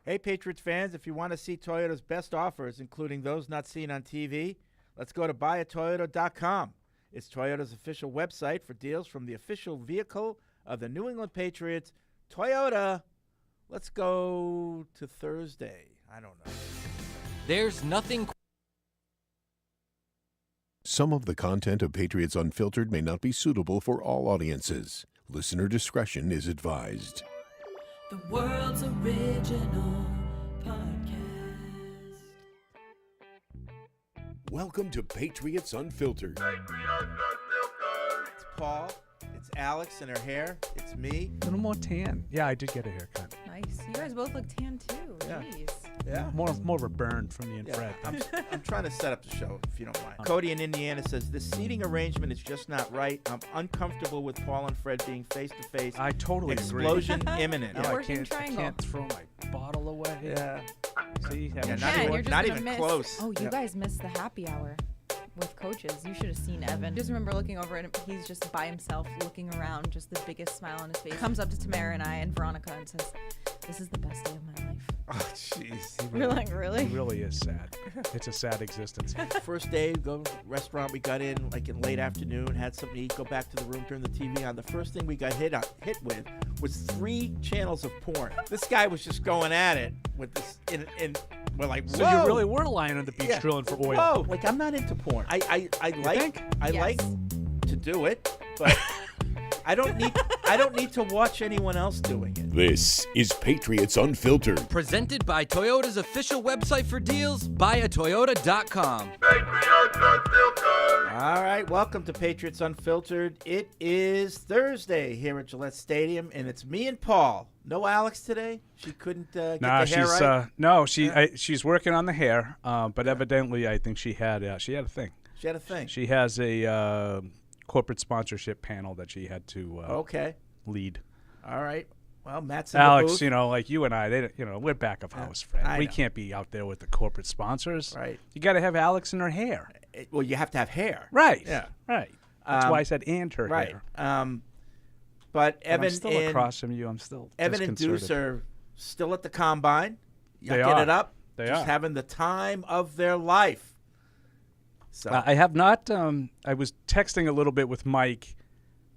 Hey, Patriots fans, if you want to see Toyota's best offers, including those not seen on TV, let's go to buyatoyota.com. It's Toyota's official website for deals from the official vehicle of the New England Patriots, Toyota. Let's go to Thursday. I don't know. There's nothing. Some of the content of Patriots Unfiltered may not be suitable for all audiences. Listener discretion is advised. The world's original podcast. Welcome to Patriots Unfiltered. It's Paul. It's Alex in her hair. It's me. A little more tan. Yeah, I did get a haircut. Nice. You guys both look tan too. Yeah. Jeez. Yeah. More of a burn from the infrared. I'm trying to set up the show, if you don't mind. Cody in Indiana says, the seating arrangement is just not right. I'm uncomfortable with Paul and Fred being face-to-face. I totally Explosion imminent. agree. No, Working I triangle. can't throw my bottle away. Yeah. See, Yeah, having not Man, even- you're just not gonna even miss. close. Oh, you Yeah. guys missed the happy hour with coaches. You should have seen Evan. Just remember looking over and he's just by himself, looking around, just the biggest smile on his face. Comes up to Tamara and I and Veronica and says, "This is the best day of my life." Oh, jeez. We're like, really? It really is sad. It's a sad existence. First day, go to the restaurant. We got in like in late afternoon, had something to eat, go back to the room, turn the TV on. The first thing we got hit with was 3 channels of porn. This guy was just going at it with this, and we're like, So whoa. you really were lying on the beach drilling for oil. Whoa, like I'm not into porn. I think? Yes. like to do it, but I don't need to watch anyone else doing it. This is Patriots Unfiltered. Presented by Toyota's official website for deals, buyatoyota.com. All right, welcome to Patriots Unfiltered. It is Thursday here at Gillette Stadium, and it's me and Paul. No Alex today. She couldn't get the hair she's right. she's working on the hair, but evidently I think she had a thing. She had a thing. She has a corporate sponsorship panel that she had to Okay. lead. All right. Well, Matt's in the Alex, booth. you know, like you and I, we're back of house, Fred. I We know. can't be out there with the corporate sponsors. Right. You got to have Alex in her hair. Well, you have to have hair. Right. Yeah. Right. That's why I said and her Right. hair. But But Evan I'm still and across from you. I'm still Evan and Deuce disconcerted. are still at the combine. They Yucking are. it up. They just are. having the time of their life. So I have not. I was texting a little bit with Mike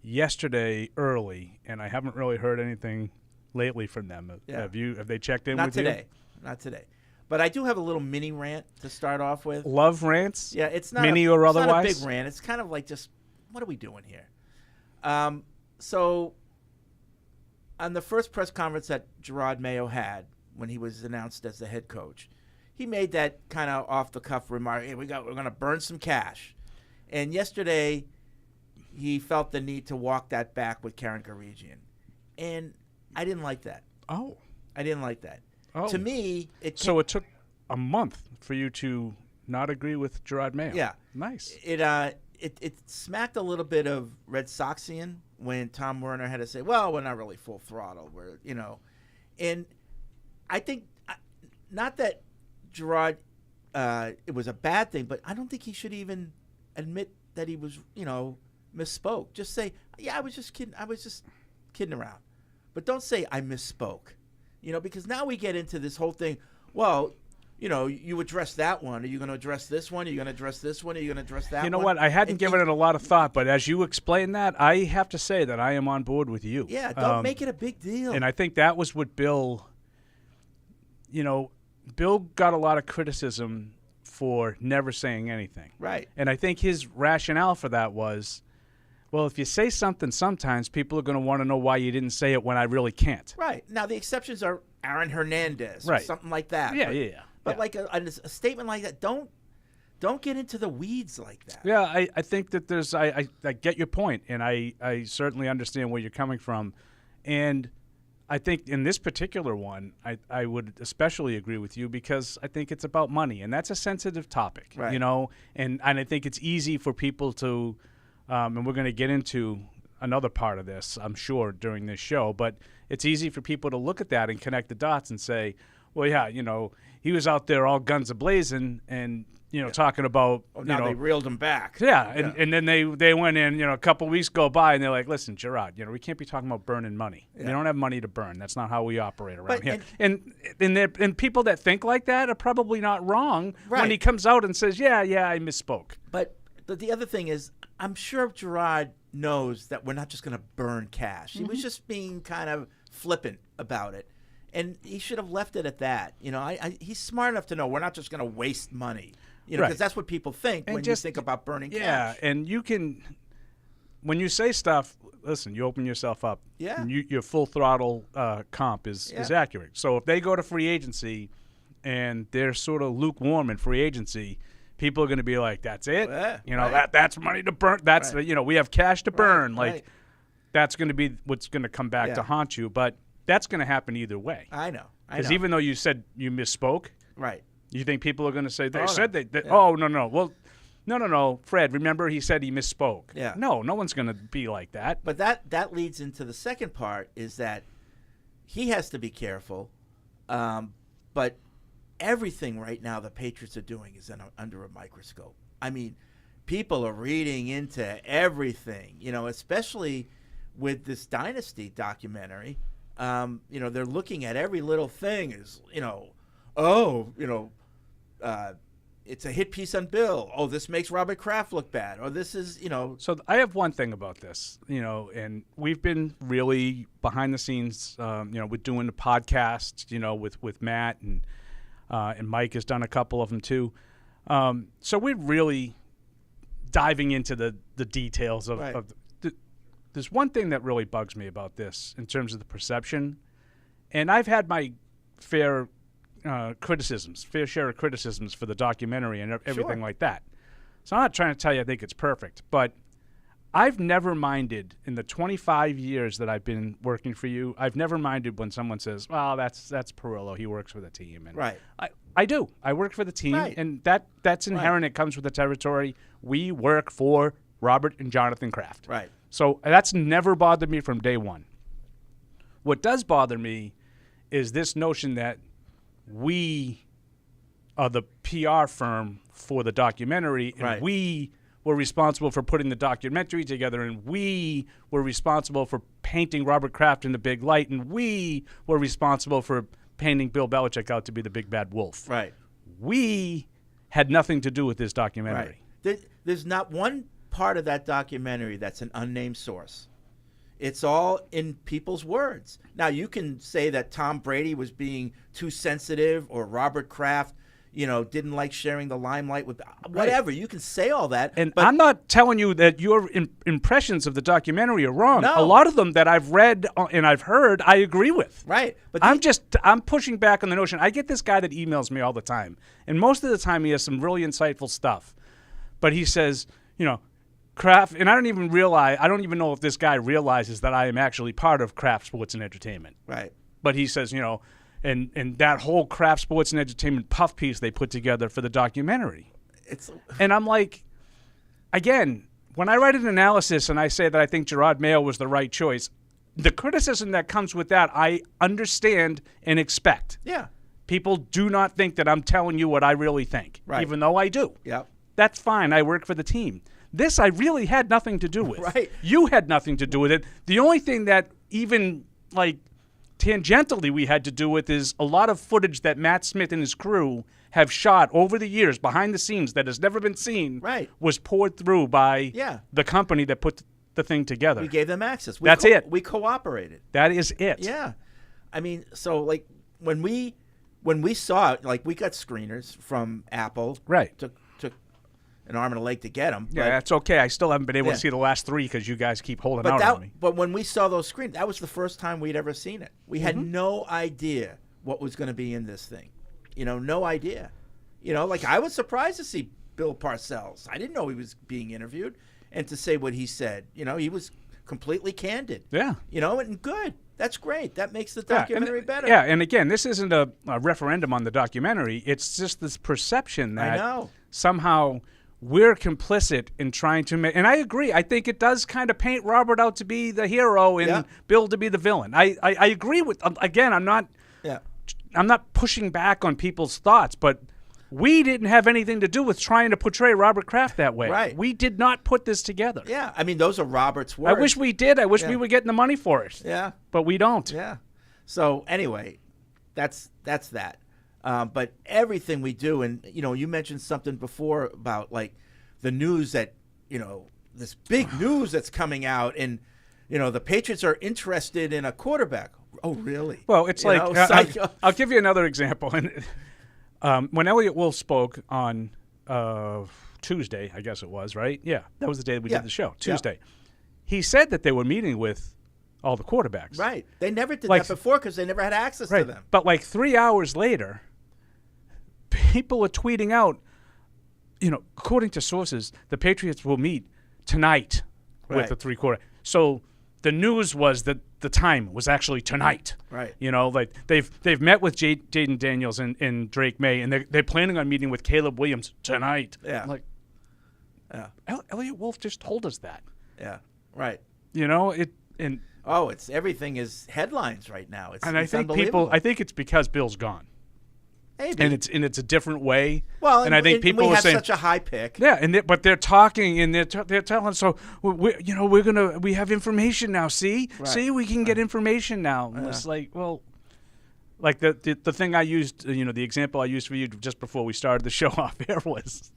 yesterday early, and I haven't really heard anything lately from them. Yeah. Have they checked in not with today. Not today. But I do have a little mini rant to start off with. you? Love rants? Yeah, it's not Mini a, or it's not a otherwise? big rant. It's kind of like just, what are we doing here? So on the first press conference that Jerod Mayo had when he was announced as the head coach, he made that kind of off the cuff remark, hey, we're going to burn some cash. And yesterday he felt the need to walk that back with Karen Garigian. And I didn't like that. Oh. I didn't like that. Oh. To me, So it took a month for you to not agree with Jerod Mayo. Yeah. Nice. It smacked a little bit of Red Soxian when Tom Werner had to say, well, we're not really full throttle. We're, and I think not that Jerod, it was a bad thing, but I don't think he should even admit that he was, misspoke. Just say, yeah, I was just kidding. I was just kidding around. But don't say I misspoke, because now we get into this whole thing. Well, you address that one. Are you going to address this one? Are you going to address this one? Are you going to address that one? You know what? I hadn't given it a lot of thought, but as you explain that, I have to say that I am on board with you. Yeah, don't make it a big deal. And I think that was what Bill got a lot of criticism for never saying anything. Right. And I think his rationale for that was, well, if you say something sometimes, people are going to want to know why you didn't say it when I really can't. Right. Now, the exceptions are Aaron Hernandez or Right. something like that. Yeah, but, yeah. But yeah. like a statement like that, don't get into the weeds like that. Yeah, I think that there's I get your point, and I certainly understand where you're coming from. And I think in this particular one, I would especially agree with you because I think it's about money, and that's a sensitive topic, Right. And I think it's easy for people to, and we're going to get into another part of this, I'm sure, during this show, but it's easy for people to look at that and connect the dots and say, well, yeah, he was out there all guns a-blazing, and talking about now they reeled him back. Yeah, and then they went in. A couple weeks go by, and they're like, "Listen, Jerod, we can't be talking about burning money. We don't have money to burn. That's not how we operate around here." And people that think like that are probably not wrong when he comes out and says, "Yeah, I misspoke." But the other thing is, I'm sure Jerod knows that we're not just going to burn cash. He was just being kind of flippant about it. And he should have left it at that. He's smart enough to know we're not just going to waste money. Because that's what people think when you think about burning cash. Yeah, and you can, when you say stuff, listen, you open yourself up. Yeah. And your full throttle comp is accurate. So if they go to free agency and they're sort of lukewarm in free agency, people are going to be like, that's it? That's money to burn. That's, we have cash to burn. That's going to be what's going to come back to haunt you. But that's going to happen either way. I know. Because even though you said you misspoke. Right. You think people are going to say, oh, no. Well, no. Fred, remember he said he misspoke. Yeah. No one's going to be like that. But that leads into the second part is that he has to be careful. But everything right now the Patriots are doing is under a microscope. I mean, people are reading into everything, especially with this Dynasty documentary. They're looking at every little thing as, it's a hit piece on Bill. Oh, this makes Robert Kraft look bad. Or this is, So I have one thing about this, and we've been really behind the scenes, with doing the podcast, with Matt and Mike has done a couple of them too. So we're really diving into the details of there's one thing that really bugs me about this in terms of the perception, and I've had my fair share of criticisms for the documentary and everything like that. So I'm not trying to tell you I think it's perfect, but I've never minded in the 25 years that I've been working for you. I've never minded when someone says, "Well, that's Perillo. He works for the team." And right. I do. I work for the team, and that's inherent. It comes with the territory. We work for Robert and Jonathan Kraft. Right. So that's never bothered me from day one. What does bother me is this notion that we are the PR firm for the documentary, and we were responsible for putting the documentary together, and we were responsible for painting Robert Kraft in the big light, and we were responsible for painting Bill Belichick out to be the big bad wolf. Right. We had nothing to do with this documentary. Right. There's not one part of that documentary that's an unnamed source. It's all in people's words. Now, you can say that Tom Brady was being too sensitive, or Robert Kraft, didn't like sharing the limelight with whatever. You can say all that. And I'm not telling you that your impressions of the documentary are wrong. No. A lot of them that I've read and I've heard, I agree with. Right. But I'm pushing back on the notion. I get this guy that emails me all the time, and most of the time he has some really insightful stuff. But he says, Kraft, and I don't even know if this guy realizes that I am actually part of Kraft Sports and Entertainment. Right. But he says, and that whole Kraft Sports and Entertainment puff piece they put together for the documentary. And I'm like, again, when I write an analysis and I say that I think Jerod Mayo was the right choice, the criticism that comes with that, I understand and expect. Yeah. People do not think that I'm telling you what I really think, even though I do. Yep. That's fine. I work for the team. This I really had nothing to do with. Right. You had nothing to do with it. The only thing that even tangentially we had to do with is a lot of footage that Matt Smith and his crew have shot over the years behind the scenes that has never been seen. Was poured through by the company that put the thing together. We gave them access. That's it. We cooperated. That is it. Yeah. I mean, so when we saw it, we got screeners from Apple. Right. Took an arm and a leg to get them. Yeah, that's okay. I still haven't been able to see the last three because you guys keep holding out on me. But when we saw those screens, that was the first time we'd ever seen it. We had no idea what was going to be in this thing. No idea. I was surprised to see Bill Parcells. I didn't know he was being interviewed, and to say what he said. He was completely candid. Yeah. And good. That's great. That makes the documentary better. Yeah, and again, this isn't a referendum on the documentary. It's just this perception that somehow we're complicit in trying to make, and I agree. I think it does kind of paint Robert out to be the hero and Bill to be the villain. I agree with. Again, I'm not pushing back on people's thoughts, but we didn't have anything to do with trying to portray Robert Kraft that way. Right. We did not put this together. Yeah, I mean, those are Robert's words. I wish we did. I wish we were getting the money for it. Yeah. But we don't. Yeah. So anyway, that's that. But everything we do, and you mentioned something before about like the news that this big news that's coming out, and the Patriots are interested in a quarterback. Oh, really? Well, it's I'll give you another example. And when Elliot Wolf spoke on Tuesday, I guess it was, right? Yeah, that was the day we did the show. Tuesday, he said that they were meeting with all the quarterbacks. Right. They never did that before because they never had access to them. But like 3 hours later, people are tweeting out, according to sources, the Patriots will meet tonight with the three quarter. So the news was that the time was actually tonight. Right. Like they've met with Jaden Daniels and Drake May, and they're planning on meeting with Caleb Williams tonight. Yeah. Like, Elliot Wolf just told us that. Yeah. Right. It's everything is headlines right now. I think it's because Bill's gone. Maybe. And it's a different way. Well, and I think people we are have saying such a high pick. Yeah, but they're talking and they're telling. So we have information now. See, we can get information now. And it's like, well, like the thing I used, the example I used for you just before we started the show off air was,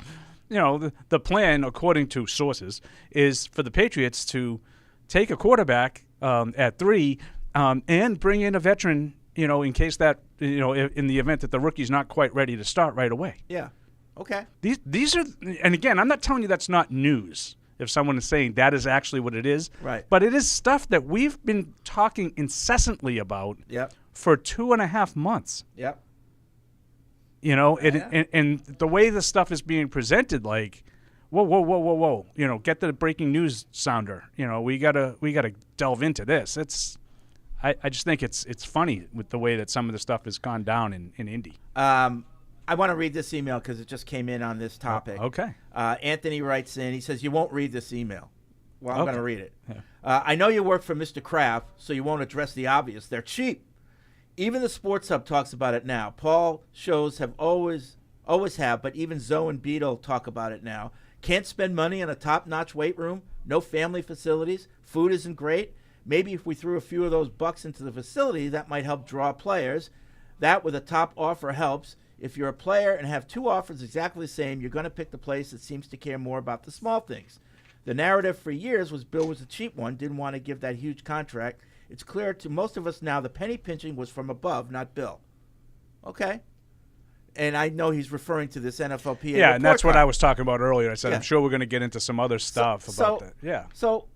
the plan according to sources is for the Patriots to take a quarterback at 3 and bring in a veteran. In case that, in the event that the rookie's not quite ready to start right away. Yeah. Okay. These are, and again, I'm not telling you that's not news if someone is saying that is actually what it is. Right. But it is stuff that we've been talking incessantly about for 2.5 months. Yep. And the way this stuff is being presented, like, whoa. Get the breaking news sounder. We gotta delve into this. I just think it's funny with the way that some of the stuff has gone down in Indy. I want to read this email because it just came in on this topic. Okay. Anthony writes in. He says, you won't read this email. Well, I'm going to read it. Yeah. I know you work for Mr. Kraft, so you won't address the obvious. They're cheap. Even the Sports Hub talks about it now. Paul shows have always have, but even Zoe and Beetle talk about it now. Can't spend money on a top-notch weight room. No family facilities. Food isn't great. Maybe if we threw a few of those bucks into the facility, that might help draw players. That with a top offer helps. If you're a player and have 2 offers exactly the same, you're going to pick the place that seems to care more about the small things. The narrative for years was Bill was a cheap one, didn't want to give that huge contract. It's clear to most of us now the penny pinching was from above, not Bill. Okay. And I know he's referring to this NFLPA. Yeah, and that's card. what I was talking about earlier. I said, I'm sure we're going to get into some other stuff about that. Yeah. So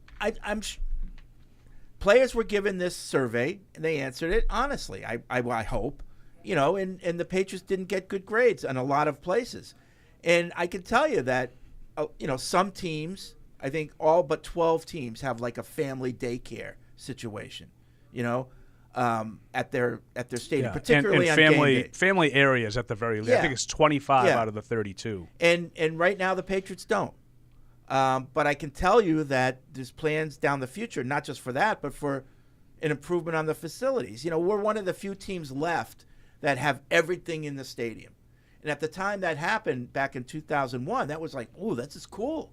players were given this survey, and they answered it honestly, I hope. And the Patriots didn't get good grades in a lot of places. And I can tell you that, some teams, I think all but 12 teams have like a family daycare situation, at their stadium, particularly and on game day. family areas at the very least. I think it's 25 out of the 32. And right now the Patriots don't. But I can tell you that there's plans down the future, not just for that, but for an improvement on the facilities. We're one of the few teams left that have everything in the stadium. And at the time that happened back in 2001, that was like, ooh, this is cool.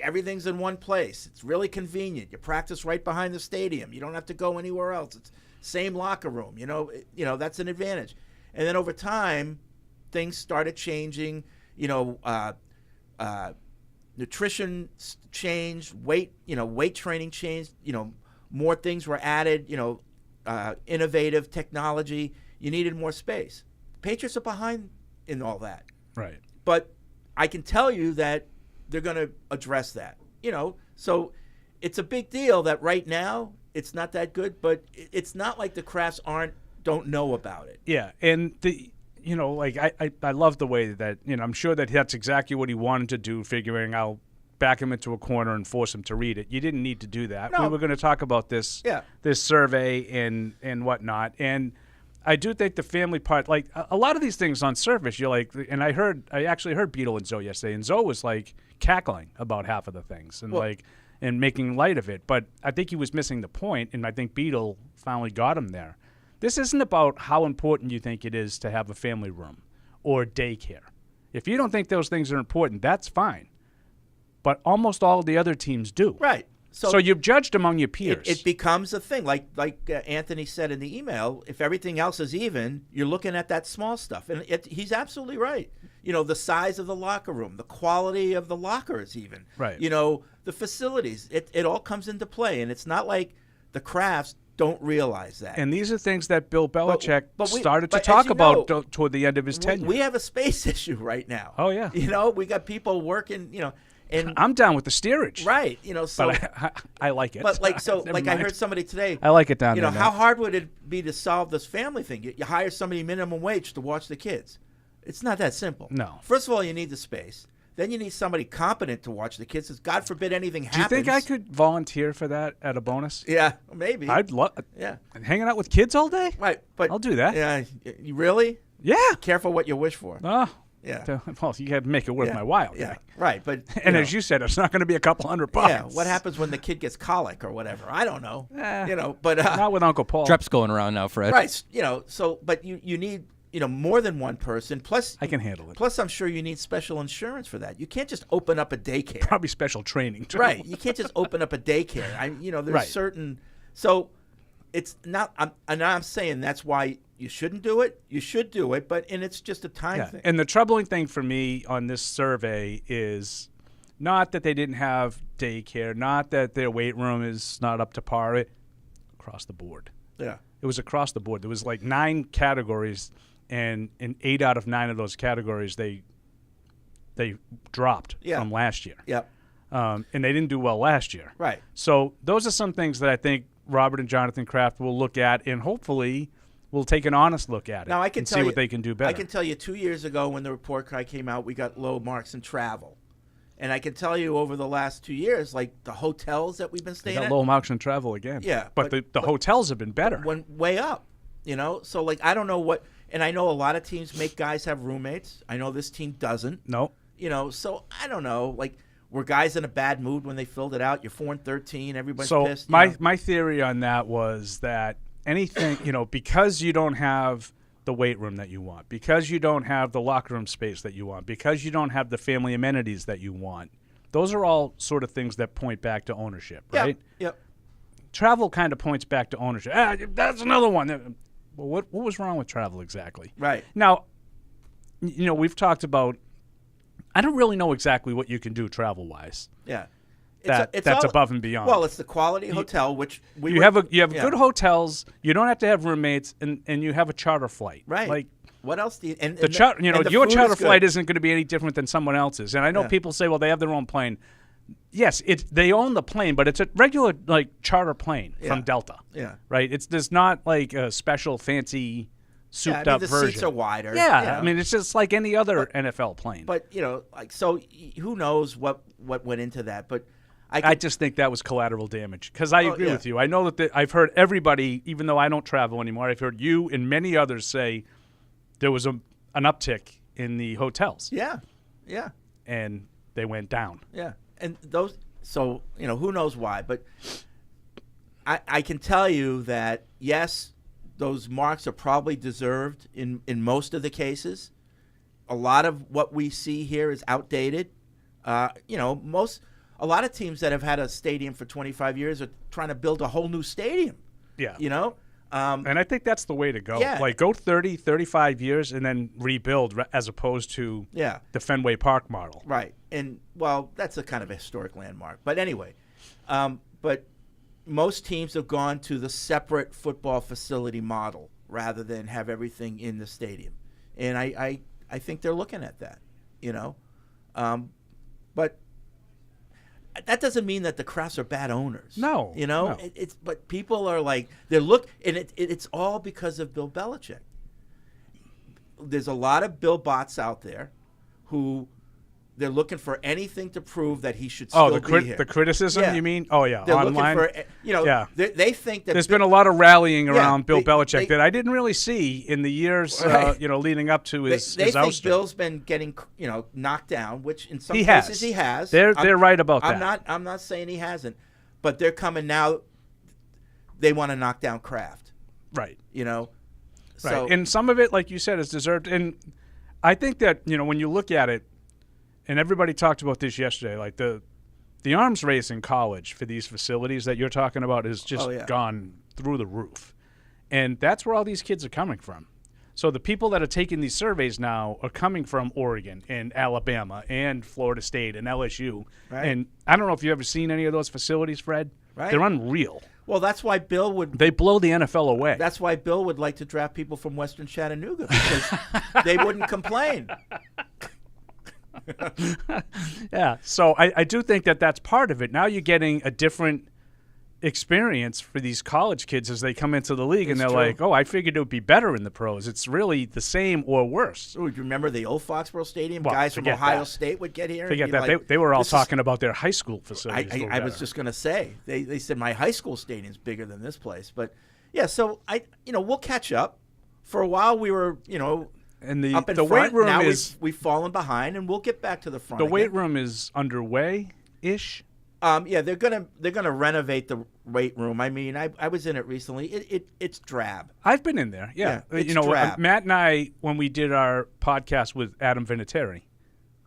Everything's in one place. It's really convenient. You practice right behind the stadium. You don't have to go anywhere else. It's same locker room. That's an advantage. And then over time, things started changing. Nutrition changed, weight training changed, more things were added, innovative technology. You needed more space. Patriots are behind in all that. Right. But I can tell you that they're going to address that, so it's a big deal that right now it's not that good, but it's not like the Krafts don't know about it. Yeah. And I love the way that, I'm sure that that's exactly what he wanted to do, figuring I'll back him into a corner and force him to read it. You didn't need to do that. No. We were going to talk about this survey and whatnot. And I do think the family part, like a lot of these things on surface, you're like, and I actually heard Beetle and Zoe yesterday, and Zoe was like cackling about half of the things and making light of it. But I think he was missing the point, and I think Beetle finally got him there. This isn't about how important you think it is to have a family room or daycare. If you don't think those things are important, that's fine. But almost all the other teams do. Right. So you've judged among your peers. It becomes a thing. Like Anthony said in the email, if everything else is even, you're looking at that small stuff. And he's absolutely right. The size of the locker room, the quality of the lockers even. Right. The facilities. It all comes into play. And it's not like the Krafts don't realize that. And these are things that Bill Belichick started to but talk as you about know, toward the end of his tenure. We have a space issue right now. Oh, yeah. We got people working, and I'm down with the steerage. right, so but I like it. but I Never heard somebody today. I like it down there. How hard would it be to solve this family thing? You hire somebody minimum wage to watch the kids. It's not that simple. No. First of all, you need the space. Then you need somebody competent to watch the kids. God forbid anything happens. Do you think I could volunteer for that at a bonus? Yeah, maybe. I'd love. Yeah. Hanging out with kids all day? Right, but I'll do that. Yeah, you really? Yeah. Careful what you wish for. Oh. Yeah. Well, you got to make it worth Yeah. my while. Yeah. Guy. Right, but And as you said, it's not going to be a couple $100. yeah. What happens when the kid gets colic or whatever? I don't know. But Not with Uncle Paul. Trep's going around now, Fred. right. So but you need more than one person. Plus, I can handle it. Plus, I'm sure you need special insurance for that. You can't just open up a daycare. Probably special training, too. Right. You can't just open up a daycare. There's Right. certain. So it's not. I'm saying that's why you shouldn't do it. You should do it, and it's just a time thing. And the troubling thing for me on this survey is not that they didn't have daycare, not that their weight room is not up to par. Across the board. Yeah. It was across the board. There was like 9 categories, and in 8 out of 9 of those categories, they dropped from last year. Yep. And they didn't do well last year. Right. So those are some things that I think Robert and Jonathan Kraft will look at, and hopefully will take an honest look at it Now I can and tell see you, what they can do better. I can tell you 2 years ago when the report card came out, we got low marks in travel. And I can tell you over the last 2 years, like the hotels that we've been They staying got at. low marks in travel again. Yeah, But the hotels have been better. Went way up, So, I don't know what – and I know a lot of teams make guys have roommates. I know this team doesn't. No. So I don't know. Like, were guys in a bad mood when they filled it out? You're 4-13. Everybody's So pissed. my theory on that was that anything, because you don't have the weight room that you want, because you don't have the locker room space that you want, because you don't have the family amenities that you want, those are all sort of things that point back to ownership, right? Yep. Travel kind of points back to ownership. That's another one. Well, what was wrong with travel exactly? Right. Now, we've talked about, I don't really know exactly what you can do travel-wise. Yeah. That's all, above and beyond. Well, it's the quality hotel, which you have good hotels. You don't have to have roommates, and you have a charter flight. Right. Like, what else do you? And your food charter is good. flight isn't going to be any different than someone else's. And I know people say, well, they have their own plane. Yes, they own the plane, but it's a regular charter plane from Delta. Yeah. Right. There's not like a special fancy souped up the version. seats are wider. Yeah. I mean, it's just like any other NFL plane. But so who knows what went into that? But I just think that was collateral damage because I agree with you. I know that I've heard everybody, even though I don't travel anymore, I've heard you and many others say there was an uptick in the hotels. Yeah. Yeah. And they went down. Yeah. And those, so, who knows why. But I can tell you that, yes, those marks are probably deserved in most of the cases. A lot of what we see here is outdated. A lot of teams that have had a stadium for 25 years are trying to build a whole new stadium. Yeah. And I think that's the way to go. Yeah. Like, go 30, 35 years and then rebuild as opposed to the Fenway Park model. Right. And, well, that's a kind of a historic landmark. But anyway, but most teams have gone to the separate football facility model rather than have everything in the stadium. And I think they're looking at that, But that doesn't mean that the Krafts are bad owners. No. No. But people are like, and it's all because of Bill Belichick. There's a lot of Bill bots out there who they're looking for anything to prove that he should still be here. The criticism, you mean? Oh, yeah. They're online. looking for, they think that there's been a lot of rallying around Bill Belichick they, that I didn't really see in the years, leading up to his they think ouster. Bill's been getting, knocked down, which in some he cases has. he has. They're right about that. I'm not saying he hasn't, but they're coming now. They want to knock down Kraft. Right. So, right. And some of it, like you said, is deserved. And I think that, when you look at it, and everybody talked about this yesterday, like the arms race in college for these facilities that you're talking about has just gone through the roof. And that's where all these kids are coming from. So the people that are taking these surveys now are coming from Oregon and Alabama and Florida State and LSU. Right. And I don't know if you've ever seen any of those facilities, Fred. Right. They're unreal. Well, that's why Bill would. They blow the NFL away. That's why Bill would like to draft people from Western Chattanooga because they wouldn't complain. Yeah. So I do think that that's part of it. Now you're getting a different experience for these college kids as they come into the league, and they're like, oh, I figured it would be better in the pros. It's really the same or worse. Oh, do you remember the old Foxborough Stadium? Well, guys from Ohio State would get here. Forget that. Like, they were all talking about their high school facilities. I was just going to say, they said my high school stadium's bigger than this place. But, yeah, so, we'll catch up. For a while we were, and up in the front. weight room now is we've fallen behind, and we'll get back to the front. The weight room is underway-ish. Yeah, they're gonna renovate the weight room. I mean, I was in it recently. It's drab. I've been in there. Yeah, it's drab. Matt and I, when we did our podcast with Adam Vinatieri,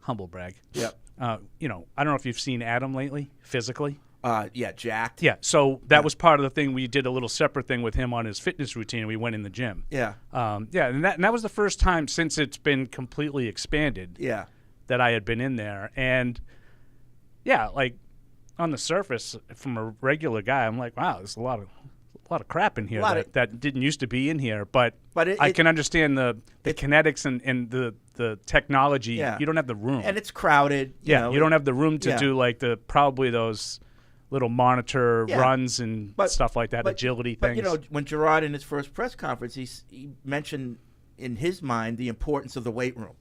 humble brag. Yep. I don't know if you've seen Adam lately, physically. Yeah, jacked. Yeah, so that was part of the thing. We did a little separate thing with him on his fitness routine. We went in the gym. Yeah. And that was the first time since it's been completely expanded. Yeah. That I had been in there, and yeah, like. On the surface, from a regular guy, I'm like, wow, there's a lot of crap in here that didn't used to be in here. But I can understand the kinetics and the technology. Yeah. You don't have the room. And it's crowded. You don't have the room to do like probably those little monitor runs and stuff like that, agility things. But, when Jerod in his first press conference, he mentioned in his mind the importance of the weight room.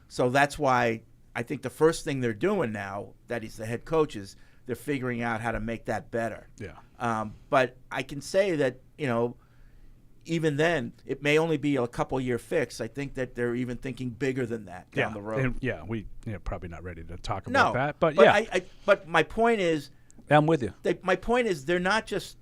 So that's why I think the first thing they're doing now, that he's the head coach, is they're figuring out how to make that better. Yeah. But I can say that, even then, it may only be a couple-year fix. I think that they're even thinking bigger than that down the road. And, we're probably not ready to talk about that. But but my point is... I'm with you. My point is they're not just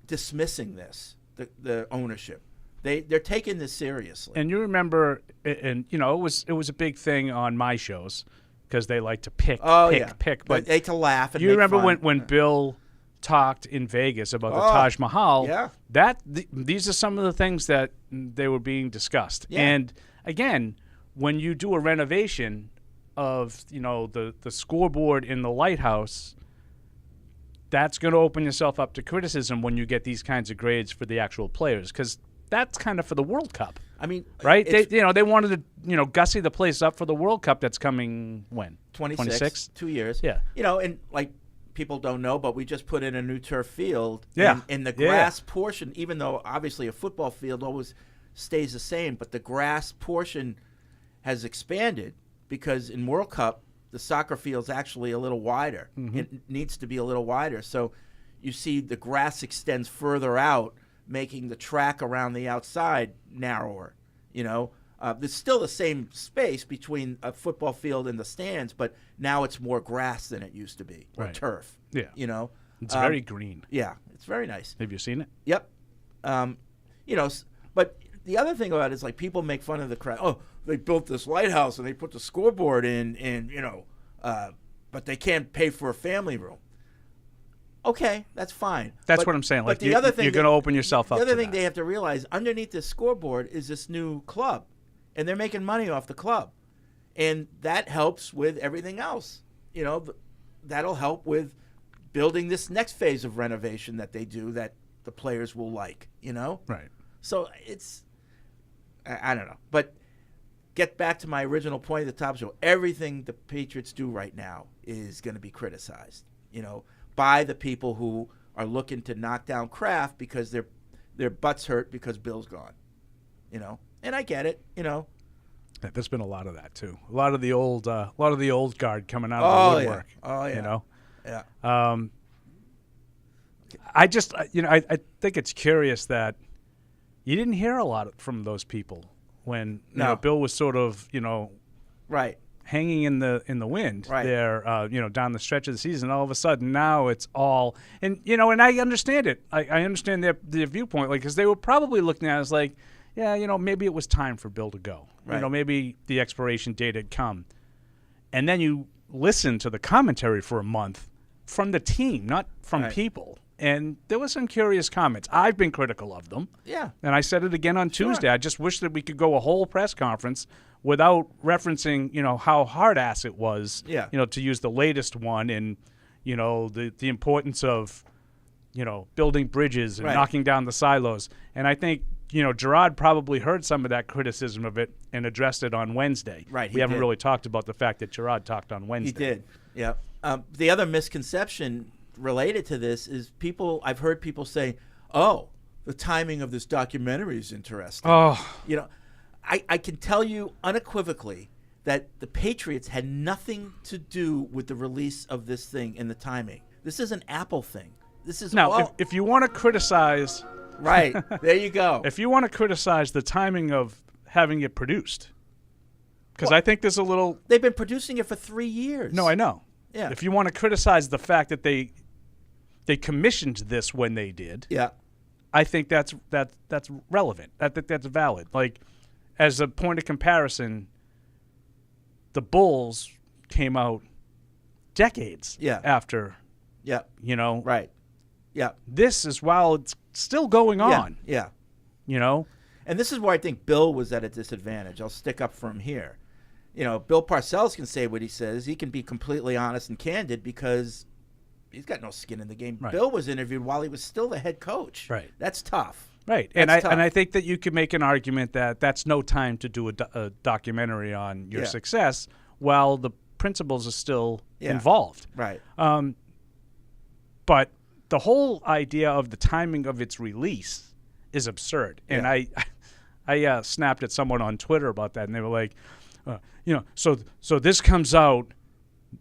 dismissing this, the ownership. They're taking this seriously. And you remember, and, it was a big thing on my shows, because they like to pick. But they to laugh. And you remember when Bill talked in Vegas about the Taj Mahal? Yeah. These are some of the things that they were being discussed. Yeah. And again, when you do a renovation of the scoreboard in the lighthouse, that's going to open yourself up to criticism when you get these kinds of grades for the actual players, because that's kind of for the World Cup. I mean, right? They wanted to, gussy the place up for the World Cup that's coming when? 26? 2 years. Yeah. And like people don't know, but we just put in a new turf field. Yeah. And the grass portion, even though obviously a football field always stays the same, but the grass portion has expanded because in World Cup, the soccer field's actually a little wider. Mm-hmm. It needs to be a little wider. So you see the grass extends further out, making the track around the outside narrower. There's still the same space between a football field and the stands, but now it's more grass than it used to be, or turf. Yeah. It's very green. Yeah, it's very nice. Have you seen it? Yep. But the other thing about it is, like, people make fun of the crowd. Oh, they built this lighthouse and they put the scoreboard in, and but they can't pay for a family room. Okay, that's fine. That's what I'm saying. Like, the other thing you're going to open yourself up. The other to thing they have to realize, underneath this scoreboard is this new club, and they're making money off the club, and that helps with everything else. That'll help with building this next phase of renovation that they do that the players will like. Right. So it's, I don't know, but get back to my original point at the top of the show. Everything the Patriots do right now is going to be criticized. By the people who are looking to knock down Kraft because their butts hurt because Bill's gone, and I get it, Yeah, there's been a lot of that too. A lot of the old guard coming out of the woodwork. Oh yeah. Yeah. I just, I think it's curious that you didn't hear a lot from those people when Bill was sort of, right, hanging in the wind there, down the stretch of the season. All of a sudden, now it's all, and I understand it. I understand their viewpoint, like, because they were probably looking at it as like, yeah, maybe it was time for Bill to go. Right. Maybe the expiration date had come. And then you listen to the commentary for a month from the team, not from Right. people. And there were some curious comments. I've been critical of them. Yeah. And I said it again on Tuesday. I just wish that we could go a whole press conference without referencing, how hard-ass it was, Yeah. To use the latest one and, the importance of, building bridges and Right. knocking down the silos. And I think, Jerod probably heard some of that criticism of it and addressed it on Wednesday. Right, We he haven't did. really talked about the fact that Jerod talked on He Wednesday. did. Yeah. The other misconception related to this is I've heard people say, "Oh, the timing of this documentary is interesting." Oh, I can tell you unequivocally that the Patriots had nothing to do with the release of this thing and the timing. This is an Apple thing. This is now, all if you want to criticize right. There you go. if you want to criticize the timing of having it produced, because I think there's a little. They've been producing it for 3 years. No, I know. Yeah. If you want to criticize the fact that they commissioned this when they did, Yeah. I think that's relevant. That's valid. Like, as a point of comparison, the Bulls came out decades Yeah. after. Yeah. Right. Yeah. This is while it's still going on. Yeah. Yeah. And this is where I think Bill was at a disadvantage. I'll stick up for him here. Bill Parcells can say what he says. He can be completely honest and candid because he's got no skin in the game. Right. Bill was interviewed while he was still the head coach. Right. That's tough. Right, That's tough. and I think that you could make an argument that that's no time to do a documentary on your Yeah. success while the principals are still Yeah. involved. Right. But the whole idea of the timing of its release is absurd. And Yeah. I snapped at someone on Twitter about that, and they were like, so this comes out.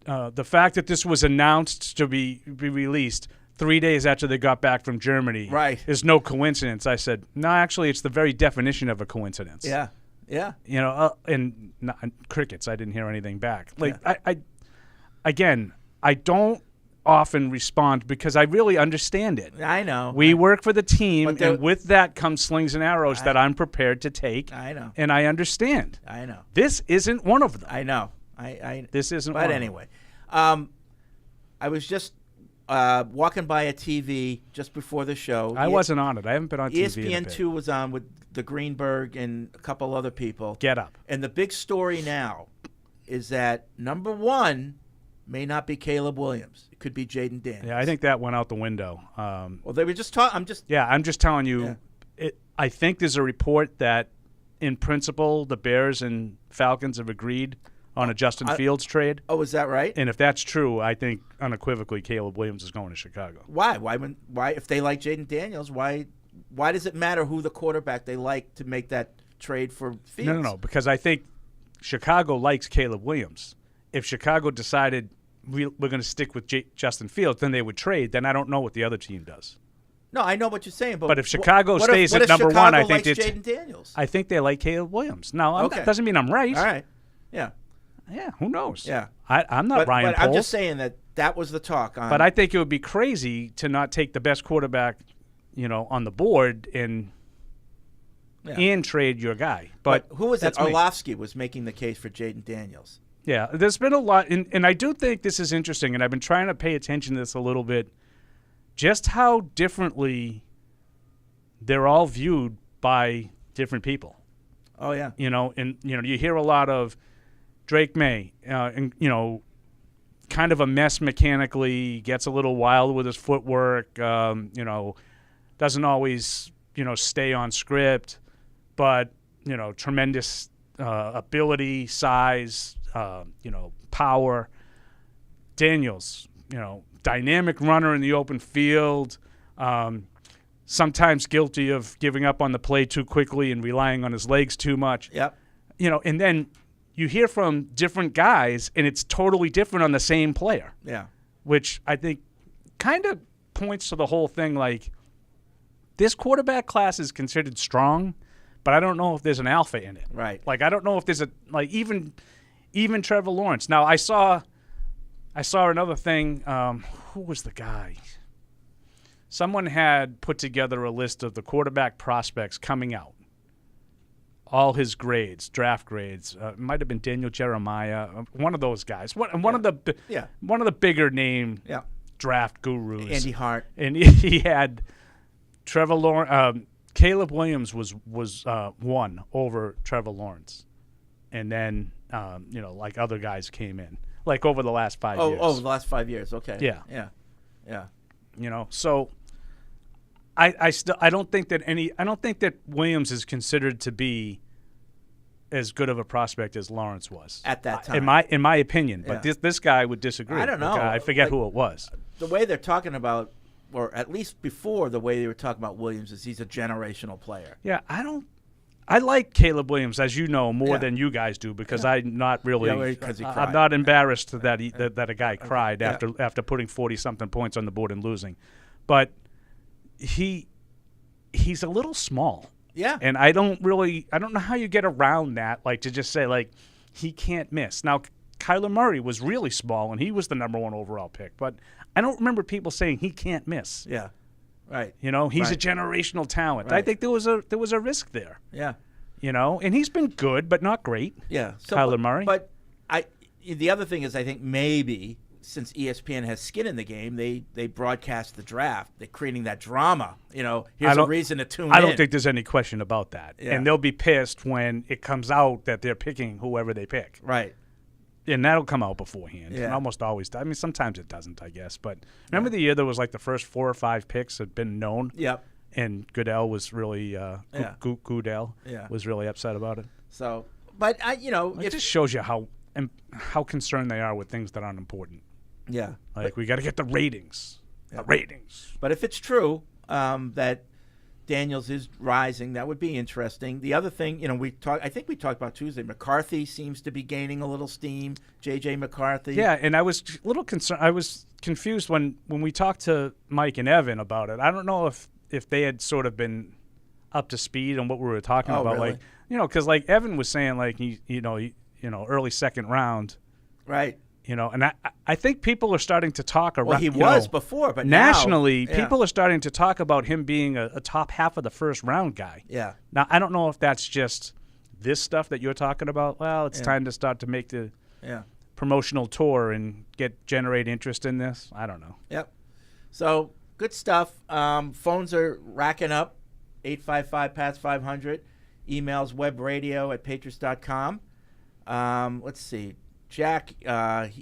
The fact that this was announced to be released 3 days after they got back from Germany Right. is no coincidence. I said, no, actually, it's the very definition of a coincidence. Yeah. Yeah. And crickets. I didn't hear anything back. Like, I don't often respond because I really understand it. I know. We work for the team, But there- and with that comes slings and arrows that I'm prepared to take. I know. And I understand. I know. This isn't one of them. I know. This isn't But one of them. anyway, I was just walking by a TV just before the show. I wasn't on it. I haven't been on TV in a bit. ESPN2 was on with the Greenberg and a couple other people. Get up. And the big story now is that number one may not be Caleb Williams. It could be Jaden Daniels. Yeah, I think that went out the window. Well, they were just talking. I'm just telling you. Yeah. I think there's a report that, in principle, the Bears and Falcons have agreed on a Justin Fields trade. Oh, is that right? And if that's true, I think unequivocally Caleb Williams is going to Chicago. Why? Why? If they like Jaden Daniels, why does it matter who the quarterback they like to make that trade for Fields? No, because I think Chicago likes Caleb Williams. If Chicago decided we're going to stick with Justin Fields, then they would trade. Then I don't know what the other team does. No, I know what you're saying, but if Chicago what stays if at number Chicago one, I think likes it's Jaden Daniels. I think they like Caleb Williams. Now, Okay. that doesn't mean I'm right. All right. Yeah. Yeah, who knows? Yeah. I'm not Ryan But I'm Poles. just saying that was the talk. But I think it would be crazy to not take the best quarterback, on the board and trade your guy. But who was it? that's me. Orlovsky was making the case for Jaden Daniels. Yeah, there's been a lot, and I do think this is interesting, and I've been trying to pay attention to this a little bit, just how differently they're all viewed by different people. Oh, yeah. You hear a lot of Drake May, and kind of a mess mechanically, gets a little wild with his footwork, doesn't always, stay on script, but, tremendous ability, size, power. Daniels, dynamic runner in the open field, sometimes guilty of giving up on the play too quickly and relying on his legs too much. Yep. And then you hear from different guys, and it's totally different on the same player. Yeah. Which I think kind of points to the whole thing, like, this quarterback class is considered strong, but I don't know if there's an alpha in it. Right. Like, I don't know if there's even Trevor Lawrence. Now, I saw another thing. Who was the guy? Someone had put together a list of the quarterback prospects coming out all his grades, draft grades. It might have been Daniel Jeremiah, one of those guys. One of the bigger name draft gurus. Andy Hart. And he had Trevor Lawrence. Caleb Williams was one over Trevor Lawrence, and then like other guys came in like over the last 5 years. Oh, the last 5 years. Okay. Yeah. So I don't think that Williams is considered to be as good of a prospect as Lawrence was at that time. In my opinion, but this guy would disagree. I don't know. I forget who it was. The way they're talking about, or at least before, the way they were talking about Williams is he's a generational player. Yeah, I like Caleb Williams, as you know, more than you guys do, because I'm not really. I'm not embarrassed that a guy cried after putting 40-something points on the board and losing, but he's a little small. Yeah, and I don't know how you get around that, like to just say like he can't miss. Now, Kyler Murray was really small, and he was the number 1 overall pick, but I don't remember people saying he can't miss. Yeah, right. He's a generational talent. Right. I think there was a risk there. Yeah, and he's been good, but not great. Yeah, Kyler Murray. But the other thing is, I think maybe since ESPN has skin in the game, they broadcast the draft. They're creating that drama. Here's a reason to tune in. I don't think there's any question about that. Yeah. And they'll be pissed when it comes out that they're picking whoever they pick. Right. And that'll come out beforehand. Yeah. And almost always. I mean, sometimes it doesn't, I guess. But remember the year there was like the first 4 or 5 picks had been known? Yep. And Goodell was really Goodell was really upset about it. So, but it just shows you how concerned they are with things that aren't important. Yeah. Like we got to get the ratings. Yeah. The ratings. But if it's true that Daniels is rising, that would be interesting. The other thing, I think we talked about Tuesday. McCarthy seems to be gaining a little steam. J.J. McCarthy. Yeah, and I was a little concerned. I was confused when we talked to Mike and Evan about it. I don't know if they had sort of been up to speed on what we were talking about. Really? Like, because like Evan was saying, like he early second round. Right. And I think people are starting to talk around. Well, he was before, but nationally, now, people are starting to talk about him being a top half of the first round guy. Yeah. Now, I don't know if that's just this stuff that you're talking about. Well, it's time to start to make the promotional tour and generate interest in this. I don't know. Yep. So good stuff. Phones are racking up. 855-PATS-500. Emails webradio@patriots.com. Let's see. Jack,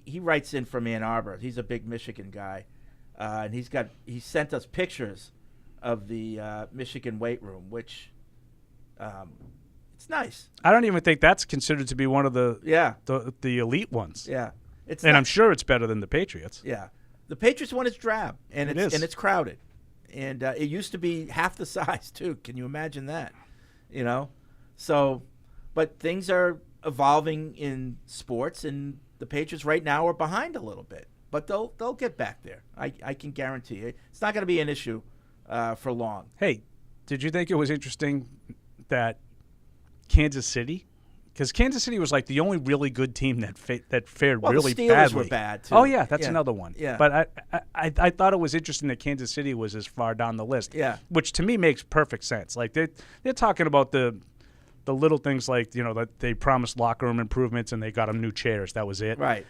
he writes in from Ann Arbor. He's a big Michigan guy, and he sent us pictures of the Michigan weight room, which it's nice. I don't even think that's considered to be one of the elite ones. Yeah, I'm sure it's better than the Patriots. Yeah, the Patriots one is drab, and it's crowded, and it used to be half the size too. Can you imagine that? So, but things are evolving in sports, and the Patriots right now are behind a little bit, but they'll get back there. I can guarantee you. It's not going to be an issue for long. Hey, did you think it was interesting that Kansas City, because Kansas City was like the only really good team that fared really the Steelers badly. were bad too. Oh yeah, that's another one. Yeah. But I thought it was interesting that Kansas City was as far down the list. Yeah. Which to me makes perfect sense. Like they're talking about the little things like, that they promised locker room improvements and they got them new chairs. That was it. Right.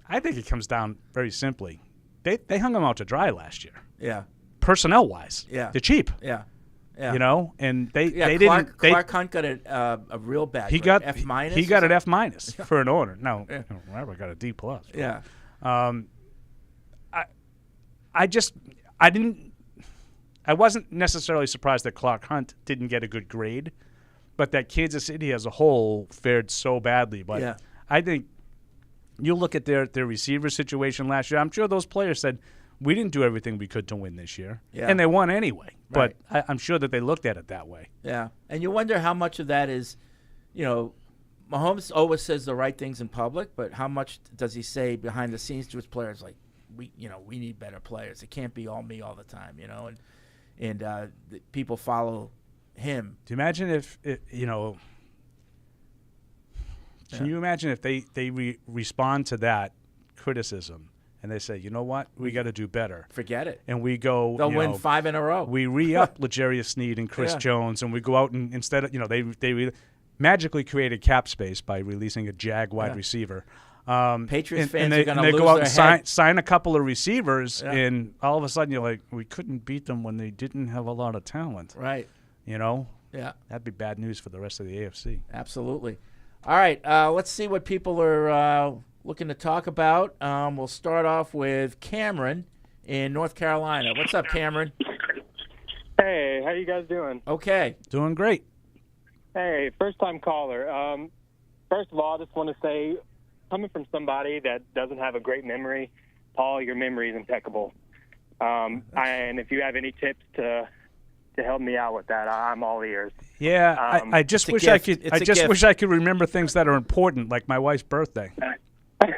I think it comes down very simply. They hung them out to dry last year. Yeah. Personnel wise. Yeah. They're cheap. Yeah. Yeah. And they Clark didn't. Hunt got a real bad. He got F-. He got an F- for an owner. No, Robert got a D+. Yeah. I wasn't necessarily surprised that Clark Hunt didn't get a good grade, but that Kansas City as a whole fared so badly. But I think you look at their receiver situation last year, I'm sure those players said, we didn't do everything we could to win this year. Yeah. And they won anyway. Right. But I'm sure that they looked at it that way. Yeah. And you wonder how much of that is, Mahomes always says the right things in public, but how much does he say behind the scenes to his players? Like, we need better players. It can't be all me all the time, and the people follow him. Do you imagine if Can you imagine if they respond to that criticism and they say, you know what, we got to do better. Forget it. And we go. They'll win 5 in a row. We re-up L'Jarius Sneed and Chris Jones, and we go out and instead of they magically created cap space by releasing a Jag wide receiver. Patriots fans are going to they lose go out their and head. sign a couple of receivers, and all of a sudden you're like, we couldn't beat them when they didn't have a lot of talent. Right. You know? Yeah. That'd be bad news for the rest of the AFC. Absolutely. All right, let's see what people are looking to talk about. We'll start off with Cameron in North Carolina. What's up, Cameron? Hey, how you guys doing? Okay. Doing great. Hey, first-time caller. First of all, I just want to say, coming from somebody that doesn't have a great memory, Paul, your memory is impeccable. And if you have any tips to help me out with that, I'm all ears. Yeah, I just wish I could. I just wish I could remember things that are important, like my wife's birthday. I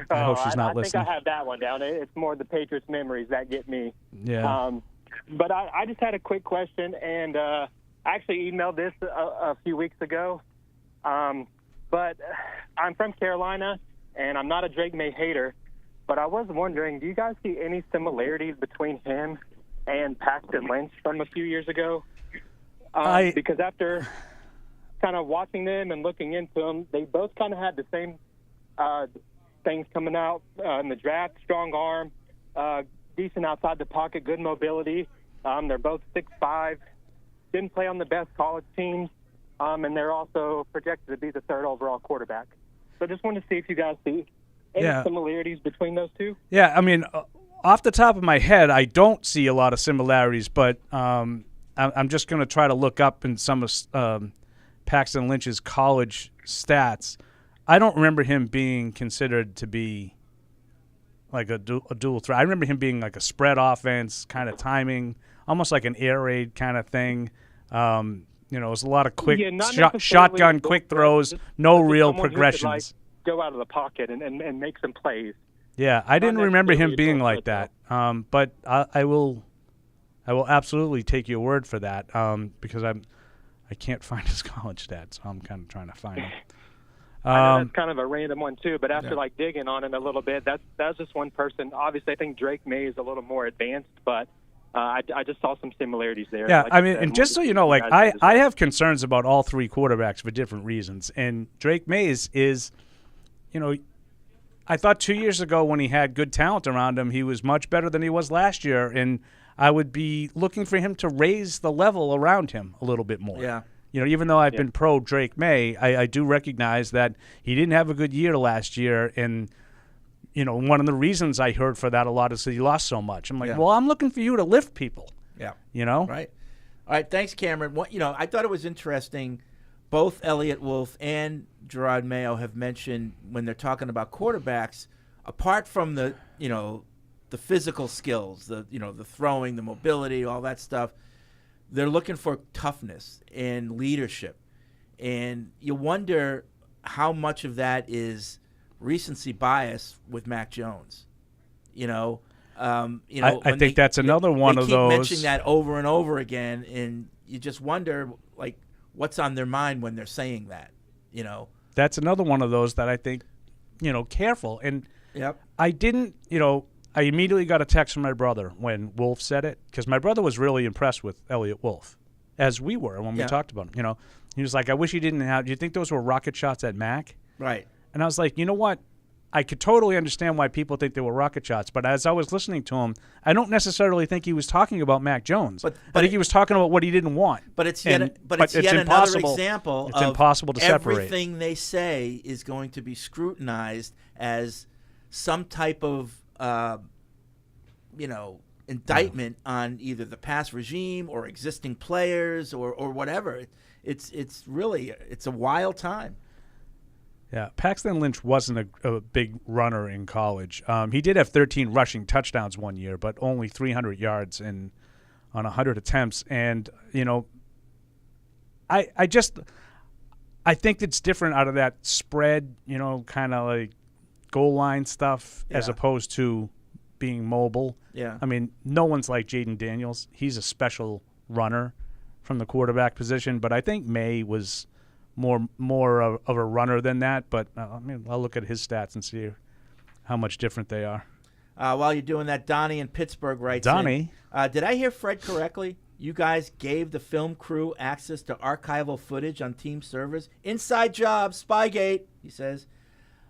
hope she's not listening. I think I have that one down. It's more the Patriots memories that get me. Yeah. But I just had a quick question, and I actually emailed this a few weeks ago. But I'm from Carolina, and I'm not a Drake May hater, but I was wondering, do you guys see any similarities between him and Paxton Lynch from a few years ago? Because after kind of watching them and looking into them, they both kind of had the same things coming out in the draft: strong arm, decent outside the pocket, good mobility. They're both 6'5", didn't play on the best college teams, and they're also projected to be the 3rd overall quarterback. So just wanted to see if you guys see any similarities between those two. Yeah, I mean, off the top of my head, I don't see a lot of similarities, but I'm just going to try to look up in some of Paxton Lynch's college stats. I don't remember him being considered to be like a dual threat. I remember him being like a spread offense, kind of timing, almost like an air raid kind of thing. It was a lot of quick shotgun, quick throws, no real progressions. Go out of the pocket and make some plays. Yeah, I didn't remember him being like that. But I will absolutely take your word for that because I can't find his college stats, so I'm kind of trying to find them. I know that's kind of a random one too, but after digging on it a little bit, that's just one person. Obviously, I think Drake May is a little more advanced, but I just saw some similarities there. Yeah, like I mean, and just so you know, like I have concerns about all three quarterbacks for different reasons, and Drake Mays is, I thought 2 years ago when he had good talent around him, he was much better than he was last year, and I would be looking for him to raise the level around him a little bit more. Yeah. Even though I've been pro Drake May, I do recognize that he didn't have a good year last year, and one of the reasons I heard for that a lot is that he lost so much. I'm like, well, I'm looking for you to lift people. Yeah. Right. All right. Thanks, Cameron. I thought it was interesting. Both Elliott Wolf and Jerod Mayo have mentioned when they're talking about quarterbacks, apart from the physical skills, the throwing, the mobility, all that stuff, they're looking for toughness and leadership. And you wonder how much of that is recency bias with Mac Jones. I think that's another one of those. They keep mentioning that over and over again, and you just wonder, like, what's on their mind when they're saying that, That's another one of those that I think, careful. And I didn't, I immediately got a text from my brother when Wolf said it, because my brother was really impressed with Elliott Wolf, as we were when we talked about him. He was like, I wish he didn't have – do you think those were rocket shots at Mac? Right. And I was like, you know what? I could totally understand why people think they were rocket shots, but as I was listening to him, I don't necessarily think he was talking about Mac Jones. But I think he was talking about what he didn't want. But it's yet another example of impossible to separate. Everything they say is going to be scrutinized as some type of indictment on either the past regime or existing players or whatever. It's really a wild time. Yeah, Paxton Lynch wasn't a big runner in college. He did have 13 rushing touchdowns one year, but only 300 yards on 100 attempts. And I think it's different out of that spread, kind of like goal line stuff as opposed to being mobile. Yeah. I mean, no one's like Jaden Daniels. He's a special runner from the quarterback position, but I think May was more of a runner than that. But I'll look at his stats and see how much different they are. While you're doing that, Donnie in Pittsburgh writes Donnie? did I hear Fred correctly? You guys gave the film crew access to archival footage on team servers? Inside job, Spygate, he says.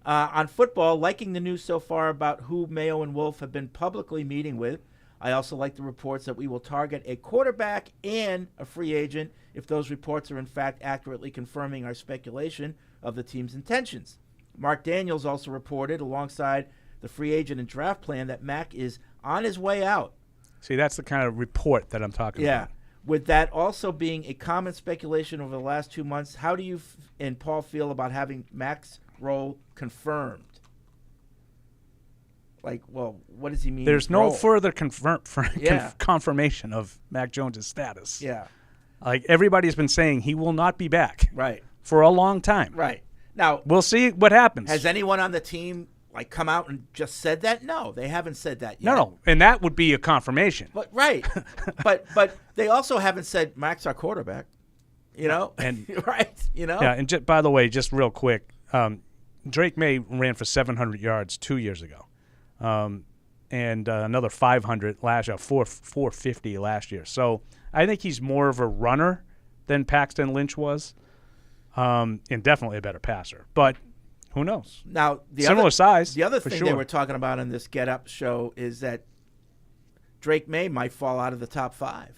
On football, liking the news so far about who Mayo and Wolf have been publicly meeting with. I also like the reports that we will target a quarterback and a free agent if those reports are in fact accurately confirming our speculation of the team's intentions. Mark Daniels also reported, alongside the free agent and draft plan, that Mac is on his way out. See, that's the kind of report that I'm talking about. Yeah. With that also being a common speculation over the last 2 months, how do you and Paul feel about having Mac's role confirmed? Like, well, what does he mean? There's no role? further confirmation of Mac Jones' status. Yeah. Like, everybody's been saying he will not be back. Right. For a long time. Right. Now, we'll see what happens. Has anyone on the team come out and just said that? No, they haven't said that yet. No, and that would be a confirmation. But right, but they also haven't said Mac's our quarterback. You know, and right, you know. Yeah, and by the way, just real quick, Drake May ran for 700 yards 2 years ago, and another 500 last year, 450 last year. So I think he's more of a runner than Paxton Lynch was, and definitely a better passer. But who knows? Now, similar size. The other thing sure. they were talking about in this Get Up show is that Drake May might fall out of the top 5.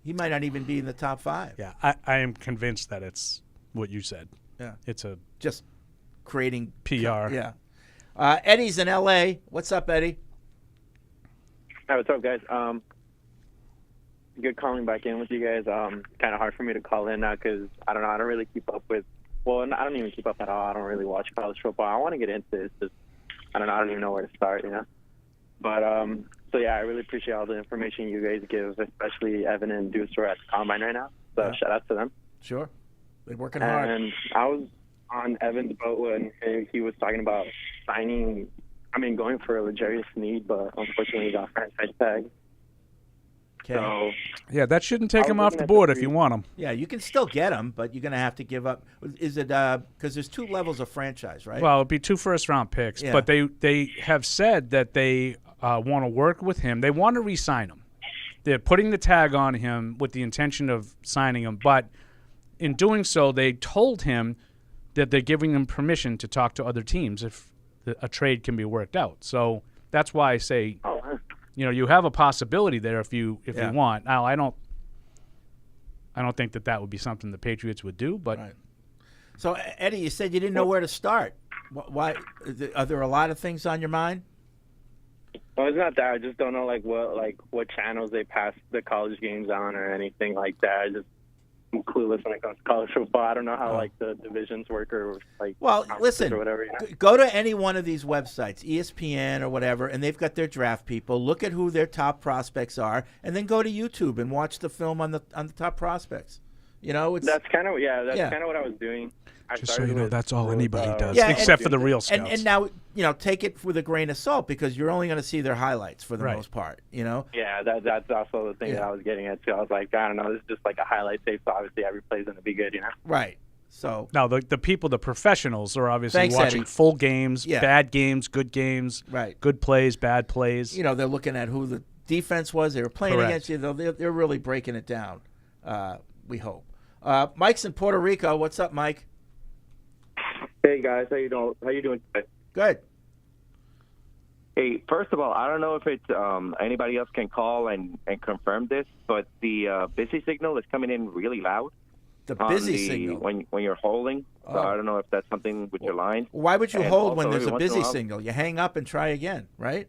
He might not even be in the top 5. Yeah, I am convinced that it's what you said. Yeah, it's just creating PR. Yeah. Eddie's in L.A. What's up, Eddie? Hi, what's up, guys? Good calling back in with you guys. Kind of hard for me to call in now because I don't know. I don't really keep up with. Well, I don't even keep up at all. I don't really watch college football. I want to get into this. Just, I don't know. I don't even know where to start, you know. But so yeah, I really appreciate all the information you guys give, especially Evan and Deuce are at the combine right now. So shout out to them. Sure, they're working hard. And I was on Evan's boat when he was talking about signing. I mean, going for a L'Jarius Sneed, but unfortunately he got franchise tag. Okay. So, yeah, that shouldn't take him off the board if you want him. Yeah, you can still get him, but you're going to have to give up. Is it because there's 2 levels of franchise, right? Well, it'd be 2 first-round picks, but they have said that they want to work with him. They want to re-sign him. They're putting the tag on him with the intention of signing him, but in doing so, they told him that they're giving him permission to talk to other teams if a trade can be worked out. So that's why I say, you have a possibility there if you want. Now, I don't think that would be something the Patriots would do, but. Right. So, Eddie, you said you didn't know where to start. Why? Are there a lot of things on your mind? Well, it's not that. I just don't know what channels they pass the college games on or anything like that. I'm clueless when it comes to college football. I don't know how the divisions work or listen, or whatever. You know? Go to any one of these websites, ESPN or whatever, and they've got their draft people. Look at who their top prospects are, and then go to YouTube and watch the film on the top prospects. You know, that's kind of kind of what I was doing. Just so you know, that's all anybody does, yeah, except for the real scouts. And now, take it with a grain of salt because you're only going to see their highlights for the most part, you know? Yeah, that's also the thing that I was getting at, too. I was like, I don't know, this is just like a highlight tape, so obviously every play is going to be good, you know? Right. So now, the people, the professionals, are obviously watching full games, bad games, good games, good plays, bad plays. They're looking at who the defense was they were playing against. They're really breaking it down, we hope. Mike's in Puerto Rico. What's up, Mike? Hey guys, how you doing today? Good. Hey, first of all, I don't know if it's anybody else can call and confirm this, but the busy signal is coming in really loud. The busy signal when you're holding. So I don't know if that's something with your line. Why would you hold when there's a busy signal? You hang up and try again, right?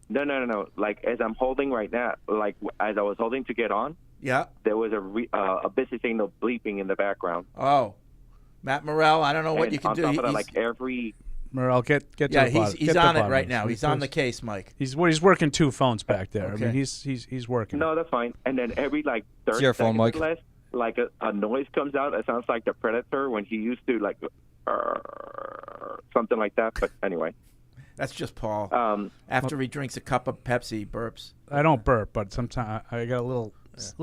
No. Like as I'm holding right now, like as I was holding to get on. Yeah. There was a busy signal bleeping in the background. Oh. Matt Morrell, I don't know what you can do. On top of that, every Morrell, get to the bottom. He's on it right now. He's on the case, Mike. He's working 2 phones back there. Okay. I mean, he's working. No, that's fine. And then every 30 your phone, seconds Mike. less, like a noise comes out. It sounds like the Predator when he used to something like that. But anyway, that's just Paul. After he drinks a cup of Pepsi, he burps. I don't burp, but sometimes I got a little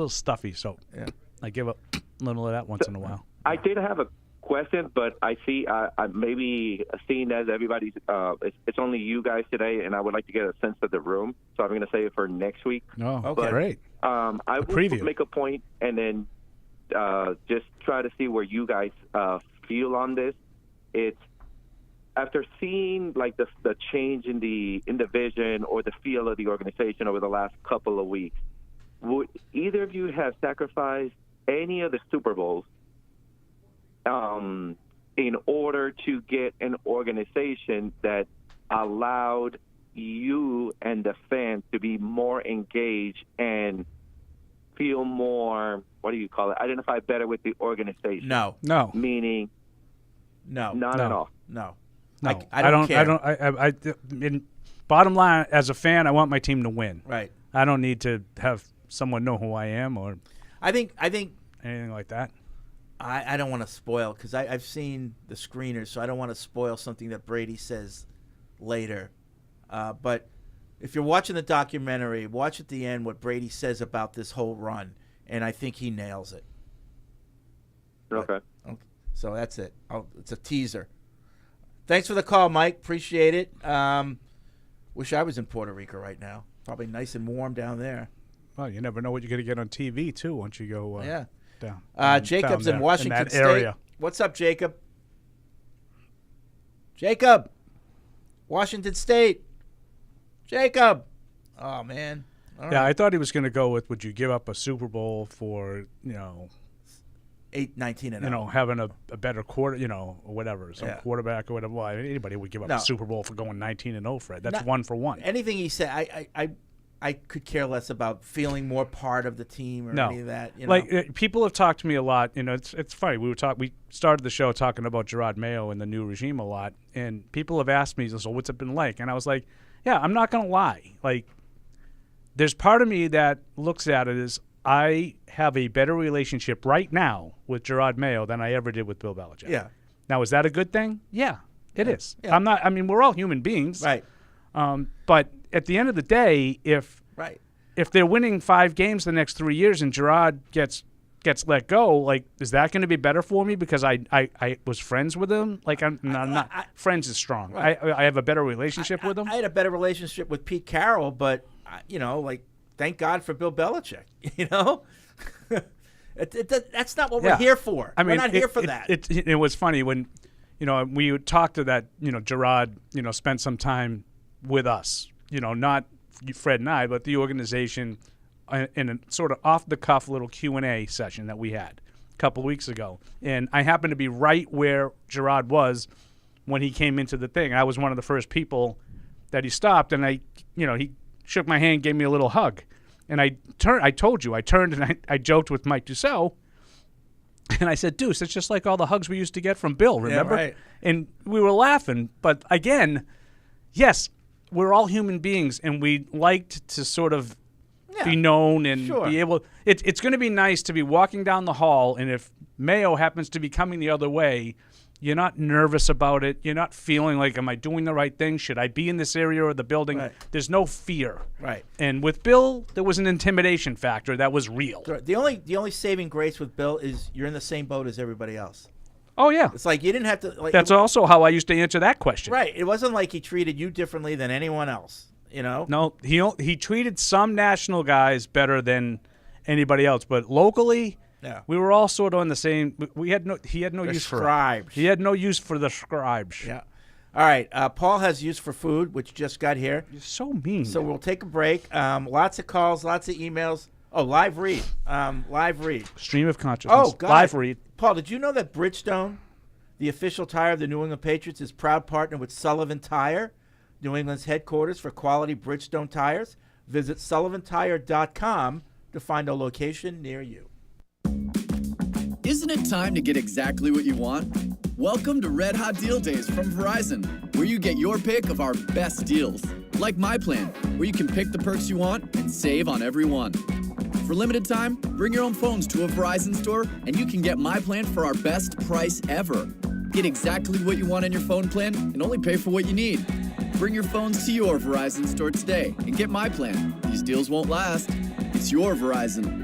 stuffy, so I give a little of that once in a while. I did have a questions, but I see I maybe seeing as everybody's it's only you guys today, and I would like to get a sense of the room, so I'm going to save it for next week. Oh, okay. But, Great. I will make a point and then just try to see where you guys feel on this. It's after seeing like the change in the vision or the feel of the organization over the last couple of weeks, would either of you have sacrificed any of the Super Bowls in order to get an organization that allowed you and the fans to be more engaged and feel more, what do you call it, identify better with the organization? No. Meaning, not at all. No. No, I don't care. Bottom line, as a fan, I want my team to win. Right. I don't need to have someone know who I am or I think anything like that. I don't want to spoil because I've seen the screeners, so I don't want to spoil something that Brady says later. But if you're watching the documentary, watch at the end what Brady says about this whole run, and I think he nails it. Okay. So that's it. It's a teaser. Thanks for the call, Mike. Appreciate it. Wish I was in Puerto Rico right now. Probably nice and warm down there. Well, you never know what you're going to get on TV, too, once you go down. Jacob's down in Washington in that State. Area. What's up, Jacob? Jacob! Washington State. Jacob! Oh, man. All yeah, right. I thought he was going to go with, would you give up a Super Bowl for, 19-0. Having a better quarter, or whatever, quarterback or whatever. Well, anybody would give up a Super Bowl for going 19-0, Fred. That's 1 for 1. Anything he said, I could care less about feeling more part of the team or any of that. Like people have talked to me a lot. It's funny. We started the show talking about Jerod Mayo and the new regime a lot, and people have asked me, "So what's it been like?" And I was like, "Yeah, I'm not gonna lie. Like, there's part of me that looks at it as I have a better relationship right now with Jerod Mayo than I ever did with Bill Belichick. Yeah. Now, is that a good thing? Yeah, it is. Yeah. We're all human beings. Right. But at the end of the day, if they're winning 5 games the next 3 years and Jerod gets let go, like, is that going to be better for me because I was friends with him? Like, I'm not friends is strong. Right. I have a better relationship with him. I had a better relationship with Pete Carroll, but thank God for Bill Belichick. That's not what we're here for. We're not here for that. It was funny when, we talked to that, Jerod, spent some time with us, not Fred and I, but the organization in a sort of off-the-cuff little Q&A session that we had a couple of weeks ago. And I happened to be right where Jerod was when he came into the thing. I was one of the first people that he stopped, and he shook my hand, gave me a little hug. And I turned and I joked with Mike Dussault, and I said, Deuce, it's just like all the hugs we used to get from Bill, remember? Yeah, right. And we were laughing. But again, yes, we're all human beings, and we liked to sort of be known and be able. It's going to be nice to be walking down the hall, and if Mayo happens to be coming the other way, you're not nervous about it. You're not feeling like, am I doing the right thing? Should I be in this area of the building? Right. There's no fear. Right. And with Bill, there was an intimidation factor that was real. The only saving grace with Bill is you're in the same boat as everybody else. Oh, yeah. It's like you didn't have to. That's also how I used to answer that question. Right. It wasn't like he treated you differently than anyone else. No, he treated some national guys better than anybody else, but locally. Yeah. We were all sort of on the same. He had no use for scribes. He had no use for the scribes. Yeah. All right. Paul has use for food, which just got here. You're so mean. So we'll take a break. Lots of calls, lots of emails. Oh, live read. Live read. Stream of consciousness. Oh, God. Live read. Paul, did you know that Bridgestone, the official tire of the New England Patriots, is proud partner with Sullivan Tire, New England's headquarters for quality Bridgestone tires? Visit sullivantire.com to find a location near you. Isn't it time to get exactly what you want? Welcome to Red Hot Deal Days from Verizon, where you get your pick of our best deals. Like My Plan, where you can pick the perks you want and save on every one. For limited time, bring your own phones to a Verizon store and you can get My Plan for our best price ever. Get exactly what you want in your phone plan and only pay for what you need. Bring your phones to your Verizon store today and get My Plan. These deals won't last. It's your Verizon.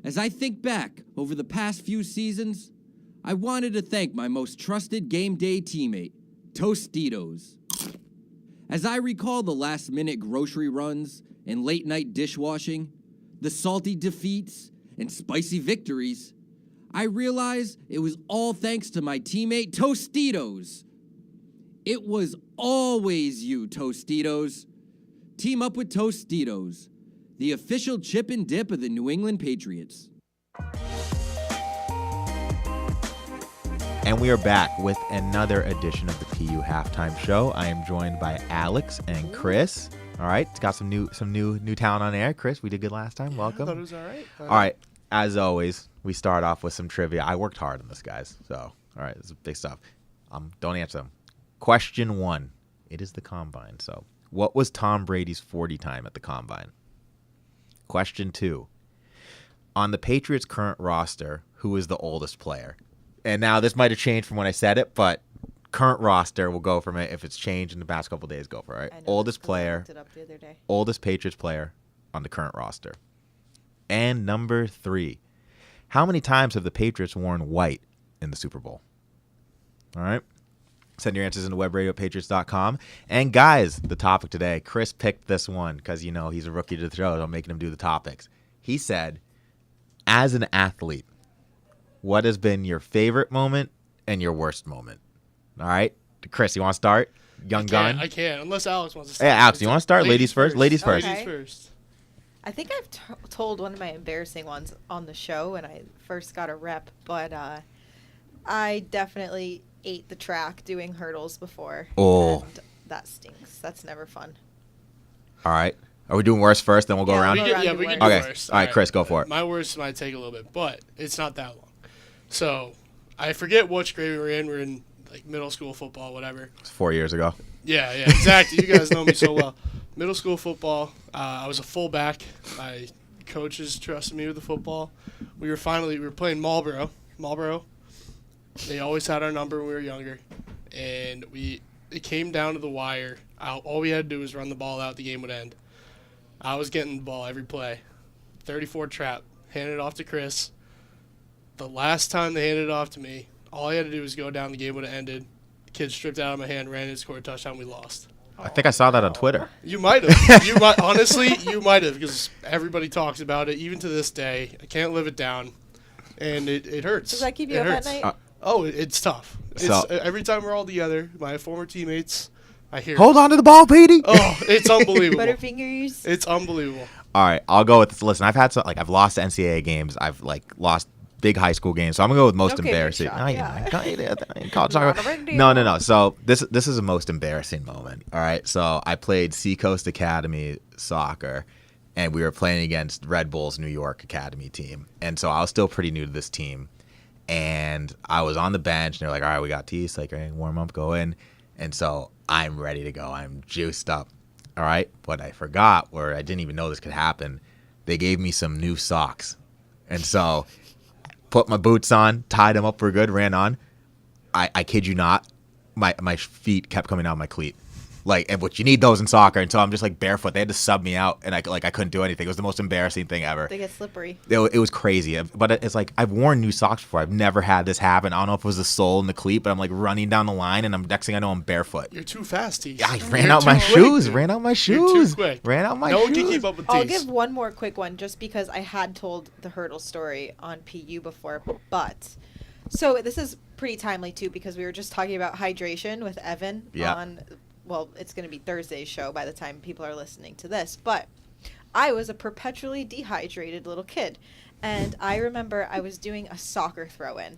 As I think back over the past few seasons, I wanted to thank my most trusted game day teammate, Tostitos. As I recall the last-minute grocery runs and late-night dishwashing, the salty defeats and spicy victories, I realize it was all thanks to my teammate Tostitos. It was always you, Tostitos. Team up with Tostitos, the official chip and dip of the New England Patriots. And we are back with another edition of the PU Halftime Show. I am joined by Alex and Chris. All right, it's got some new talent on air. Chris, we did good last time. Welcome. I thought it was all right. All right, as always, we start off with some trivia. I worked hard on this, guys. So, all right, this is big stuff. Don't answer them. Question 1. It is the Combine. So, what was Tom Brady's 40 time at the Combine? Question 2. On the Patriots' current roster, who is the oldest player? And now this might have changed from when I said it, but current roster will go from it. If it's changed in the past couple of days, go for it. Right? Oldest player, I looked it up the other day. Oldest Patriots player on the current roster. And number 3, how many times have the Patriots worn white in the Super Bowl? All right. Send your answers into webradio@patriots.com. And guys, the topic today, Chris picked this one because, you know, he's a rookie to the show. So I'm making him do the topics. He said, as an athlete, what has been your favorite moment and your worst moment? All right. Chris, you want to start? Young gun? I can't, unless Alex wants to start. Hey, Alex, you want to start? Ladies first? Ladies first. Okay. Ladies first. I think I've told one of my embarrassing ones on the show when I first got a rep, but I definitely ate the track doing hurdles before. Oh. And that stinks. That's never fun. All right. Are we doing worst first, then we'll go around? We can do okay. worst. All right, Chris, go for it. My worst might take a little bit, but it's not that long. So, I forget which grade we were in. We're in, like, middle school football, whatever. It's 4 years ago. Yeah, exactly. You guys know me so well. Middle school football. I was a fullback. My coaches trusted me with the football. We were playing Marlboro. They always had our number when we were younger. And it came down to the wire. All we had to do was run the ball out. The game would end. I was getting the ball every play. 34 trap. Handed it off to Chris. The last time they handed it off to me, all I had to do was go down. The game would have ended. The kid stripped it out of my hand, ran in, scored a touchdown. We lost. I think I saw that on Twitter. You might have. Honestly, you might have, because everybody talks about it. Even to this day, I can't live it down, and it hurts. Does that keep you up at night? It's tough. Every time we're all together, my former teammates, I hear. Hold on to the ball, Petey. Oh, it's unbelievable. Butterfingers. It's unbelievable. All right, I'll go with this. Listen, I've had I've lost NCAA games. I've lost big high school games, so I'm gonna go with most embarrassing. No. So this is a most embarrassing moment. All right, so I played Seacoast Academy soccer, and we were playing against Red Bull's New York Academy team, and so I was still pretty new to this team, and I was on the bench, and they're like, "All right, we got tees, like, right, warm up, go in," and so I'm ready to go. I'm juiced up. All right, what I forgot, or I didn't even know this could happen, they gave me some new socks, and so put my boots on, tied them up for good, ran on. I kid you not, my feet kept coming out of my cleat. But you need those in soccer, and so I'm just barefoot. They had to sub me out, and I couldn't do anything. It was the most embarrassing thing ever. They get slippery. It was crazy, but it's I've worn new socks before. I've never had this happen. I don't know if it was the sole in the cleat, but I'm running down the line, and next thing I know, I'm barefoot. You're too fast, T. I ran out my shoes. You're too quick. Ran out my shoes. No one can keep up with T. I'll give one more quick one, just because I had told the hurdle story on PU before, but so this is pretty timely too, because we were just talking about hydration with Evan on. Well, it's going to be Thursday's show by the time people are listening to this. But I was a perpetually dehydrated little kid. And I remember I was doing a soccer throw-in.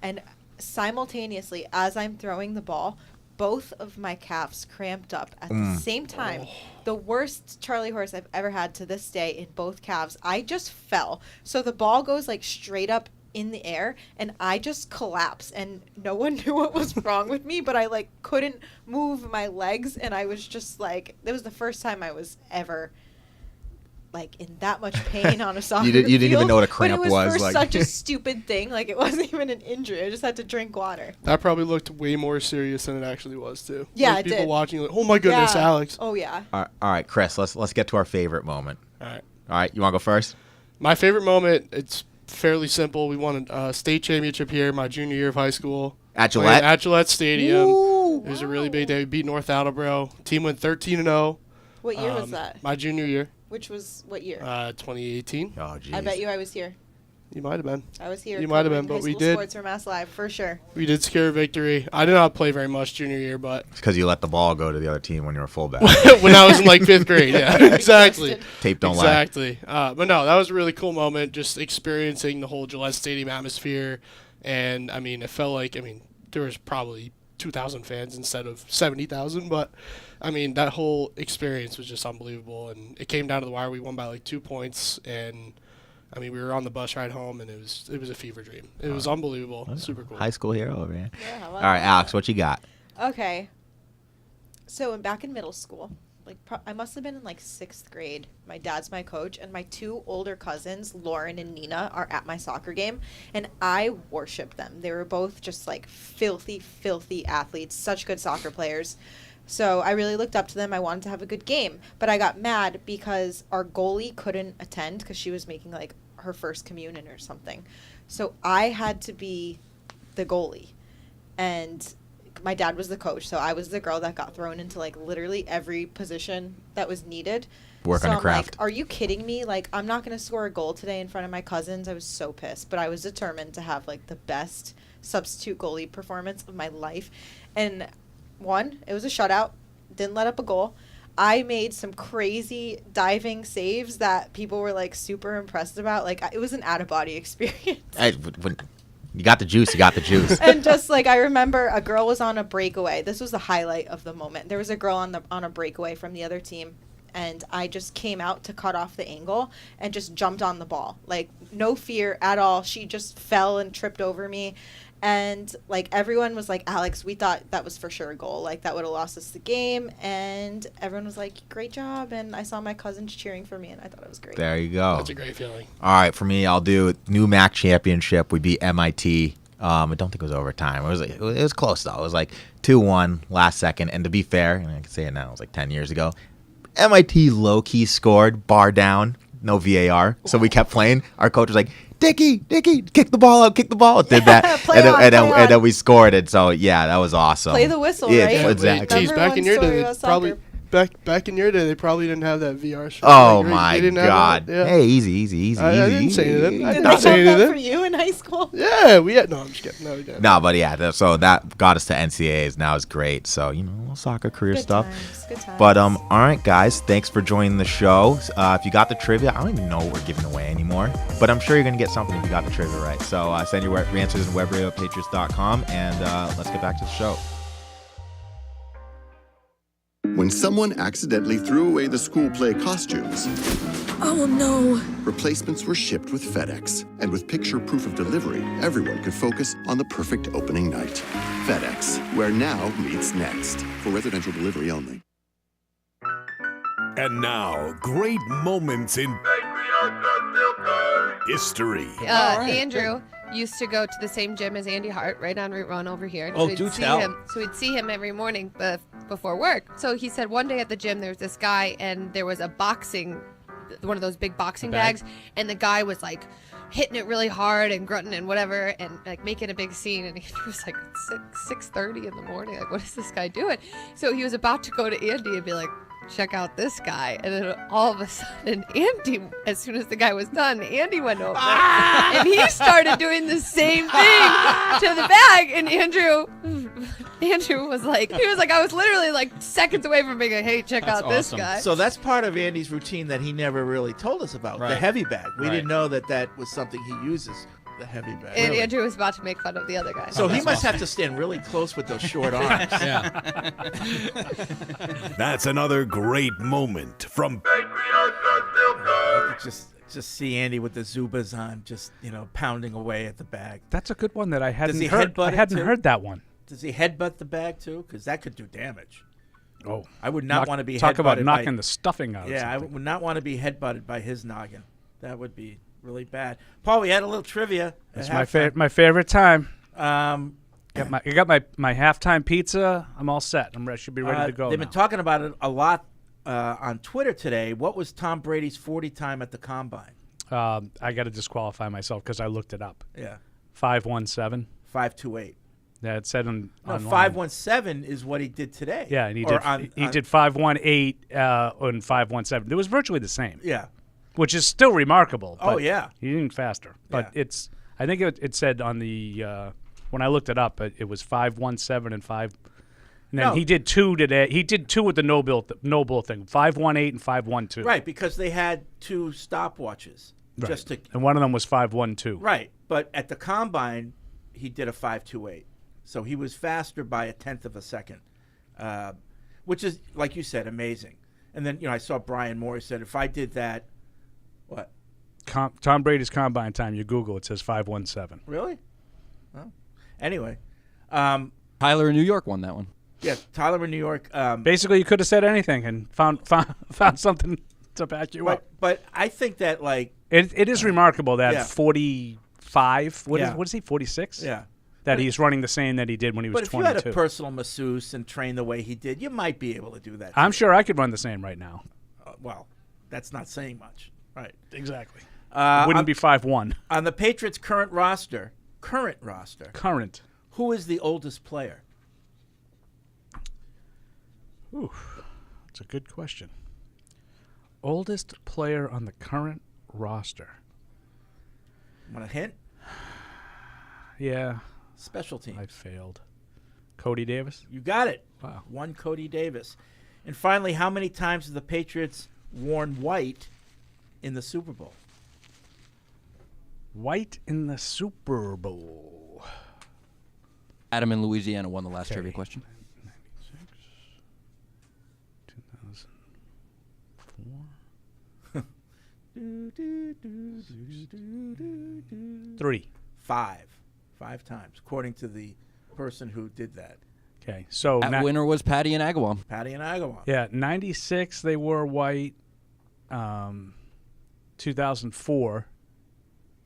And simultaneously, as I'm throwing the ball, both of my calves cramped up at the same time. The worst Charlie horse I've ever had to this day in both calves. I just fell. So the ball goes straight up in the air, and I just collapsed, and no one knew what was wrong with me, but I couldn't move my legs, and I was just it was the first time I was ever in that much pain on a soccer you didn't even know what a cramp but it was. was for such a stupid thing. It wasn't even an injury. I just had to drink water. That probably looked way more serious than it actually was too. Yeah, it people did. Watching oh my goodness, yeah. Alex. Oh yeah. All right, Chris, let's get to our favorite moment. All right, you want to go first? My favorite moment, it's fairly simple. We won a state championship here my junior year of high school. At Gillette? At Gillette Stadium. Ooh, it was a really big day. We beat North Attleboro. Team went 13-0. What year was that? My junior year. Which was what year? 2018. Oh, geez. I bet you I was here. You might have been. I was here. You might have been, but we did. Sports for Mass Live, for sure. We did secure a victory. I did not play very much junior year, but It's because you let the ball go to the other team when you were fullback. when I was in like 5th grade, yeah, exactly. Tape don't lie. Exactly. But no, that was a really cool moment, just experiencing the whole Gillette Stadium atmosphere. And, I mean, it felt like, there was probably 2,000 fans instead of 70,000. But, I mean, that whole experience was just unbelievable. And it came down to the wire. We won by like 2 points. And, we were on the bus ride home, and it was a fever dream. It was unbelievable. Super cool. High school hero over here. Yeah, All right, Alex, what you got? Okay. So back in middle school, I must have been in like 6th grade. My dad's my coach, and my 2 older cousins, Lauren and Nina, are at my soccer game, and I worship them. They were both just like filthy, filthy athletes, such good soccer players. So I really looked up to them. I wanted to have a good game, but I got mad because our goalie couldn't attend because she was making like her first communion or something. So I had to be the goalie, and my dad was the coach, so I was the girl that got thrown into like literally every position that was needed. Work on your craft. Like, are you kidding me? Like, I'm not going to score a goal today in front of my cousins. I was so pissed, but I was determined to have like the best substitute goalie performance of my life. And it was a shutout, didn't let up a goal. I made some crazy diving saves that people were like super impressed about. Like, it was an out-of-body experience. You got the juice. You got the juice. And just like I remember, a girl was on a breakaway. This was the highlight of the moment. There was a girl on a breakaway from the other team, and I just came out to cut off the angle and just jumped on the ball. Like, no fear at all. She just fell and tripped over me. And like everyone was like, Alex, we thought that was for sure a goal. Like, that would have lost us the game. And everyone was like, great job. And I saw my cousins cheering for me, and I thought it was great. There you go. That's a great feeling. All right, for me, I'll do new MAC championship. We beat MIT. I don't think it was overtime. It was close though. It was like 2-1 last second. And to be fair, and I can say it now, it was like 10 years ago. MIT low key scored, bar down, no VAR. So we kept playing. Our coach was like, Dickie, kick the ball out. Did that, and then we scored it. So yeah, that was awesome. Play the whistle, right? Yeah, exactly. Geez, back in your day, back in your day, they probably didn't have that VR. Oh my God! Yeah. Hey, easy. I didn't say anything. Did they have that for you in high school? Yeah, we had. No, I'm just kidding. No, we didn't. No, but yeah, so that got us to NCAAs. Now it's great. So, a little soccer career Good stuff. Good times. But all right, guys, thanks for joining the show. If you got the trivia, I don't even know what we're giving away anymore, but I'm sure you're gonna get something if you got the trivia right. So send your answers to webradio@patriots.com, and let's get back to the show. When someone accidentally threw away the school play costumes, Oh no. replacements were shipped with FedEx. And with picture proof of delivery, everyone could focus on the perfect opening night. FedEx, where now meets next. For residential delivery only. And now, great moments in history. Andrew used to go to the same gym as Andy Hart, right on Route 1 over here. Oh, do tell. So we'd see him every morning before work. So he said one day at the gym there was this guy, and there was a one of those big boxing bags, and the guy was like hitting it really hard and grunting and whatever, and like making a big scene. And he was like 6:30 in the morning. Like, what is this guy doing? So he was about to go to Andy and be like, check out this guy. And then all of a sudden, Andy, as soon as the guy was done, Andy went over and he started doing the same thing to the bag. And Andrew was like, I was literally like seconds away from being like, hey, check out this guy. So that's part of Andy's routine that he never really told us about, the heavy bag. We didn't know that was something he uses. The heavy bag. And Andrew was about to make fun of the other guy. So he must have to stand really close with those short arms. Yeah. That's another great moment from Just see Andy with the Zubas on, just pounding away at the bag. That's a good one that I hadn't heard. I hadn't heard that one. Does he headbutt the bag too? Because that could do damage. Oh, I would not want to be talk headbutted about knocking the stuffing out. Yeah, I would not want to be headbutted by his noggin. That would be really bad. Paul, we had a little trivia. That's my favorite time. I got my halftime pizza. I'm all set. I should be ready to go. They've been talking about it a lot on Twitter today. What was Tom Brady's 40 time at the Combine? I got to disqualify myself because I looked it up. Yeah. 517. 528. Yeah, it said on. No, online. 517 is what he did today. Yeah, and he did 518 and 517. It was virtually the same. Yeah. Which is still remarkable. Oh, yeah. He didn't faster. But it's. I think it said on the when I looked it up, it was 517 and 5. And then he did 2 today. He did 2 with the no bull thing. 518 and 512. Right, because they had 2 stopwatches. Right. Just to. And one of them was 512. Right, but at the combine, he did a 528. So he was faster by 1/10 of a second, which is, like you said, amazing. And then, I saw Brian Moore said, if I did that, what? Tom Brady's combine time, you Google, it says 517. Really? Well, anyway. Tyler in New York won that one. Yeah, Tyler in New York. Basically, you could have said anything and found something to back you up. But I think that, It is remarkable that 45, what is he, 46? Yeah. That he's running the same that he did when he was 22. But if you had a personal masseuse and trained the way he did, you might be able to do that. I'm sure I could run the same right now. Well, that's not saying much. Right. Exactly. It wouldn't be 5-1. On the Patriots' current roster, who is the oldest player? Ooh, that's a good question. Oldest player on the current roster. Want a hint? Yeah. Special team. I failed. Cody Davis? You got it. Wow. One Cody Davis. And finally, how many times have the Patriots worn white in the Super Bowl? White in the Super Bowl. Adam in Louisiana won the last trivia question. 3. 5 times, according to the person who did that. Okay, so that winner was Patty and Agawam. Yeah, 96 they wore white. 2004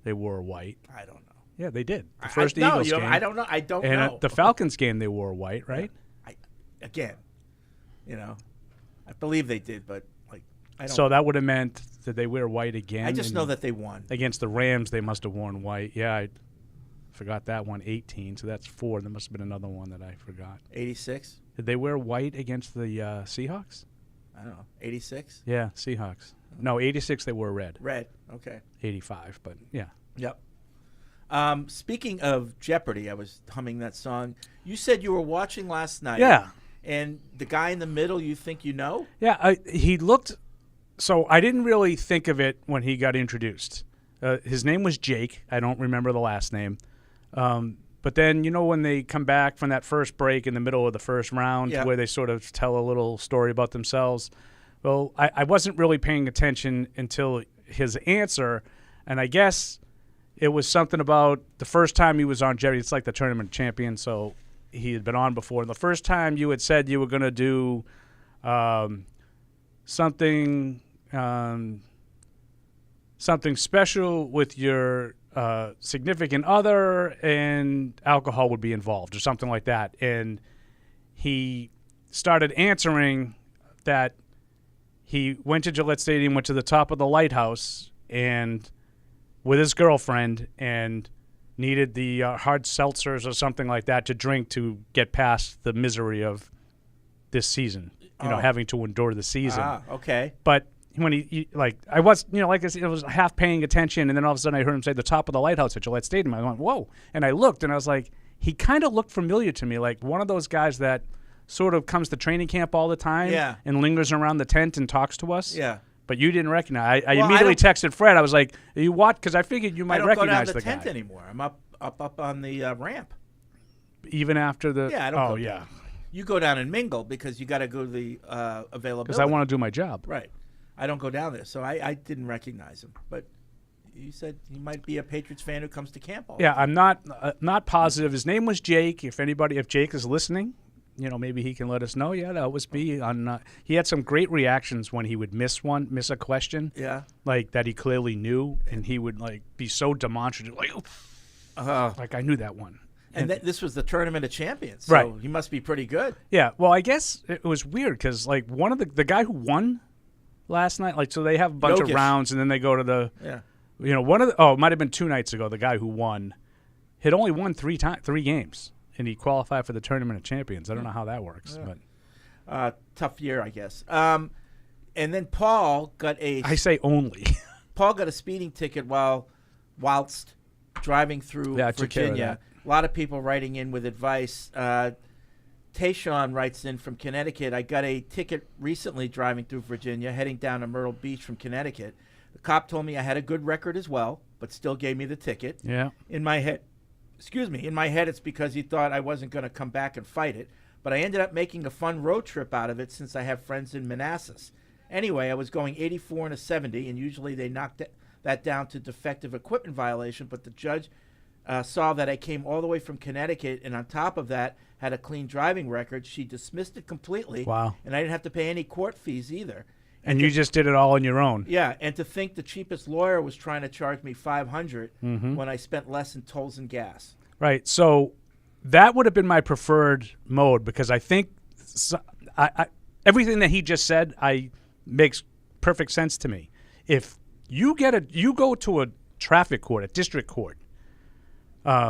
they wore white. I don't know. Yeah, they did. The first Eagles game. I don't know. I don't know. And at the Falcons game they wore white, right? Again, I believe they did, but I don't. So that would have meant that they wear white again. I just know that they won against the Rams. They must have worn white. Yeah, I forgot that one. 18. So that's 4. There must have been another one that I forgot. 86. Did they wear white against the Seahawks? I don't know. 86. Yeah, Seahawks. No, 86 they wore red. Red. Okay. 85, but yeah. Yep. Speaking of Jeopardy, I was humming that song. You said you were watching last night. Yeah. And the guy in the middle, you think you know? Yeah, he looked. So I didn't really think of it when he got introduced. His name was Jake. I don't remember the last name. But then, when they come back from that first break in the middle of the first round where they sort of tell a little story about themselves, well, I wasn't really paying attention until his answer, and I guess it was something about the first time he was on Jerry. It's like the tournament champion, so he had been on before. And the first time you had said you were going to do something special with your significant other, and alcohol would be involved or something like that. And he started answering that he went to Gillette Stadium, went to the top of the lighthouse and with his girlfriend and needed the hard seltzers or something like that to drink to get past the misery of this season, having to endure the season. Okay. But when I was, like I said, I was half paying attention, and then all of a sudden I heard him say the top of the lighthouse at Gillette Stadium. I went, whoa. And I looked, and I was like, he kind of looked familiar to me, like one of those guys that sort of comes to training camp all the time and lingers around the tent and talks to us. Yeah. But you didn't recognize. I immediately texted Fred. I was like, "You what?" Because I figured you might recognize the guy. I don't go down the tent anymore. I'm up on the ramp. Even after the I don't go down. You go down and mingle because you got to go to the availability. Because I want to do my job. Right. I don't go down there, so I didn't recognize him. But you said he might be a Patriots fan who comes to camp all the time. I'm not positive. His name was Jake. If Jake is listening, maybe he can let us know. Yeah, that was me. He had some great reactions when he would miss a question. Yeah. Like that he clearly knew, and he would be so demonstrative, like I knew that one. And this was the Tournament of Champions, so right. He must be pretty good. Yeah. Well, I guess it was weird because one of the guy who won last night, so they have a bunch of rounds, and then they go to the it might have been 2 nights ago. The guy who won had only won 3 games, and he qualified for the Tournament of Champions. I don't know how that works, but tough year, I guess. And then Paul got I say only. Paul got a speeding ticket whilst driving through I took care of Virginia. A lot of people writing in with advice. Tayshawn writes in from Connecticut. I got a ticket recently driving through Virginia, heading down to Myrtle Beach from Connecticut. The cop told me I had a good record as well, but still gave me the ticket. Yeah. In my head, it's because he thought I wasn't going to come back and fight it. But I ended up making a fun road trip out of it since I have friends in Manassas. Anyway, I was going 84 and a 70, and usually they knocked that down to defective equipment violation, but the judge saw that I came all the way from Connecticut, and on top of that, had a clean driving record. She dismissed it completely. Wow. And I didn't have to pay any court fees either. And you just did it all on your own. Yeah, and to think the cheapest lawyer was trying to charge me $500 when I spent less in tolls and gas. Right. So that would have been my preferred mode, because I think everything that he just said makes perfect sense to me. If you go to a traffic court, a district court,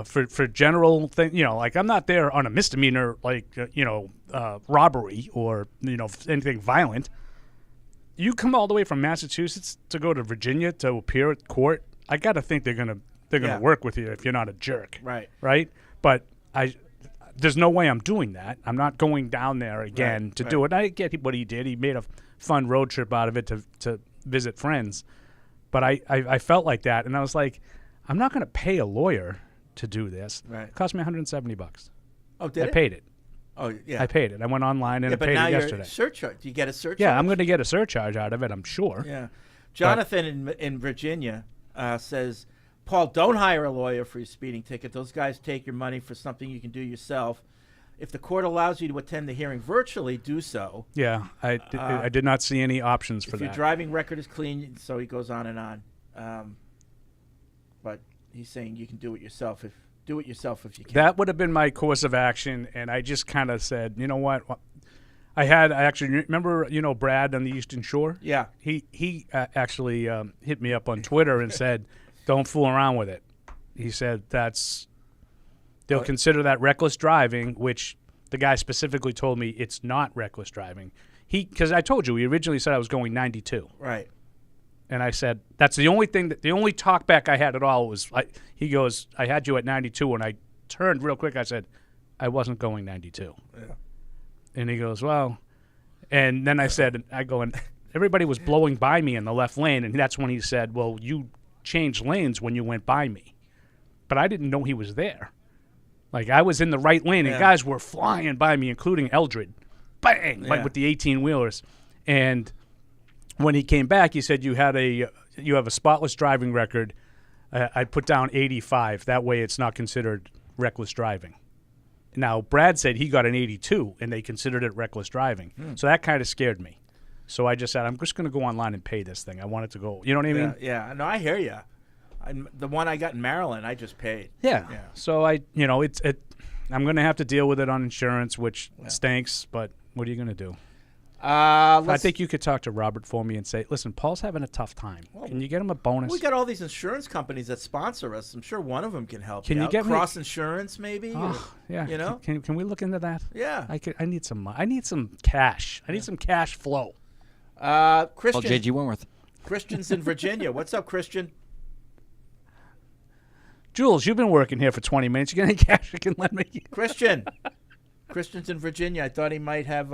for general thing, like I'm not there on a misdemeanor, like robbery or anything violent. You come all the way from Massachusetts to go to Virginia to appear at court. I got to think they're gonna work with you if you're not a jerk. Right. But there's no way I'm doing that. I'm not going down there again to do it. I get what he did. He made a fun road trip out of it to visit friends. But I felt like that, and I was like, I'm not going to pay a lawyer to do this. Right. It cost me $170. Oh, did I paid it. Oh, yeah. I paid it. I went online and I but paid now it you're yesterday. Surcharge. Do you get a surcharge? Yeah, I'm going to get a surcharge out of it, I'm sure. Yeah. Jonathan in Virginia says, Paul, don't hire a lawyer for your speeding ticket. Those guys take your money for something you can do yourself. If the court allows you to attend the hearing virtually, do so. Yeah, I did not see any options for that. If your driving record is clean, so he goes on and on. But he's saying you can do it yourself if you can. That would have been my course of action, and I just kind of said, you know what? I actually remember, Brad on the Eastern Shore? Yeah. He actually hit me up on Twitter and said, don't fool around with it. He said they'll consider that reckless driving, which the guy specifically told me it's not reckless driving. Because I told you, he originally said I was going 92. Right. And I said, that's the only thing, the only talk back I had at all was, he goes, I had you at 92. And I turned real quick. I said, I wasn't going 92. Yeah. And he goes, well, and then I said, and everybody was blowing by me in the left lane. And that's when he said, well, you changed lanes when you went by me. But I didn't know he was there. Like, I was in the right lane, and guys were flying by me, including Eldred. Bang! Like with the 18-wheelers. And when he came back, he said, you have a spotless driving record. I put down 85. That way it's not considered reckless driving. Now, Brad said he got an 82, and they considered it reckless driving. So that kind of scared me. So I just said, I'm just going to go online and pay this thing. I want it to go. You know what I mean? Yeah. No, I hear you. The one I got in Maryland, I just paid. Yeah. So I'm going to have to deal with it on insurance, which stinks, but what are you going to do? I think you could talk to Robert for me and say, listen, Paul's having a tough time. Can you get him a bonus? We got all these insurance companies that sponsor us. I'm sure one of them can help. Can you get Cross Insurance, maybe? Yeah. Can we look into that? Yeah. I need some cash. I need some cash flow. Christian. J.G. Wentworth. Christian's in Virginia. What's up, Christian? Jules, you've been working here for 20 minutes. You got any cash you can lend me? Christian's in Virginia. I thought he might have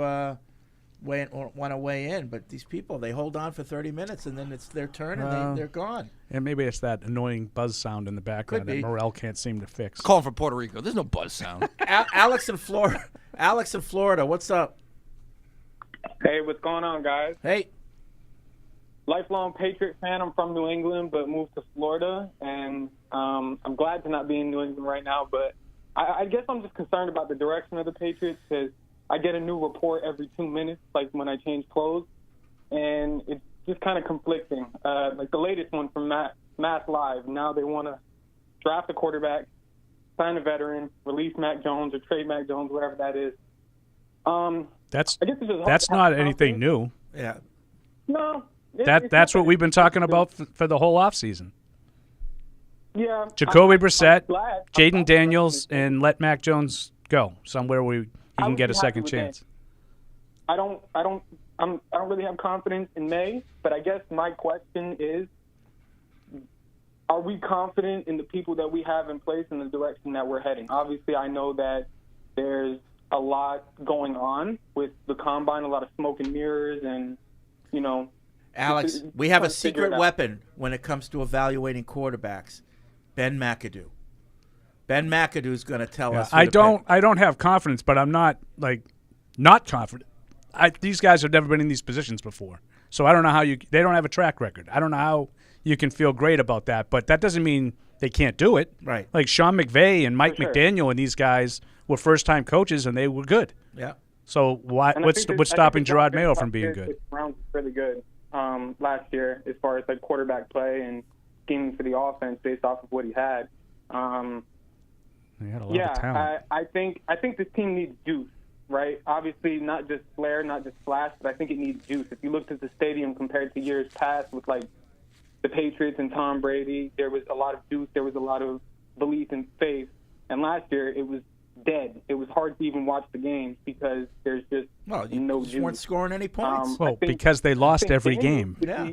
want to weigh in, but these people, they hold on for 30 minutes, and then it's their turn, and they're gone. And maybe it's that annoying buzz sound in the background that Morel can't seem to fix. Calling from Puerto Rico. There's no buzz sound. Alex in Florida. What's up? Hey, what's going on, guys? Hey. Lifelong Patriot fan. I'm from New England, but moved to Florida, and I'm glad to not be in New England right now. But I guess I'm just concerned about the direction of the Patriots, because I get a new report every 2 minutes, like when I change clothes, and it's just kind of conflicting. Like the latest one from Mass Live, now they want to draft a quarterback, sign a veteran, release Mac Jones or trade Mac Jones, whatever that is. That's not anything new. Yeah. No. That's what we've been talking about for the whole offseason. Yeah. Jacoby Brissett, glad. Jaden Daniels, and let Mac Jones go somewhere where he I can would get be a happy second with chance. I don't really have confidence in May, but I guess my question is, are we confident in the people that we have in place in the direction that we're heading? Obviously, I know that there's a lot going on with the combine, a lot of smoke and mirrors, and, Alex, we have a secret weapon when it comes to evaluating quarterbacks. Ben McAdoo. Ben McAdoo's going to tell us. I don't have confidence, but I'm not confident. These guys have never been in these positions before, so I don't know how they don't have a track record. I don't know how you can feel great about that, but that doesn't mean they can't do it. Right. Like Sean McVay and Mike McDaniel and these guys were first-time coaches, and they were good. Yeah. So what's stopping Jerod Mayo from being good? Brown's really good last year as far as like quarterback play and scheming for the offense based off of what he had. He had a lot of talent. I think this team needs juice, right? Obviously, not just flair, not just flash, but I think it needs juice. If you looked at the stadium compared to years past with like the Patriots and Tom Brady, there was a lot of juice, there was a lot of belief and faith. And last year, it was dead. It was hard to even watch the games because there's just no juice. Weren't scoring any points. Because they lost every game. Yeah.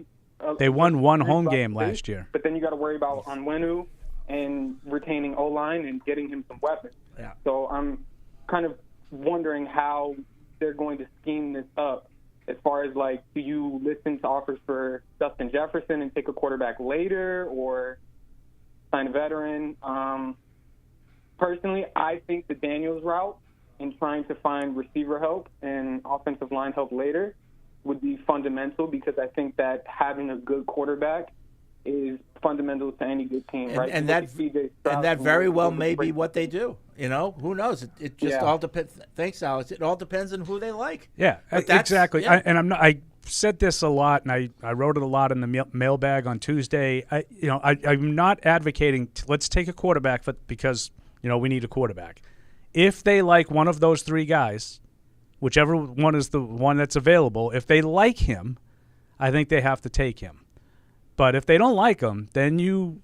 They won one home game last year. But then you got to worry about Onwenu and retaining O-line and getting him some weapons. Yeah. So I'm kind of wondering how they're going to scheme this up as far as, like, do you listen to offers for Justin Jefferson and take a quarterback later or sign a veteran? Personally, I think the Daniels route in trying to find receiver help and offensive line help later would be fundamental because I think that having a good quarterback is fundamental to any good team, right? And that very well may be what they do. Who knows? It just all depends. Thanks, Alex. It all depends on who they like. Yeah, exactly. Yeah. I said this a lot, and I wrote it a lot in the mailbag on Tuesday. I'm not advocating let's take a quarterback because we need a quarterback. If they like one of those three guys, whichever one is the one that's available, if they like him, I think they have to take him. But if they don't like him, then you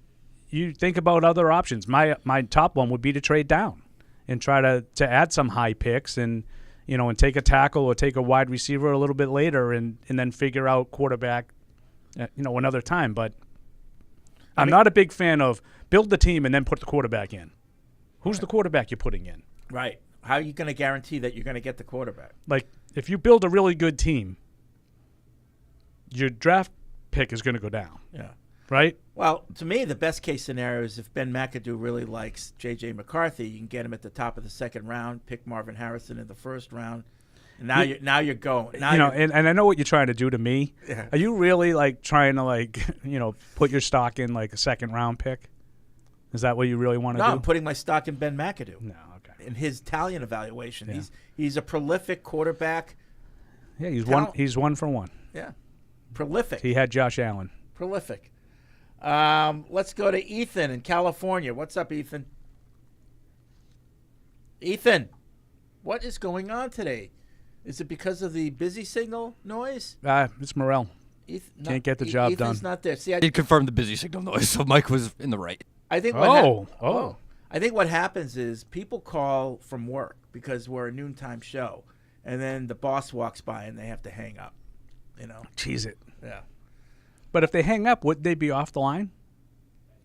think about other options. My top one would be to trade down and try to add some high picks and take a tackle or take a wide receiver a little bit later and then figure out quarterback another time. But I'm not a big fan of build the team and then put the quarterback in. Who's the quarterback you're putting in? Right. How are you going to guarantee that you're going to get the quarterback? Like, if you build a really good team, your draft pick is going to go down. Yeah. Right? Well, to me, the best case scenario is if Ben McAdoo really likes J.J. McCarthy, you can get him at the top of the second round, pick Marvin Harrison in the first round, and now you're going. And I know what you're trying to do to me. Yeah. Are you really trying to put your stock in a second round pick? Is that what you really want to do? No, I'm putting my stock in Ben McAdoo. No, okay. In his Italian evaluation, Yeah. he's a prolific quarterback. Yeah, he's 1 for 1. Yeah, prolific. He had Josh Allen. Prolific. Let's go to Ethan in California. What's up, Ethan? Ethan, what is going on today? Is it because of the busy signal noise? It's Morel. Can't get the job done. Ethan's not there. See, I did confirm the busy signal noise, so Mike was in the right. I think I think what happens is people call from work because we're a noontime show, and then the boss walks by and they have to hang up. Cheese it. Yeah. But if they hang up, would they be off the line?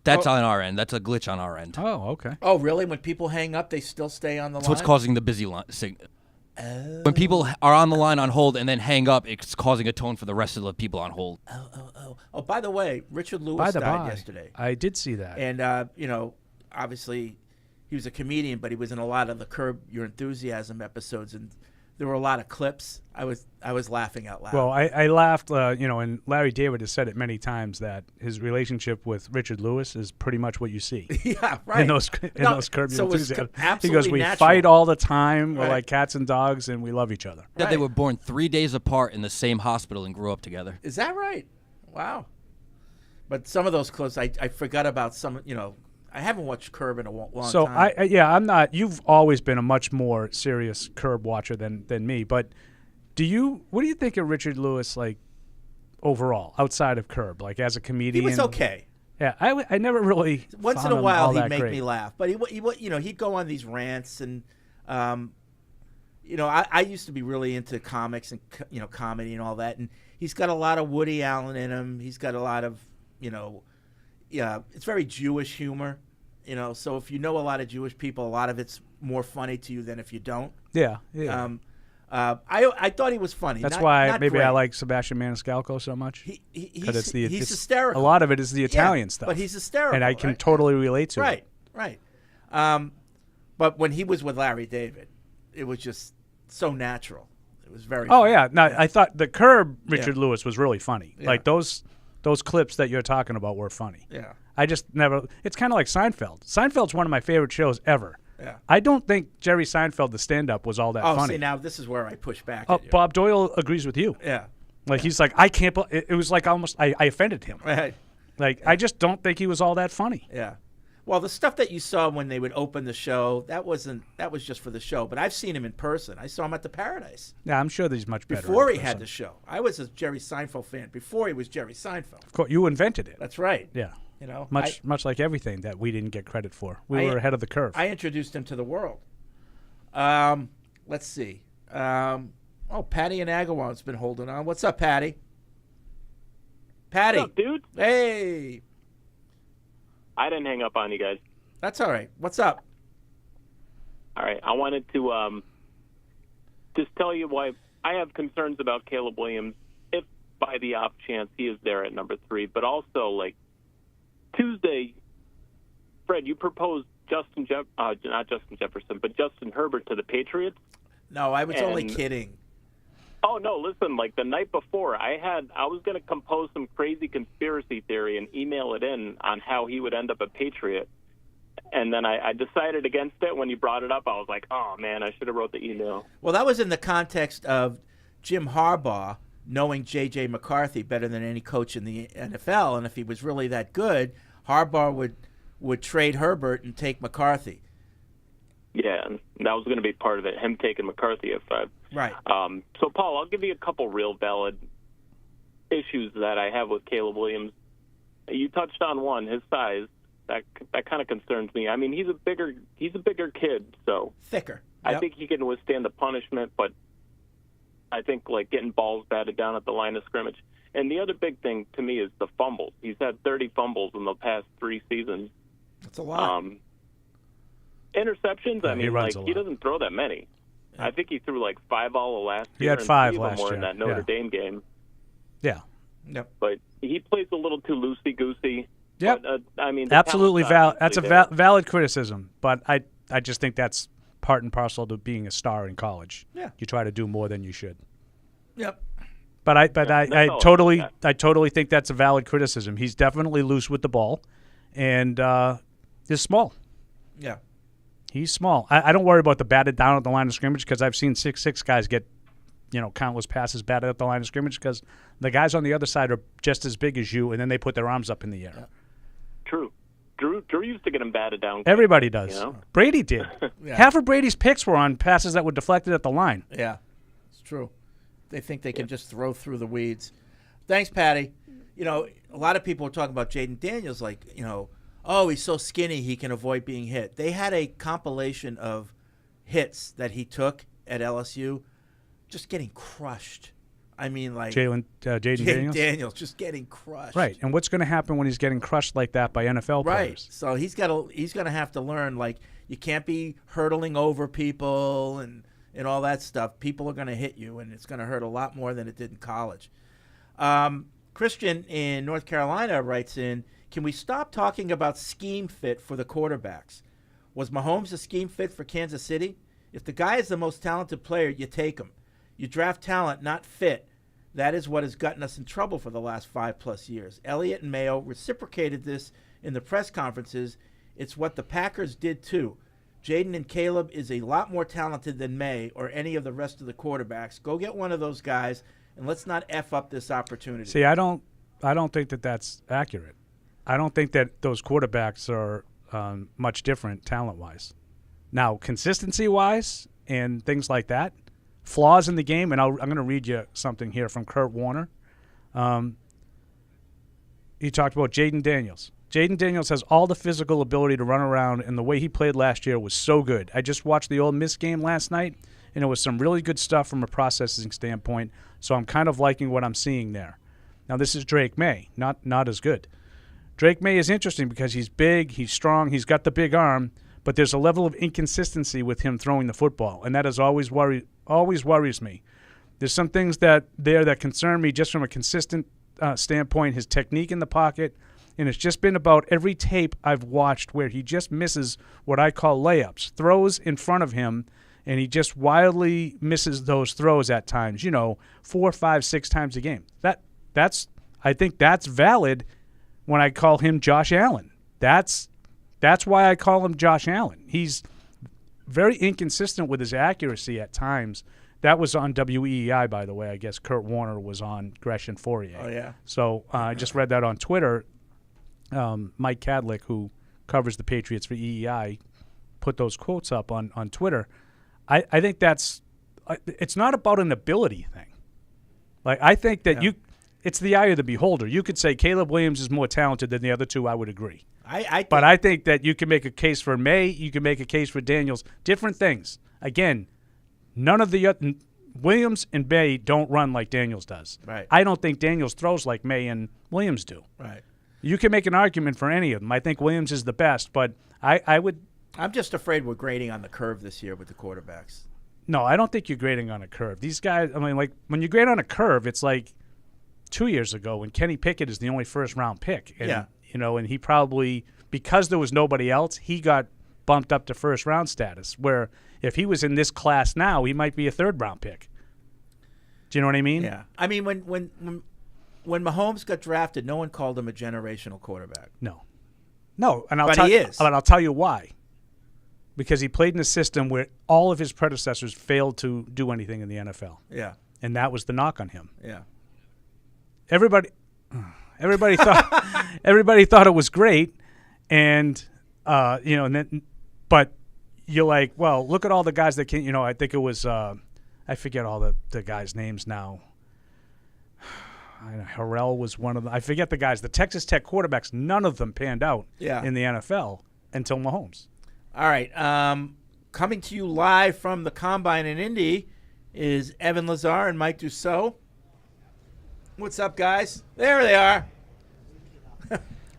That's on our end. That's a glitch on our end. Oh, okay. Oh, really? When people hang up, they still stay on the line? That's what's causing the busy line signal. When people are on the line on hold and then hang up, it's causing a tone for the rest of the people on hold. Oh, by the way, Richard Lewis died yesterday. I did see that. And, obviously he was a comedian, but he was in a lot of the Curb Your Enthusiasm episodes, and there were a lot of clips. I was laughing out loud. Well, I laughed, and Larry David has said it many times that his relationship with Richard Lewis is pretty much what you see. Yeah, right. In those Curb Your Enthusiasm. Absolutely he goes, we natural. fight all the time. We're like cats and dogs, and we love each other. That they were born 3 days apart in the same hospital and grew up together. Is that right? Wow. But some of those clips, I forgot about some, I haven't watched Curb in a long time. So, I'm not. You've always been a much more serious Curb watcher than me. But what do you think of Richard Lewis, overall, outside of Curb, as a comedian? He was okay. Yeah, I never really. Once found in a him while, all he'd that make great. me laugh. But he'd go on these rants, and I used to be really into comics and comedy and all that. And he's got a lot of Woody Allen in him. He's got a lot of it's very Jewish humor. So if you know a lot of Jewish people, a lot of it's more funny to you than if you don't. Yeah. I thought he was funny. That's not, why not maybe great. I like Sebastian Maniscalco so much. He's hysterical. A lot of it is the Italian stuff. But he's hysterical. And I can right? totally relate to it. Right. But when he was with Larry David, it was just so natural. It was very funny. Yeah. No, I thought the Curb Richard Lewis was really funny. Yeah. Like those clips that you're talking about were funny. Yeah. I just never. It's kind of like Seinfeld. Seinfeld's one of my favorite shows ever. Yeah. I don't think Jerry Seinfeld, the stand-up, was all that funny. See, now this is where I push back Oh, at you. Bob Doyle agrees with you. Yeah. Like he's like, I can't. It was like almost I offended him. Right. Like I just don't think he was all that funny. Yeah. Well, the stuff that you saw when they would open the show, that was just for the show. But I've seen him in person. I saw him at the Paradise. Yeah, I'm sure that he's much better. Before in he had person. the show. I was a Jerry Seinfeld fan before he was Jerry Seinfeld. Of course, you invented it. That's right. Yeah. Much I like everything that we didn't get credit for. We were ahead of the curve. I introduced him to the world. Let's see. Patty and Agawan's been holding on. What's up, Patty? Patty. What's up, dude? Hey. I didn't hang up on you guys. That's all right. What's up? All right. I wanted to just tell you why I have concerns about Caleb Williams if by the off chance he is there at number 3. But also, like, Tuesday, Fred, you proposed not Justin Jefferson, but Justin Herbert to the Patriots. No, I was only kidding. Oh, no, listen, like the night before, I was going to compose some crazy conspiracy theory and email it in on how he would end up a Patriot. And then I decided against it when you brought it up. I was like, oh, man, I should have wrote the email. Well, that was in the context of Jim Harbaugh knowing J.J. McCarthy better than any coach in the NFL. And if he was really that good, Harbaugh would trade Herbert and take McCarthy. Yeah, and that was going to be part of it, him taking McCarthy at 5. Right. So, Paul, I'll give you a couple real valid issues that I have with Caleb Williams. You touched on one, his size. That kind of concerns me. I mean, he's a bigger kid, so thicker. I think he can withstand the punishment, but I think like getting balls batted down at the line of scrimmage. And the other big thing to me is the fumbles. He's had 30 fumbles in the past 3 seasons. That's a lot. Interceptions. Yeah, I mean, he lot. doesn't throw that many. Yeah. I think he threw like 5 all of last year. He had and 5 3 of them last were year. in that Notre Dame game. Yeah. Yep. But he plays a little too loosey-goosey. Yep. But, I mean, absolutely valid. That's a there. valid criticism, but I just think that's part and parcel to being a star in college. Yeah. You try to do more than you should. Yep. But I totally think that's a valid criticism. He's definitely loose with the ball, and is small. Yeah. He's small. I don't worry about the batted down at the line of scrimmage because I've seen 6'6" guys get, countless passes batted at the line of scrimmage because the guys on the other side are just as big as you, and then they put their arms up in the air. Yeah. True. Drew used to get him batted down. Everybody does. Brady did. Yeah. Half of Brady's picks were on passes that were deflected at the line. Yeah, it's true. They think they can just throw through the weeds. Thanks, Patty. A lot of people are talking about Jaden Daniels like, oh, he's so skinny he can avoid being hit. They had a compilation of hits that he took at LSU just getting crushed. I mean, like Jaden Daniels just getting crushed. Right, and what's going to happen when he's getting crushed like that by NFL players? So he's going to have to learn, like, you can't be hurtling over people and all that stuff. People are going to hit you, and it's going to hurt a lot more than it did in college. Christian in North Carolina writes in, can we stop talking about scheme fit for the quarterbacks? Was Mahomes a scheme fit for Kansas City? If the guy is the most talented player, you take him. You draft talent, not fit. That is what has gotten us in trouble for the last 5+ years. Elliott and Mayo reciprocated this in the press conferences. It's what the Packers did too. Jaden and Caleb is a lot more talented than May or any of the rest of the quarterbacks. Go get one of those guys, and let's not F up this opportunity. See, I don't think that that's accurate. I don't think that those quarterbacks are much different talent-wise. Now, consistency-wise and things like that, flaws in the game, and I'm going to read you something here from Kurt Warner. He talked about Jaden Daniels. Jaden Daniels has all the physical ability to run around, and the way he played last year was so good. I just watched the Ole Miss game last night, and it was some really good stuff from a processing standpoint, so I'm kind of liking what I'm seeing there. Now, this is Drake May, not as good. Drake May is interesting because he's big, he's strong, he's got the big arm, but there's a level of inconsistency with him throwing the football, and that has always worries me. There's some things that concern me just from a consistent standpoint, his technique in the pocket, and it's just been about every tape I've watched where he just misses what I call layups, throws in front of him, and he just wildly misses those throws at times, 4, 5, 6 times a game. I think that's valid when I call him Josh Allen. That's why I call him Josh Allen. He's very inconsistent with his accuracy at times. That was on WEEI, by the way. I guess Kurt Warner was on Gresham Fourier. Oh, yeah. So I just read that on Twitter. Mike Cadlick, who covers the Patriots for EEI, put those quotes up on Twitter. I think it's not about an ability thing. Like, I think that it's the eye of the beholder. You could say Caleb Williams is more talented than the other two. I would agree. But I think that you can make a case for May. You can make a case for Daniels. Different things. Again, none of the Williams and May don't run like Daniels does. Right. I don't think Daniels throws like May and Williams do. Right. You can make an argument for any of them. I think Williams is the best, but I'm just afraid we're grading on the curve this year with the quarterbacks. No, I don't think you're grading on a curve. These guys, like when you grade on a curve, it's like 2 years ago when Kenny Pickett is the only first-round pick. And, and he probably, because there was nobody else, he got bumped up to first-round status, where if he was in this class now, he might be a third-round pick. Do you know what I mean? Yeah. I mean, when Mahomes got drafted, no one called him a generational quarterback. No, and he is. But I'll tell you why. Because he played in a system where all of his predecessors failed to do anything in the NFL. Yeah. And that was the knock on him. Yeah. Everybody thought it was great, and but you're like, well, look at all the guys that came. I think it was I forget all the guys' names now. Harrell was one of them. I forget the guys. The Texas Tech quarterbacks, none of them panned out in the NFL until Mahomes. All right. Coming to you live from the Combine in Indy is Evan Lazar and Mike Dussault. What's up, guys? There they are.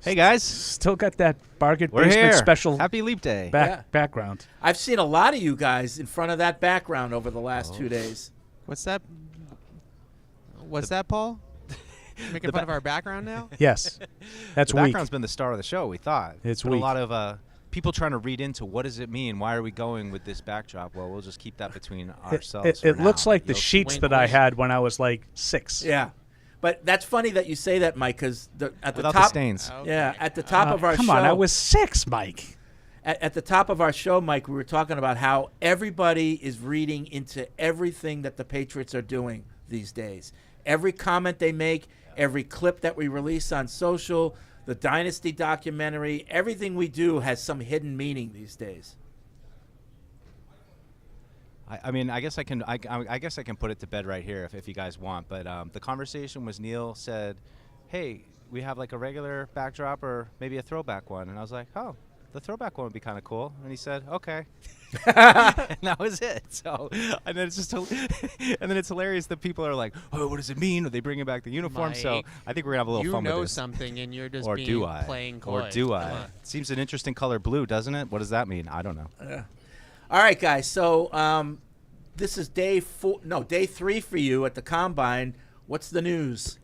Hey, guys. Still got that Bargain We're Basement here. special Happy Leap Day. Background. I've seen a lot of you guys in front of that background over the last 2 days. What's that? What's that, Paul? Making fun of our background now? Yes. That's the weak. background's been the star of the show, we thought. It's been weak. a lot of people trying to read into what does it mean? Why are we going with this backdrop? Well, we'll just keep that between ourselves. It looks like the sheets that I had when I was like 6. Yeah. But that's funny that you say that, Mike, because at the Without top, the stains. Yeah, at the top of our show. Come on, I was 6, Mike. At the top of our show, Mike, we were talking about how everybody is reading into everything that the Patriots are doing these days. Every comment they make, every clip that we release on social, the Dynasty documentary, everything we do has some hidden meaning these days. I mean, I guess I can. I guess I can put it to bed right here if you guys want. But the conversation was Neil said, "Hey, we have like a regular backdrop or maybe a throwback one," and I was like, "Oh, the throwback one would be kind of cool." And he said, "Okay," and that was it. So, and then it's just, and then it's hilarious that people are like, "Oh, what does it mean?" Or they bringing back the uniform. So Mike, I think we're gonna have a little fun with this. You know something, and you're just or being do I? playing coy. Or do I? It seems an interesting color, blue, doesn't it? What does that mean? I don't know. Yeah. All right, guys. So this is day 3 for you at the Combine. What's the news?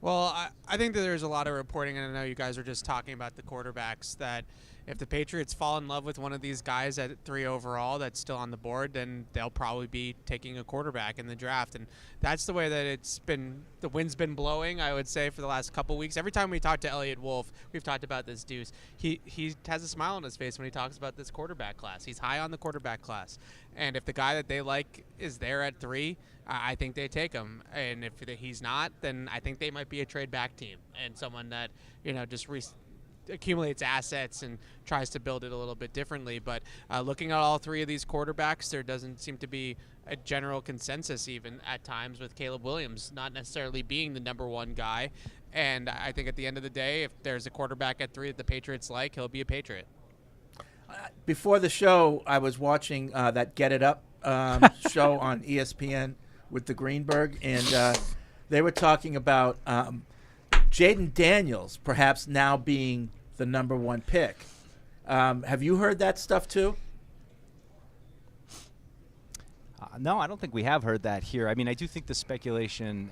Well, I think that there's a lot of reporting, and I know you guys are just talking about the quarterbacks, that if the Patriots fall in love with one of these guys at 3 overall that's still on the board, then they'll probably be taking a quarterback in the draft. And that's the way that it's been. The wind's been blowing, I would say, for the last couple weeks. Every time we talk to Elliot Wolf, we've talked about this, Deuce. He has a smile on his face when he talks about this quarterback class. He's high on the quarterback class. And if the guy that they like is there at 3, I think they take him. And if he's not, then I think they might be a trade back team and someone that, just accumulates assets and tries to build it a little bit differently. But looking at all 3 of these quarterbacks, there doesn't seem to be a general consensus even at times with Caleb Williams not necessarily being the number one guy. And I think at the end of the day, if there's a quarterback at 3 that the Patriots like, he'll be a Patriot. Before the show, I was watching that Get It Up show on ESPN with the Greenberg, and they were talking about Jaden Daniels perhaps now being the number one pick. Have you heard that stuff too? No, I don't think we have heard that here. I mean, I do think the speculation,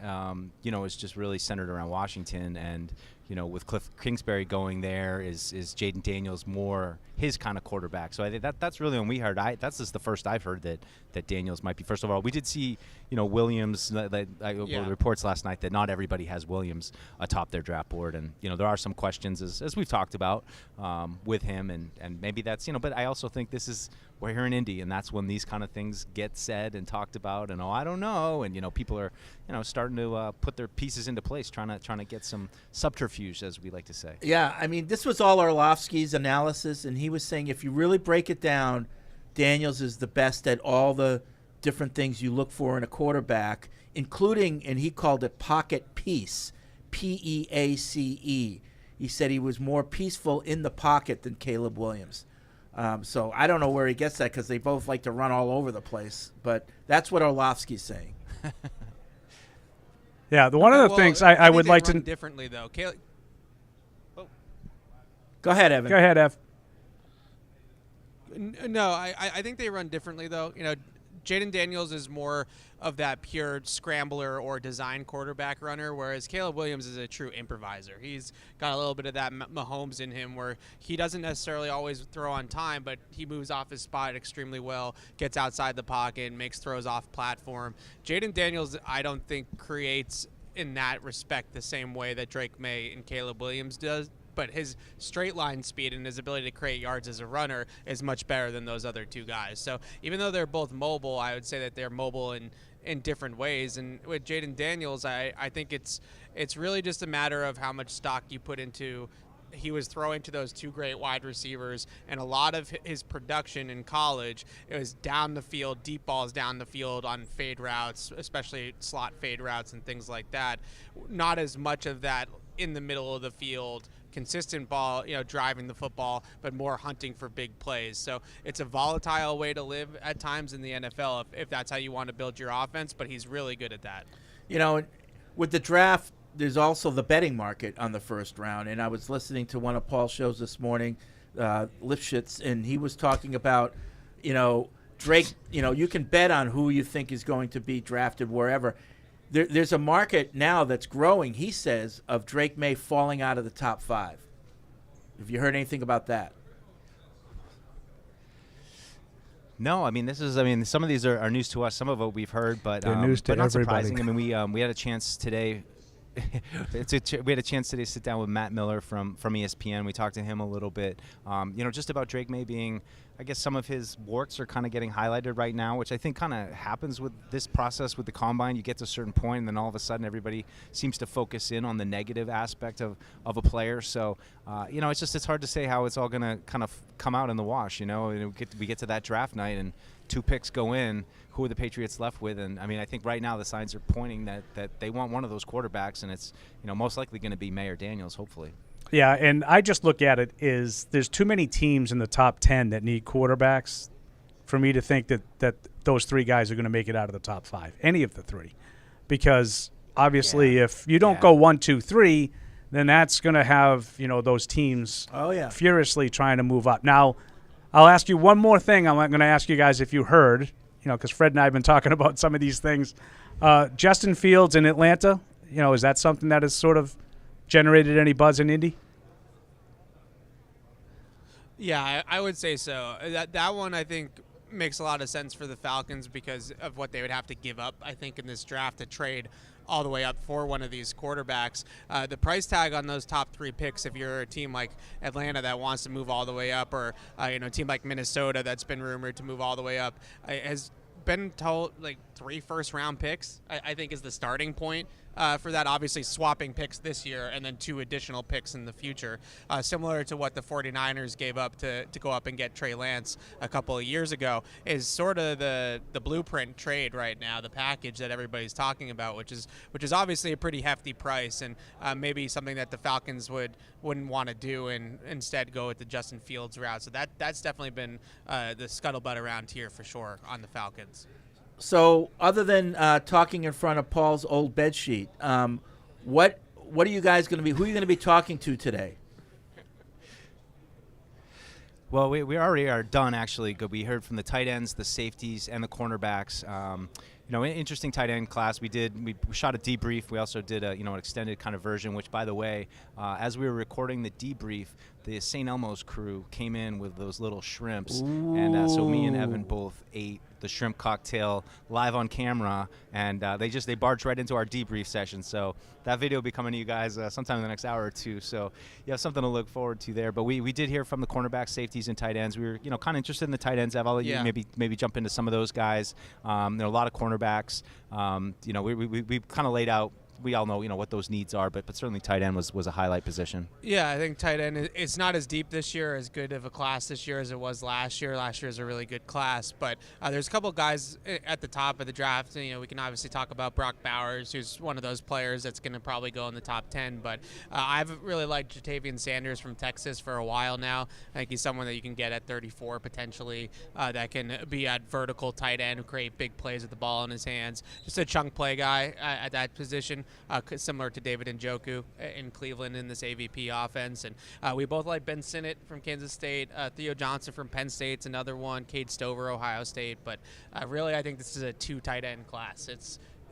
is just really centered around Washington, and with Cliff Kingsbury going there, is Jaden Daniels more his kind of quarterback? So I think that's really when we heard. That's just the first I've heard that Daniels might be. First of all, we did see Williams. Reports last night that not everybody has Williams atop their draft board, and there are some questions as we've talked about with him, and maybe that's But I also think we're here in Indy, and that's when these kind of things get said and talked about, and I don't know, and people are starting to put their pieces into place, trying to get some subterfuge, as we like to say. Yeah, I mean, this was all Orlovsky's analysis, and he was saying if you really break it down, Daniels is the best at all the different things you look for in a quarterback, including, and he called it pocket peace, P-E-A-C-E. He said he was more peaceful in the pocket than Caleb Williams. So I don't know where he gets that, because they both like to run all over the place, but that's what Orlovsky's saying. Yeah, one of the things I would like to differently though. Caleb. Go ahead, Evan. Go ahead, Ev. No, I think they run differently though. Jaden Daniels is more of that pure scrambler or design quarterback runner, whereas Caleb Williams is a true improviser. He's got a little bit of that Mahomes in him, where he doesn't necessarily always throw on time, but he moves off his spot extremely well, gets outside the pocket, and makes throws off platform. Jaden Daniels, I don't think, creates in that respect the same way that Drake May and Caleb Williams does. But his straight line speed and his ability to create yards as a runner is much better than those other two guys. So even though they're both mobile, I would say that they're mobile in different ways. And with Jaden Daniels, I think it's really just a matter of how much stock you put into. He was throwing to those two great wide receivers, and a lot of his production in college, it was down the field, deep balls down the field on fade routes, especially slot fade routes and things like that. Not as much of that in the middle of the field, consistent ball, driving the football, but more hunting for big plays. So it's a volatile way to live at times in the NFL if that's how you want to build your offense, but he's really good at that. With the draft, there's also the betting market on the first round, and I was listening to one of Paul's shows this morning, Lifshitz, and he was talking about, Drake, you can bet on who you think is going to be drafted wherever. There's a market now that's growing, he says, of Drake May falling out of the top 5. Have you heard anything about that? No, some of these are news to us. Some of it we've heard, but news to but not everybody. surprising. We had a chance today. We had a chance today to sit down with Matt Miller from ESPN. We talked to him a little bit, just about Drake May being, I guess some of his warts are kind of getting highlighted right now, which I think kind of happens with this process with the combine. You get to a certain point, and then all of a sudden everybody seems to focus in on the negative aspect of a player. So, it's hard to say how it's all going to kind of come out in the wash. We get to that draft night, and 2 picks go in. Who are the Patriots left with? And I think right now the signs are pointing that they want one of those quarterbacks, and it's most likely going to be May or Daniels, hopefully. Yeah, and I just look at it is there's too many teams in the top 10 that need quarterbacks for me to think that those 3 guys are going to make it out of the top 5, any of the 3, because obviously if you don't go 1, 2, 3, then that's going to have those teams furiously trying to move up. Now, I'll ask you one more thing. I'm going to ask you guys if you heard. Because Fred and I have been talking about some of these things. Justin Fields in Atlanta, is that something that has sort of generated any buzz in Indy? Yeah, I would say so. That one, I think, makes a lot of sense for the Falcons because of what they would have to give up, I think, in this draft to trade all the way up for one of these quarterbacks. The price tag on those top 3 picks, if you're a team like Atlanta that wants to move all the way up, or a team like Minnesota that's been rumored to move all the way up, has been told, 3 first-round picks, I think is the starting point for that. Obviously, swapping picks this year and then 2 additional picks in the future, similar to what the 49ers gave up to go up and get Trey Lance a couple of years ago, is sort of the blueprint trade right now, the package that everybody's talking about, which is obviously a pretty hefty price, and maybe something that the Falcons wouldn't want to do and instead go with the Justin Fields route. So that's definitely been the scuttlebutt around here for sure on the Falcons. So, other than talking in front of Paul's old bed sheet, what are you guys going to be? Who are you going to be talking to today? Well, we already are done, actually. We heard from the tight ends, the safeties, and the cornerbacks. Interesting tight end class. We shot a debrief. We also did an extended kind of version, which, by the way, as we were recording the debrief, the St. Elmo's crew came in with those little shrimps. Ooh. And so me and Evan both ate the shrimp cocktail live on camera, and they barged right into our debrief session. So that video will be coming to you guys sometime in the next hour or two. So you have something to look forward to there. But we did hear from the cornerbacks, safeties, and tight ends. We were kind of interested in the tight ends. I'll let you maybe jump into some of those guys. There are a lot of cornerbacks. We kind of laid out. We all know, what those needs are, but certainly tight end was a highlight position. Yeah, I think tight end, it's not as deep this year, as good of a class this year as it was last year. Last year is a really good class, but there's a couple guys at the top of the draft. We can obviously talk about Brock Bowers, who's one of those players that's going to probably go in the top 10, but I've really liked Jatavian Sanders from Texas for a while now. I think he's someone that you can get at 34 potentially, that can be at vertical tight end, create big plays with the ball in his hands. Just a chunk play guy at that position. Similar to David Njoku in Cleveland in this AVP offense. And we both like Ben Sinnott from Kansas State. Theo Johnson from Penn State's another one. Cade Stover, Ohio State. But really, I think this is a 2 tight end class.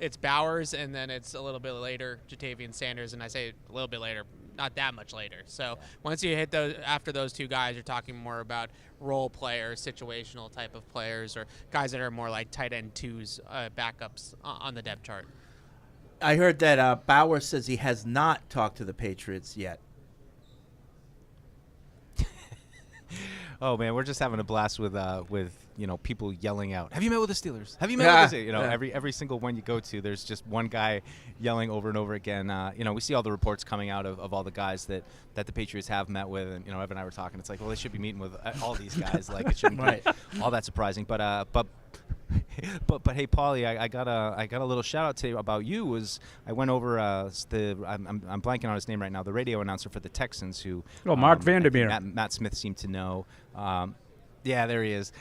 It's Bowers, and then it's a little bit later Jatavian Sanders. And I say a little bit later, not that much later. So once you hit after those 2 guys, you're talking more about role players, situational type of players, or guys that are more like tight end 2s, backups on the depth chart. I heard that Bowers says he has not talked to the Patriots yet. Oh man, we're just having a blast with people yelling out, "Have you met with the Steelers? Have you met with the Steelers?" Every single one you go to, there's just one guy yelling over and over again. We see all the reports coming out of all the guys that the Patriots have met with, and Evan and I were talking. It's like, well, they should be meeting with all these guys. Like, it shouldn't be all that surprising. But hey, Paulie, I got a little shout out to you about you. I went over I'm blanking on his name right now, the radio announcer for the Texans, who Mark Vandermeer. Matt Smith seemed to know. Yeah, there he is.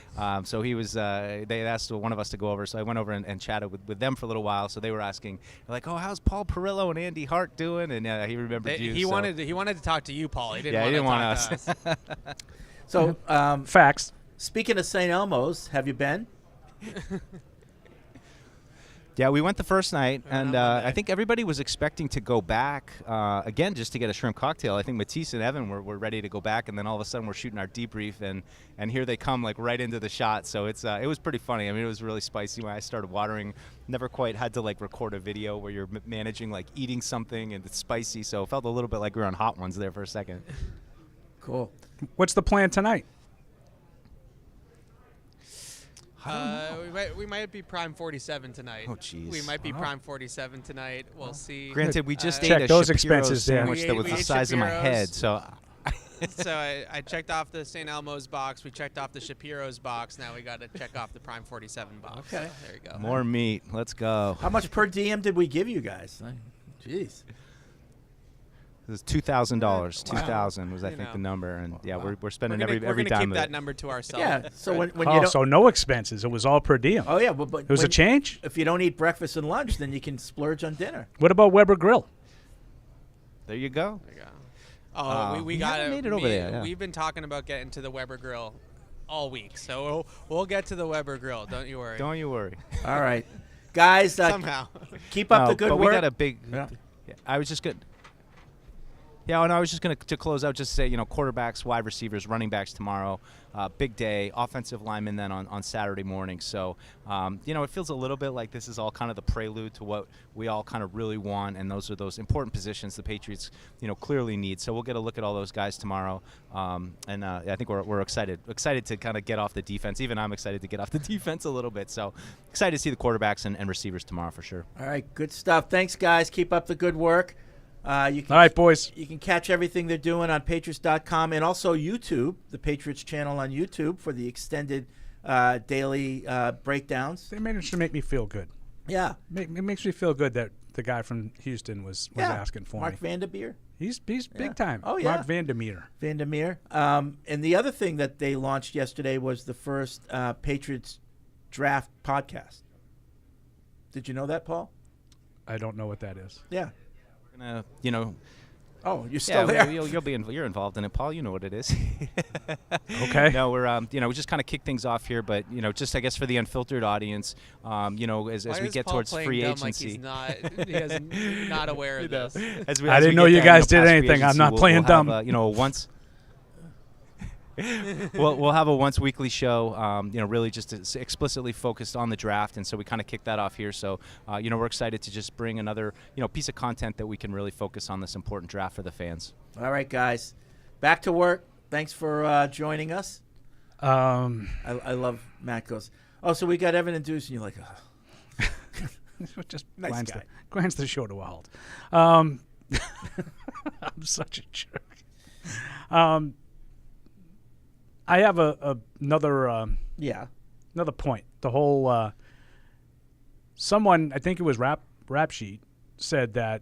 So he was. They asked one of us to go over, so I went over and chatted with them for a little while. So they were asking, like, "Oh, how's Paul Perillo and Andy Hart doing?" And he remembered you. He wanted to talk to you, Paul. He didn't didn't want us. So facts. Speaking of St. Elmo's, have you been? Yeah, we went the first night, and I think everybody was expecting to go back again just to get a shrimp cocktail. I think Matisse and Evan were ready to go back, and then all of a sudden we're shooting our debrief, and here they come like right into the shot. So it was pretty funny. I mean, it was really spicy when I started watering. Never quite had to like record a video where you're managing like eating something and it's spicy. So it felt a little bit like we were on Hot Ones there for a second. Cool. What's the plan tonight? We might be Prime 47 tonight. Oh, jeez. We might be Prime 47 tonight. We'll see. Granted, we just ate check a those Shapiro expenses there. sandwich that was the size of my head. So I checked off the St. Elmo's box. We checked off the Shapiro's box. Now we got to check off the Prime 47 box. Okay. So there you go. More meat. Let's go. How much per diem did we give you guys? Jeez. It was $2,000. $2,000 was, I think, the number, and we're spending every dime. We're gonna keep of that it. number to ourselves. Yeah. So when you don't, so no expenses. It was all per diem. Oh yeah, but it was a change. If you don't eat breakfast and lunch, then you can splurge on dinner. What about Weber Grill? There you go. There you go. Oh, we got it. Made it over there. Yeah. We've been talking about getting to the Weber Grill all week, so we'll get to the Weber Grill. Don't you worry. Don't you worry. All right, guys. Somehow. Keep up the good but work. We got a big. Yeah. I was just good. Yeah, and I was just going to close out, just say, quarterbacks, wide receivers, running backs tomorrow. Big day, offensive linemen then on Saturday morning. So, it feels a little bit like this is all kind of the prelude to what we all kind of really want, and those are those important positions the Patriots, clearly need. So we'll get a look at all those guys tomorrow, and I think we're excited to kind of get off the defense. Even I'm excited to get off the defense a little bit. So excited to see the quarterbacks and receivers tomorrow for sure. All right, good stuff. Thanks, guys. Keep up the good work. All right, boys. You can catch everything they're doing on Patriots.com and also YouTube, the Patriots channel on YouTube for the extended daily breakdowns. They managed to make me feel good. Yeah. It makes me feel good that the guy from Houston was asking for Mark me. Vandermeer. He's big time. Oh, yeah. Mark Vandermeer. And the other thing that they launched yesterday was the first Patriots draft podcast. Did you know that, Paul? I don't know what that is. Yeah. Oh, you're still there. You're involved in it, Paul. You know what it is. Okay. No, we're we just kind of kick things off here, but just I guess for the unfiltered audience, as we get towards free agency. Like he's not aware of this. I didn't know you guys did anything. I'm not playing dumb. Once. We'll have a once weekly show, really just explicitly focused on the draft, and so we kind of kick that off here. So, we're excited to just bring another, piece of content that we can really focus on this important draft for the fans. All right, guys, back to work. Thanks for joining us. I love Matt goes, oh, so we got Evan and Deuce, and you're like, oh. Just nice guy. Grinds the show to a halt. I'm such a jerk. I have another point. The whole someone, I think it was Rap Sheet, said that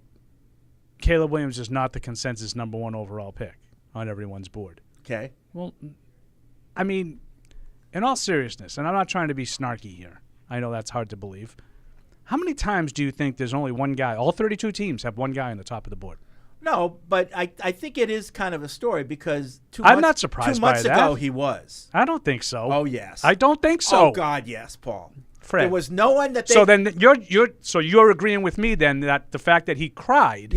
Caleb Williams is not the consensus number 1 overall pick on everyone's board. Okay. Well, I mean, in all seriousness, and I'm not trying to be snarky here. I know that's hard to believe. How many times do you think there's only one guy? All 32 teams have one guy on the top of the board. No, but I think it is kind of a story because I'm not surprised 2 months by that. ago he was. I don't think so. Oh, yes. I don't think so. Oh, God, yes, Paul. Fred. There was no one that they... So then you're agreeing with me then that the fact that he cried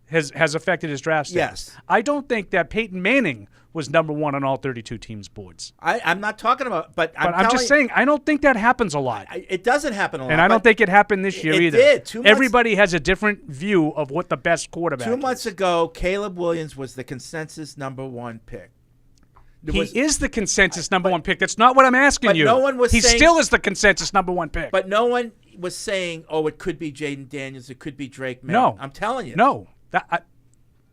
has affected his draft status. Yes. I don't think that Peyton Manning was number 1 on all 32 teams' boards. I'm not talking about... But I'm just saying, I don't think that happens a lot. It doesn't happen a lot. And I don't think it happened this year either. It did. Everybody has a different view of what the best quarterback is. 2 months ago, Caleb Williams was the consensus number 1 pick. He is the consensus number 1 pick. That's not what I'm asking you. No one was he saying, still is the consensus number 1 pick. But no one was saying, oh, it could be Jaden Daniels, it could be Drake May. No. I'm telling you. No.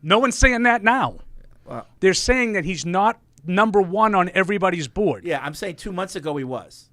No one's saying that now. Wow. They're saying that he's not number 1 on everybody's board. Yeah, I'm saying 2 months ago he was.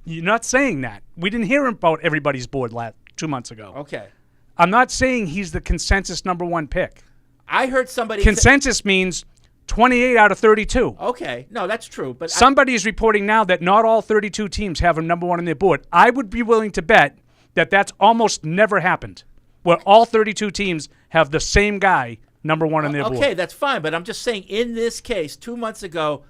You're not saying that. We didn't hear about everybody's board 2 months ago. Okay. I'm not saying he's the consensus number 1 pick. I heard somebody... Consensus means 28 out of 32. Okay. No, that's true. But somebody is reporting now that not all 32 teams have him number 1 on their board. I would be willing to bet that that's almost never happened, where all 32 teams have the same guy number 1 on their board. Okay, that's fine. But I'm just saying, in this case, 2 months ago,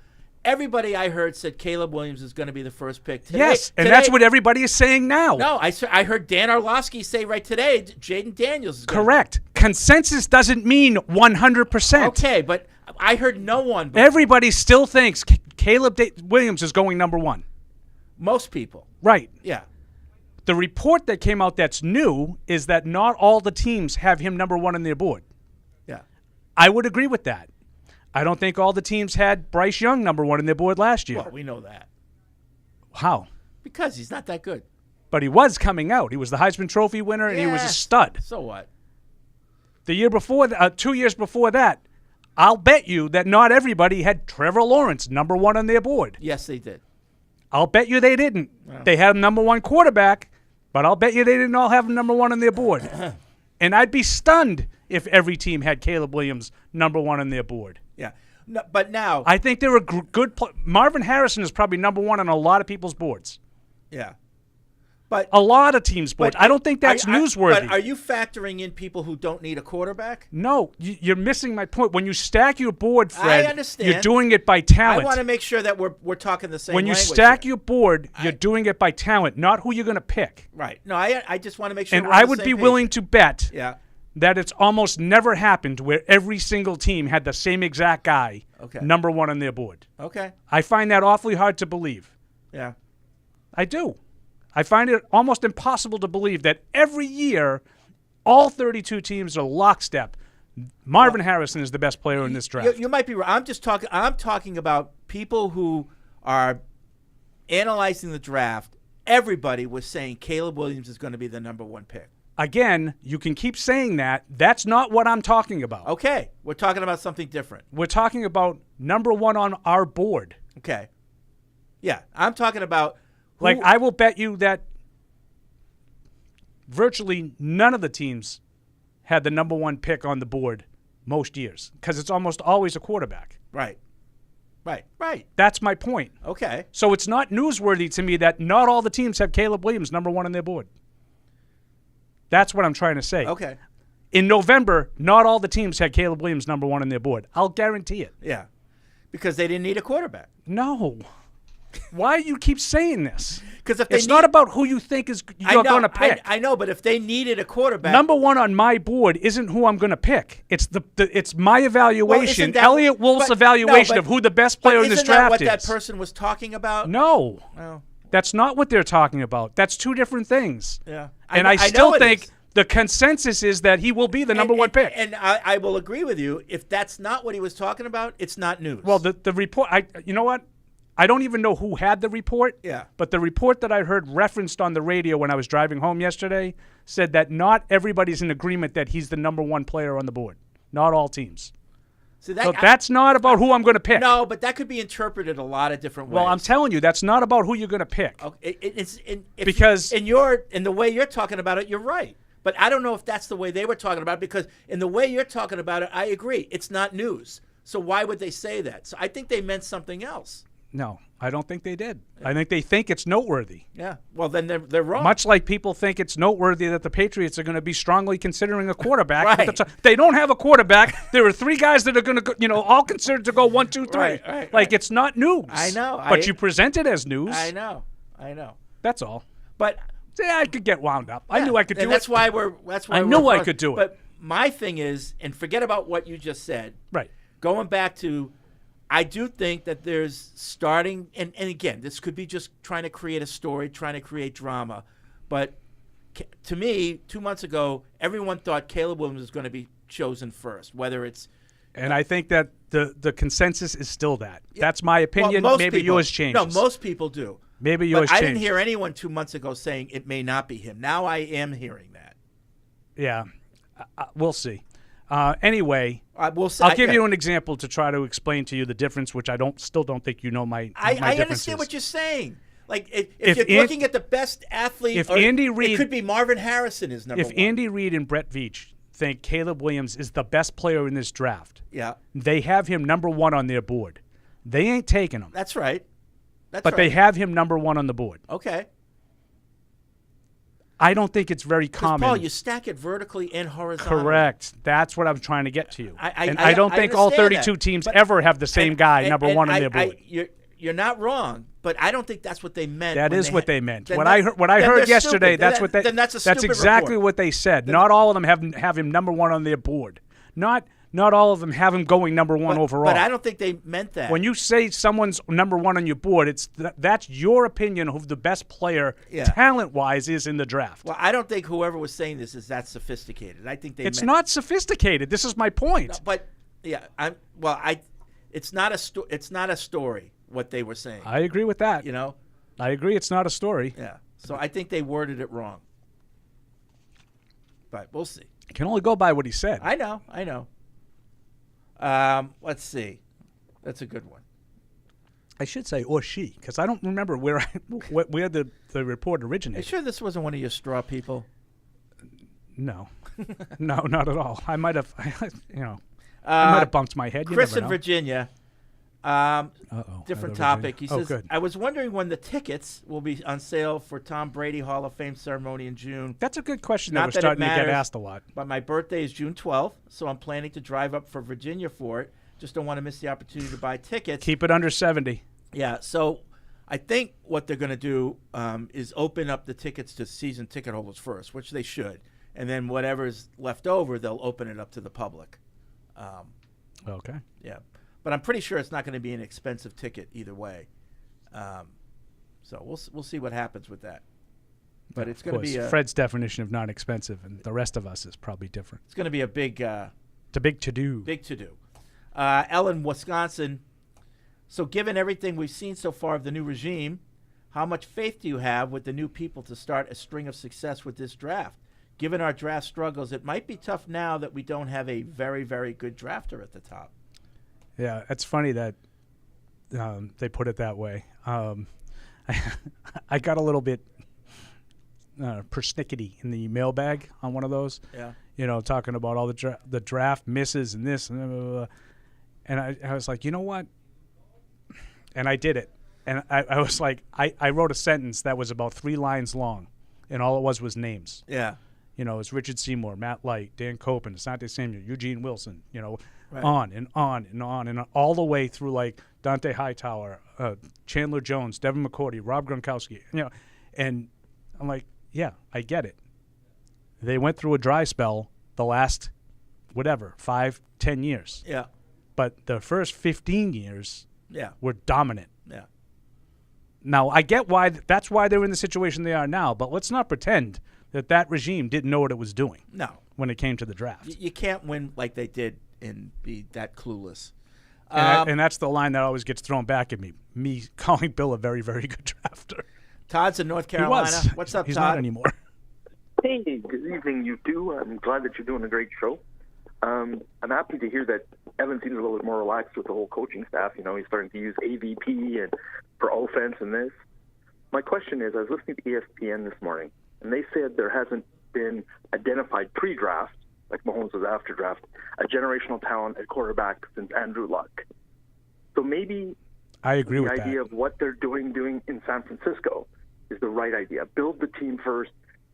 everybody I heard said Caleb Williams is going to be the first pick. Today, that's what everybody is saying now. No, I heard Dan Orlovsky say right today, Jaden Daniels is correct. Consensus doesn't mean 100%. Okay, but I heard no one. Everybody still thinks Caleb Williams is going number 1. Most people. Right. Yeah. The report that came out that's new is that not all the teams have him number 1 on their board. Yeah. I would agree with that. I don't think all the teams had Bryce Young number 1 on their board last year. Well, we know that. How? Because he's not that good. But he was coming out. He was the Heisman Trophy winner, and he was a stud. So what? The year before, 2 years before that, I'll bet you that not everybody had Trevor Lawrence number 1 on their board. Yes, they did. I'll bet you they didn't. Wow. They had him number 1 quarterback, but I'll bet you they didn't all have him number 1 on their board. And I'd be stunned if every team had Caleb Williams number 1 on their board. Yeah. No, but now... I think they're a good... Marvin Harrison is probably number 1 on a lot of people's boards. Yeah. But a lot of teams' boards. I don't think that's newsworthy. But are you factoring in people who don't need a quarterback? No. You're missing my point. When you stack your board, Fred, I understand. you're doing it by talent. I want to make sure that we're talking the same When you language stack your board, you're doing it by talent, not who you're going to pick. Right. No, I just want to make sure and I would be willing to bet that it's almost never happened where every single team had the same exact guy number one on their board. Okay. I find that awfully hard to believe. Yeah. I do. I find it almost impossible to believe that every year all 32 teams are lockstep. Marvin Harrison is the best player in this draft. You might be right. I'm talking about people who are analyzing the draft. Everybody was saying Caleb Williams is going to be the number one pick. Again, you can keep saying that. That's not what I'm talking about. Okay. We're talking about something different. We're talking about number one on our board. Okay. Yeah. I'm talking about like, I will bet you that virtually none of the teams had the number one pick on the board most years because it's almost always a quarterback. Right. Right. That's my point. Okay. So it's not newsworthy to me that not all the teams have Caleb Williams number one on their board. That's what I'm trying to say. Okay. In November, not all the teams had Caleb Williams number one on their board. I'll guarantee it. Yeah. Because they didn't need a quarterback. No. Why do you keep saying this? Because if it's not about who you think you're going to pick. I know, but if they needed a quarterback, number one on my board isn't who I'm going to pick. It's it's my evaluation, Elliott Wolf's evaluation of who the best player in this draft is. Isn't that what that person was talking about? No. Oh. That's not what they're talking about. That's two different things. Yeah. And I still think the consensus is that he will be the number one pick. And I will agree with you. If that's not what he was talking about, it's not news. Well, the report, you know what? I don't even know who had the report. Yeah. But the report that I heard referenced on the radio when I was driving home yesterday said that not everybody's in agreement that he's the number one player on the board. Not all teams. So that's not about who I'm going to pick. No, but that could be interpreted a lot of different ways. Well, I'm telling you, that's not about who you're going to pick. Okay. Because in the way you're talking about it, you're right. But I don't know if that's the way they were talking about it, because in the way you're talking about it, I agree. It's not news. So why would they say that? So I think they meant something else. No, I don't think they did. I think they think it's noteworthy. Yeah. Well, then they're wrong. Much like people think it's noteworthy that the Patriots are going to be strongly considering a quarterback. Right. They don't have a quarterback. There are three guys that are going to, all considered to go 1, 2, 3. Right. It's not news. I know. But you present it as news. I know. That's all. But I could get wound up. I knew I could do it. That's why I knew I could do it. But my thing is, and forget about what you just said. Right. Going back to, I do think that there's starting, and again, this could be just trying to create a story, trying to create drama. But to me, 2 months ago, everyone thought Caleb Williams was going to be chosen first, whether it's. And I think that the consensus is still that. That's my opinion. Well, maybe people, yours changes. No, most people do. Maybe yours But I changes. didn't hear anyone 2 months ago saying it may not be him. Now I am hearing that. Yeah. We'll see. Anyway, I'll give you an example to try to explain to you the difference, which I still don't think you know my I differences. understand what you're saying. Like if you're looking at the best athlete, if Andy Reid, it could be Marvin Harrison is number one. If Andy Reid and Brett Veach think Caleb Williams is the best player in this draft, they have him number one on their board. They ain't taking him. That's right. But they have him number one on the board. Okay. I don't think it's very common. Paul, you stack it vertically and horizontally. Correct. That's what I'm trying to get to you. I don't think all 32 that, teams ever have the same guy number one on their board. You're not wrong, but I don't think that's what they meant. That is what they meant. What I heard yesterday, that's what they. That's exactly what they said. Not all of them have him number one on their board. Not all of them have him going number one overall. But I don't think they meant that. When you say someone's number one on your board, that's your opinion of who the best player, talent-wise, is in the draft. Well, I don't think whoever was saying this is that sophisticated. I think it's not sophisticated. This is my point. No, but it's not a story what they were saying. I agree with that. I agree. It's not a story. Yeah. So I think they worded it wrong. But we'll see. I can only go by what he said. I know. Let's see. That's a good one. I should say or she, because I don't remember where the report originated. Are you sure this wasn't one of your straw people? No, not at all. I might have, I might have bumped my head. Chris in Virginia. Different topic. He says, good. I was wondering when the tickets will be on sale for Tom Brady Hall of Fame ceremony in June. That's a good question that we're starting to get asked a lot. But my birthday is June 12th, so I'm planning to drive up for Virginia for it. Just don't want to miss the opportunity to buy tickets. Keep it under 70. Yeah, so I think what they're going to do is open up the tickets to season ticket holders first, which they should. and then whatever's left over, they'll open it up to the public. Okay. Yeah, but I'm pretty sure it's not going to be an expensive ticket either way. So we'll see what happens with that. But it's going to be Fred's definition of not expensive, and the rest of us is probably different. It's going to be a big. It's a big to-do. Big to-do. Ellen, Wisconsin. So given everything we've seen so far of the new regime, how much faith do you have with the new people to start a string of success with this draft? Given our draft struggles, it might be tough now that we don't have a very, very good drafter at the top. Yeah, it's funny that they put it that way. I got a little bit persnickety in the mailbag on one of those. Yeah. You know, talking about all the draft misses and this and blah, blah, blah. And I was like, you know what? And I did it. And I was like, I wrote a sentence that was about 3 lines long, and all it was names. Yeah. You know, it's Richard Seymour, Matt Light, Dan Copen, Asante Samuel, Eugene Wilson, you know, Right. on and on and on and on, all the way through like Dante Hightower, Chandler Jones, Devin McCourty, Rob Gronkowski, you know. And I'm like, yeah, I get it. They went through a dry spell the last, 5-10 years. Yeah. But the first 15 years were dominant. Yeah. Now, I get why that's why they're in the situation they are now, but let's not pretend that regime didn't know what it was doing. No. When it came to the draft. You can't win like they did and be that clueless. And that's the line that always gets thrown back at me calling Bill a very, very good drafter. Todd's in North Carolina. He was. What's up, He's Todd? not anymore. Hey, good evening, you two. I'm glad that you're doing a great show. I'm happy to hear that Evan seems a little bit more relaxed with the whole coaching staff. You know, he's starting to use AVP and for offense and this. My question is, I was listening to ESPN this morning, and they said there hasn't been identified pre-draft, like Mahomes was after draft, a generational talent at quarterback since Andrew Luck. So maybe I agree with the that. idea of what they're doing in San Francisco is the right idea. Build the team first,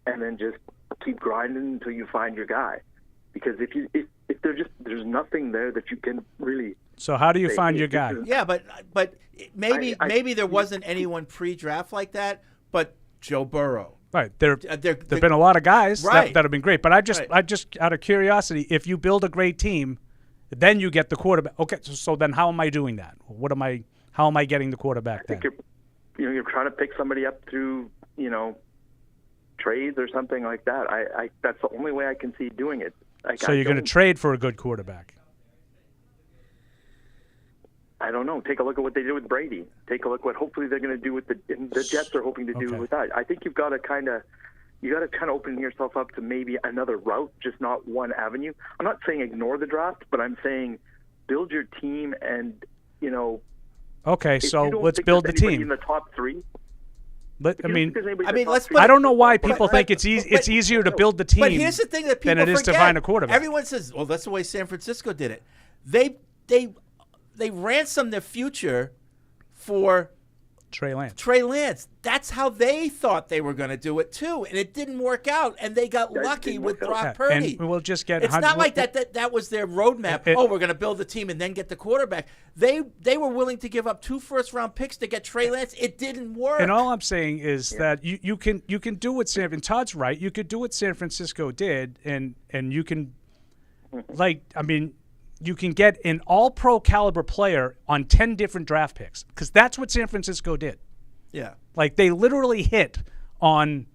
and then just keep grinding until you find your guy. Because if there's nothing there that you can really. So how do you say, find hey, your guy? Yeah, but maybe there wasn't anyone pre-draft like that, but Joe Burrow. Right. There've been a lot of guys that have been great, but I just out of curiosity, if you build a great team, then you get the quarterback. Okay, so then how am I doing that? How am I getting the quarterback then? You're trying to pick somebody up through, trades or something like that. That's the only way I can see doing it. So you're going to trade for a good quarterback? I don't know. Take a look at what they did with Brady. Take a look what hopefully they're going to do with the Jets are hoping to do with that. I think you got to kind of open yourself up to maybe another route, just not one avenue. I'm not saying ignore the draft, but I'm saying build your team and Okay, so let's build the team in the top 3. I don't know why people think it's easy. It's easier to build the team. But here's the thing that people than it is forget. to find a quarterback. Everyone says, "Well, that's the way San Francisco did it." They ransomed their future for Trey Lance. Trey Lance. That's how they thought they were going to do it too, and it didn't work out. And they got lucky with Brock Purdy. And we'll just get. It's not like that was their roadmap. We're going to build the team and then get the quarterback. They were willing to give up 2 first-round picks to get Trey Lance. It didn't work. And all I'm saying is that you can do what and Todd's right. You could do what San Francisco did, and you can, you can get an all-pro caliber player on 10 different draft picks because that's what San Francisco did. Yeah. Like they literally hit on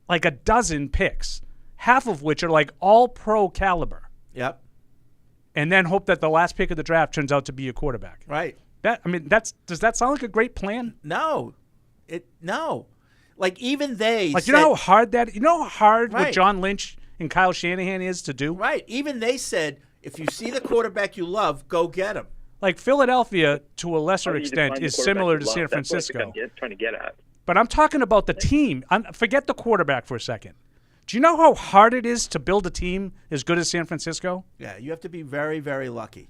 like a dozen picks, half of which are like all-pro caliber. Yep. And then hope that the last pick of the draft turns out to be a quarterback. Right. Does that sound like a great plan? No. No. Like even they you know how hard Right. what John Lynch and Kyle Shanahan is to do? Right. Even they said, if you see the quarterback you love, go get him. Like Philadelphia, to a lesser extent, define is the similar to quarterback San you love? That's what Francisco. I'm trying to get at. But I'm talking about the team. Forget the quarterback for a second. Do you know how hard it is to build a team as good as San Francisco? Yeah, you have to be very, very lucky.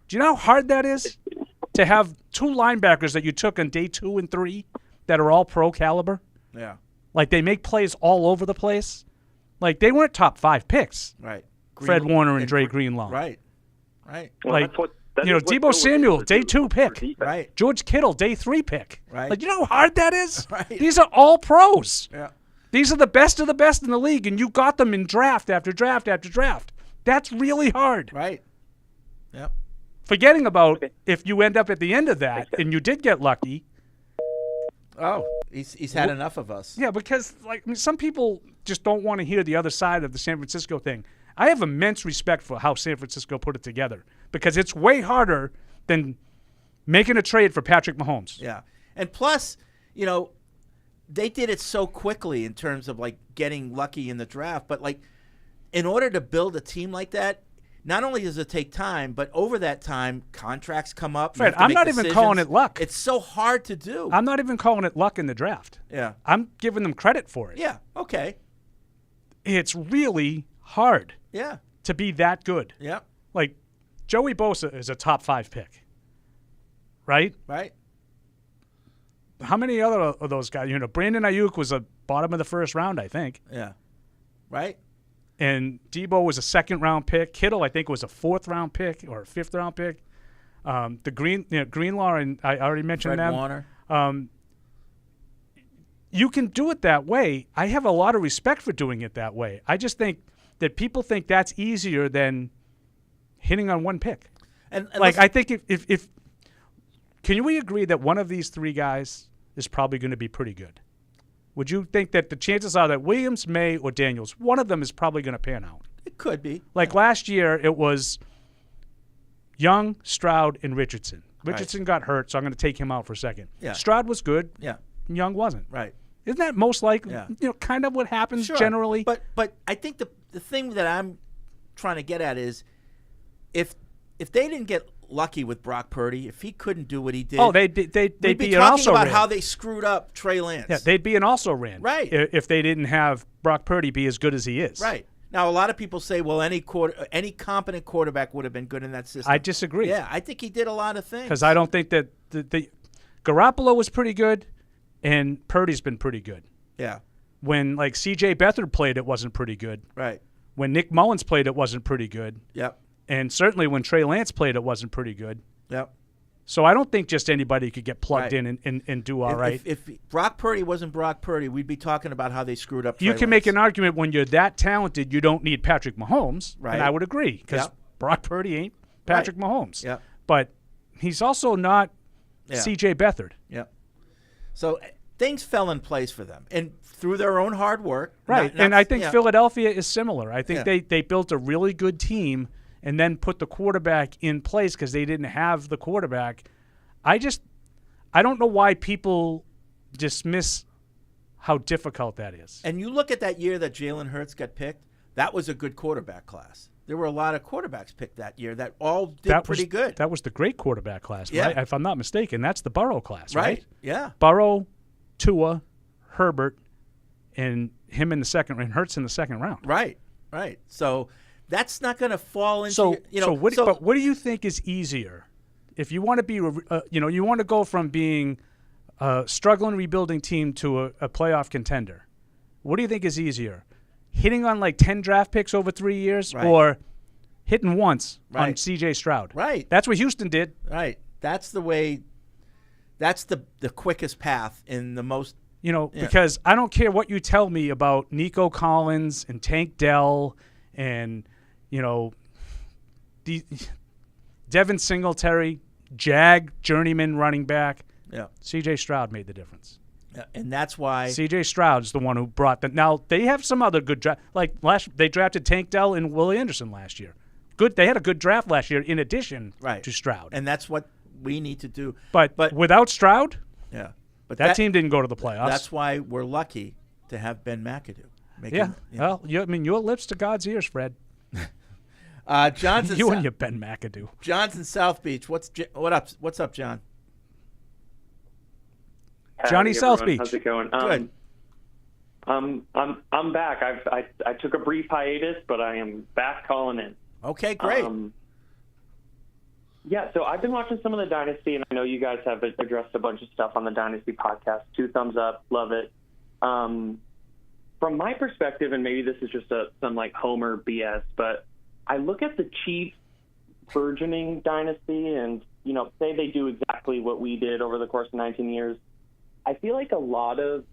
Do you know how hard that is to have 2 linebackers that you took on day 2 and 3 that are all pro caliber? Yeah. Like they make plays all over the place. Like they weren't top 5 picks. Right. Fred Warner and Dre Greenlaw. Right. Right. Well, Debo Samuel, day 2 pick. Right. George Kittle, day 3 pick. Right. Like, you know how hard that is? Right. These are all pros. Yeah. These are the best of the best in the league, and you got them in draft after draft after draft. That's really hard. Right. Yep. Forgetting about if you end up at the end of that and you did get lucky. Oh, he's had enough of us. Yeah, because some people just don't want to hear the other side of the San Francisco thing. I have immense respect for how San Francisco put it together because it's way harder than making a trade for Patrick Mahomes. Yeah. And plus, they did it so quickly in terms of getting lucky in the draft, but in order to build a team like that, not only does it take time, but over that time, contracts come up. Fred, I'm not even calling it luck. It's so hard to do. I'm not even calling it luck in the draft. Yeah. I'm giving them credit for it. Yeah, okay. It's really hard to be that good. Yeah. Joey Bosa is a top 5 pick, right? Right. How many other of those guys? Brandon Ayuk was a bottom of the first round, I think. Yeah. Right. And Debo was a second-round pick. Kittle, I think, was a fourth-round pick or a fifth-round pick. Greenlaw, and I already mentioned Fred them. Warner. You can do it that way. I have a lot of respect for doing it that way. I just think that people think that's easier than hitting on one pick. And I think if can we agree that one of these three guys is probably going to be pretty good? Would you think that the chances are that Williams, May, or Daniels, one of them is probably going to pan out? It could be. Last year, it was Young, Stroud, and Richardson. Richardson got hurt, so I'm going to take him out for a second. Yeah. Stroud was good. Yeah. Young wasn't. Right. Isn't that most likely, kind of what happens generally? But I think the thing that I'm trying to get at is if they didn't get lucky with Brock Purdy, if he couldn't do what he did, they'd be be an talking also about ran. how they screwed up Trey Lance. Yeah, they'd be an also ran. Right. If they didn't have Brock Purdy be as good as he is. Right. Now, a lot of people say, well, any competent quarterback would have been good in that system. I disagree. Yeah, I think he did a lot of things. Because I don't think that the Garoppolo was pretty good, and Purdy's been pretty good. Yeah. When C.J. Beathard played, it wasn't pretty good. Right. When Nick Mullins played, it wasn't pretty good. Yep. And certainly when Trey Lance played, it wasn't pretty good. Yep. So I don't think just anybody could get plugged in and do all right. If Brock Purdy wasn't Brock Purdy, we'd be talking about how they screwed up Trey You can Lance. make an argument when you're that talented, you don't need Patrick Mahomes. Right. And I would agree because Brock Purdy ain't Patrick Mahomes. Yeah. But he's also not C.J. Beathard. Yeah. So things fell in place for them. And through their own hard work. Right. And I think Philadelphia is similar. I think they built a really good team and then put the quarterback in place because they didn't have the quarterback. I don't know why people dismiss how difficult that is. And you look at that year that Jalen Hurts got picked, that was a good quarterback class. There were a lot of quarterbacks picked that year that all did pretty good. That was the great quarterback class, right? If I'm not mistaken. That's the Burrow class, right? Yeah. Burrow, Tua, Herbert, and him in the second, and Hurts in the second round. Right. So that's not going to fall into But what do you think is easier? If you want to be, you want to go from being a struggling rebuilding team to a playoff contender, what do you think is easier? Hitting on 10 draft picks over 3 years or hitting once on C.J. Stroud? Right. That's what Houston did. Right. That's the way. That's the quickest path in the most. Because I don't care what you tell me about Nico Collins and Tank Dell and, Devin Singletary, journeyman running back. Yeah. C.J. Stroud made the difference. Yeah, and that's why C.J. Stroud's the one who brought that. Now, they have some other good draft. They drafted Tank Dell and Willie Anderson last year. Good. They had a good draft last year in addition to Stroud. And that's what we need to do. But without Stroud, but that team didn't go to the playoffs. That's why we're lucky to have Ben McAdoo. Well, your lips to God's ears, Fred. John's you and your Ben McAdoo. John's in South Beach. What's up, John? Johnny South Beach. How's it going? Good. I'm back. I took a brief hiatus, but I am back calling in. Okay, great. So I've been watching some of the Dynasty, and I know you guys have addressed a bunch of stuff on the Dynasty podcast. 2 thumbs up, love it. From my perspective, and maybe this is just some Homer BS, but I look at the Chiefs burgeoning dynasty and, say they do exactly what we did over the course of 19 years. I feel like a lot of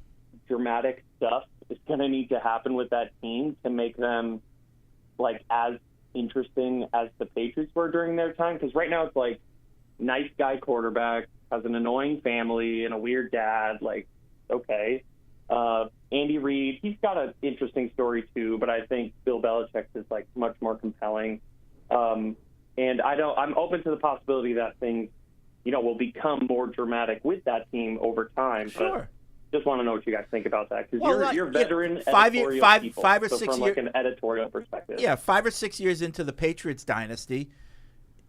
dramatic stuff is going to need to happen with that team to make them like as interesting as the Patriots were during their time. Because right now it's like nice guy quarterback, has an annoying family and a weird dad. Like, okay. Andy Reid, he's got an interesting story too, but I think Bill Belichick's is like much more compelling. And I'm open to the possibility that things, will become more dramatic with that team over time. Sure. But just want to know what you guys think about that, because you're veteran five or 6 from years, like an editorial perspective. Yeah, 5 or 6 years into the Patriots dynasty,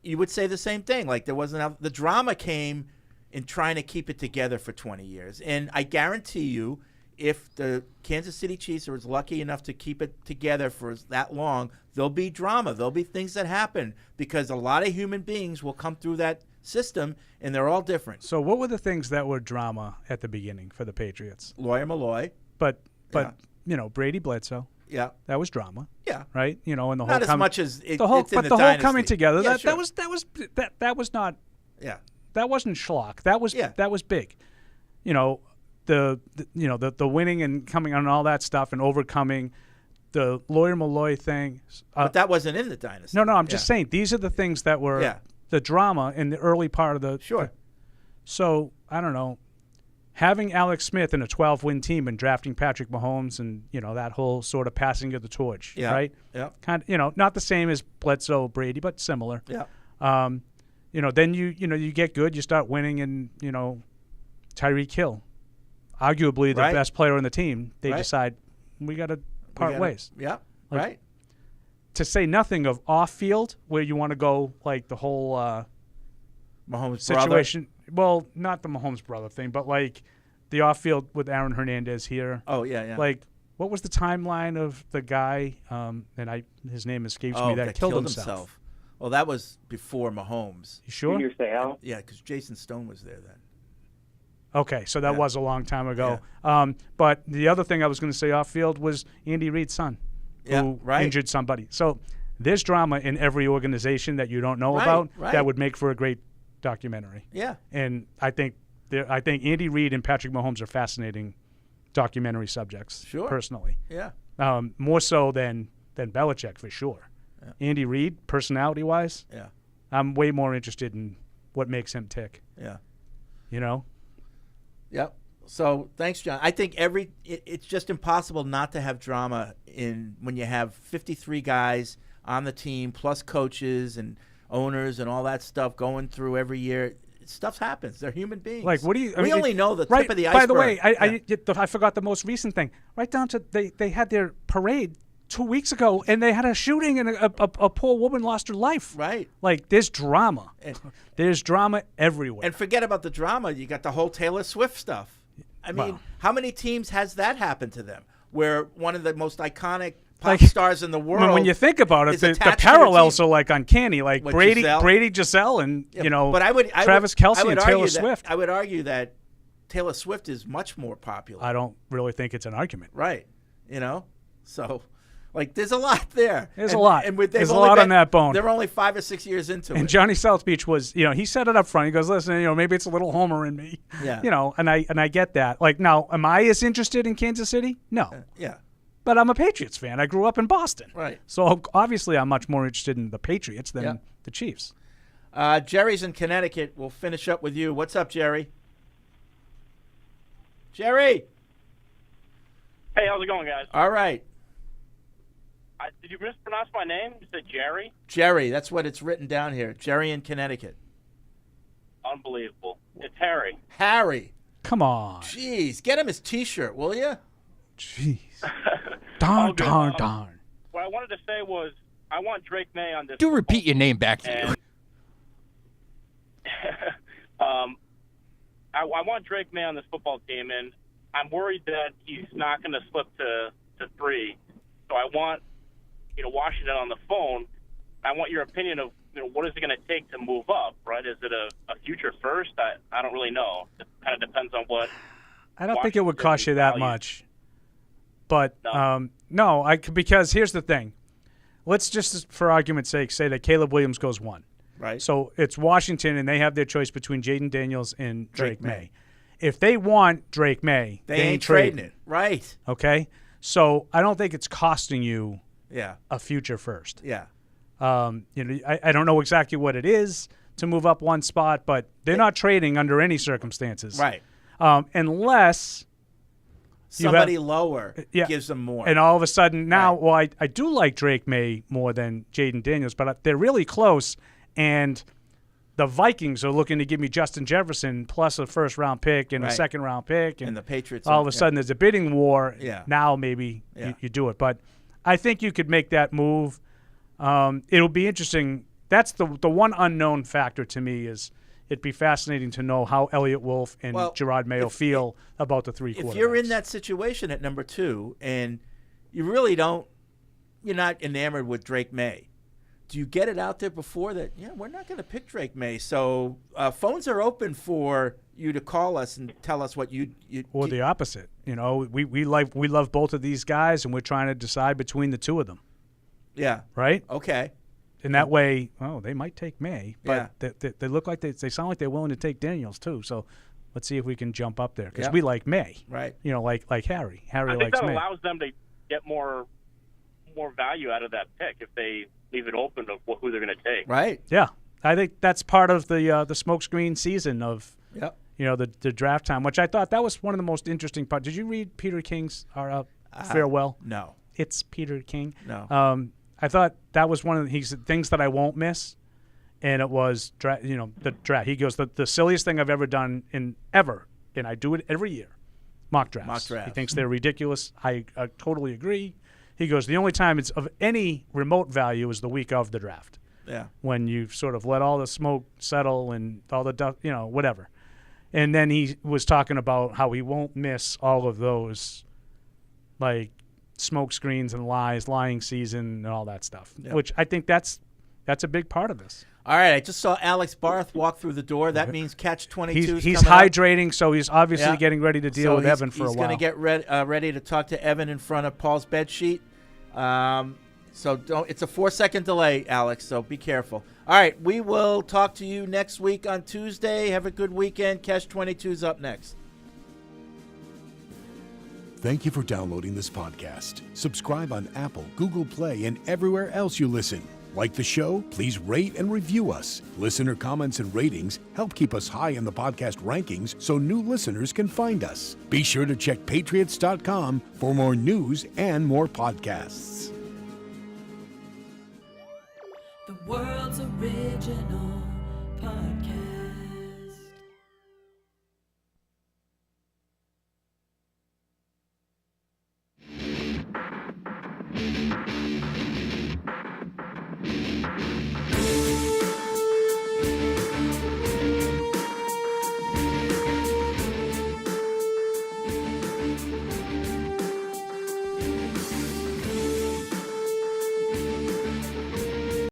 you would say the same thing. Like there wasn't the drama came in trying to keep it together for 20 years, and I guarantee you, if the Kansas City Chiefs are lucky enough to keep it together for that long, there'll be drama. There'll be things that happen because a lot of human beings will come through that system, and they're all different. So what were the things that were drama at the beginning for the Patriots? Lawyer Malloy. But yeah. Brady Bledsoe. Yeah. That was drama. Yeah. Right? And the whole not as much as the whole it's in the whole dynasty. coming together. Yeah, that was not. Yeah. That wasn't schlock. That was big. The winning and coming on and all that stuff and overcoming the Lawyer Malloy thing. But that wasn't in the dynasty. No, I'm just saying these are the things that were the drama in the early part of the. Sure. So I don't know, having Alex Smith in a 12-win team and drafting Patrick Mahomes and that whole sort of passing of the torch, right? Yeah. Kind of, not the same as Bledsoe, Brady, but similar. Yeah. Then you get good, you start winning, and Tyreek Hill, arguably the best player on the team, they decide we got to part ways. Yeah. Like, right. To say nothing of off-field, where you want to go like the whole Mahomes situation. brother. Well, not the Mahomes brother thing, but like the off-field with Aaron Hernandez here. Oh yeah. Like, what was the timeline of the guy? And his name escapes me. That killed himself. Well, that was before Mahomes. You sure? Yeah, because Jason Stone was there then. Okay, so that was a long time ago. Yeah. But the other thing I was going to say off-field was Andy Reid's son, who injured somebody. So there's drama in every organization that you don't know about that would make for a great documentary. Yeah. And I think Andy Reid and Patrick Mahomes are fascinating documentary subjects. Sure. Personally. Yeah. More so than Belichick for sure. Yeah. Andy Reid, personality-wise. Yeah. I'm way more interested in what makes him tick. Yeah. Yep. So thanks, John. I think it's just impossible not to have drama when you have 53 guys on the team plus coaches and owners and all that stuff going through every year. Stuff happens. They're human beings. Like, what do you? We only know the tip of the iceberg. By the way, I forgot the most recent thing. Right down to they had their parade 2 weeks ago, and they had a shooting, and a poor woman lost her life. Right. Like, there's drama. There's drama everywhere. And forget about the drama. You got the whole Taylor Swift stuff. I mean, how many teams has that happened to them? Where one of the most iconic pop stars in the world. When you think about it, the parallels are like uncanny. Like Brady, Giselle, and Travis Kelce and Taylor Swift. I would argue that Taylor Swift is much more popular. I don't really think it's an argument. Right. So. Like, there's a lot there. There's a lot. And there's a lot on that bone. They're only 5 or 6 years into it. And Johnny South Beach was, he said it up front. He goes, listen, maybe it's a little Homer in me. Yeah. And I get that. Like, now, am I as interested in Kansas City? No. Yeah. But I'm a Patriots fan. I grew up in Boston. Right. So, obviously, I'm much more interested in the Patriots than the Chiefs. Jerry's in Connecticut. We'll finish up with you. What's up, Jerry? Jerry! Hey, how's it going, guys? All right. Did you mispronounce my name? You said Jerry? Jerry, that's what it's written down here. Jerry in Connecticut. Unbelievable. It's Harry. Harry. Come on. Jeez, get him his T-shirt, will you? Jeez. Darn. What I wanted to say was I want Drake May on this. Do repeat your name back to you. I want Drake May on this football team, and I'm worried that he's not going to slip to 3. So I want Washington on the phone. I want your opinion of what is it going to take to move up, right? Is it a future first? I don't really know. It kind of depends on what. I don't think it would cost you that much. But no, because here's the thing. Let's just, for argument's sake, say that Caleb Williams goes 1. Right. So it's Washington, and they have their choice between Jaden Daniels and Drake May. If they want Drake May, they ain't trading it. Right. Okay. So I don't think it's costing you Yeah. a future first. Yeah. I don't know exactly what it is to move up one spot, but they're not trading under any circumstances. Right. Unless somebody lower gives them more. And all of a sudden now, well, I do like Drake May more than Jaden Daniels, but they're really close, and the Vikings are looking to give me Justin Jefferson plus a first-round pick and a second-round pick. And the Patriots. All of a sudden there's a bidding war. Yeah. Now maybe you do it. But I think you could make that move. It'll be interesting. That's the one unknown factor to me is it'd be fascinating to know how Elliott Wolf and Jerod Mayo feel about the three quarterbacks. If you're in that situation at number 2 and you really you're not enamored with Drake May, do you get it out there before that? Yeah, we're not going to pick Drake May. So phones are open for you to call us and tell us what you or the opposite. We love both of these guys, and we're trying to decide between the two of them. Yeah. Right? Okay. In that way, they might take May, but they look like they sound like they're willing to take Daniels too. So let's see if we can jump up there because we like May. Right. Like Harry. Harry I think likes that May. allows them to get more value out of that pick if they leave it open to who they're going to take. Right. Yeah. I think that's part of the smokescreen season of the draft time, which I thought that was one of the most interesting parts. Did you read Peter King's farewell? No. It's Peter King. No. I thought that was one of the things that I won't miss, and it was the draft. He goes, the silliest thing I've ever done ever, and I do it every year, mock drafts. Mock drafts. He thinks they're ridiculous. I totally agree. He goes, the only time it's of any remote value is the week of the draft. Yeah. When you sort of let all the smoke settle and all the dust, whatever. And then he was talking about how he won't miss all of those, like, smoke screens and lying season and all that stuff, which I think that's a big part of this. All right, I just saw Alex Barth walk through the door. That means Catch 22 is He's coming hydrating, up. so he's obviously getting ready to deal with Evan for a while. He's going to get ready to talk to Evan in front of Paul's bed sheet. So it's a 4-second delay, Alex, so be careful. All right, we will talk to you next week on Tuesday. Have a good weekend. Catch 22's up next. Thank you for downloading this podcast. Subscribe on Apple, Google Play, and everywhere else you listen. Like the show? Please rate and review us. Listener comments and ratings help keep us high in the podcast rankings so new listeners can find us. Be sure to check Patriots.com for more news and more podcasts. The world's original podcast.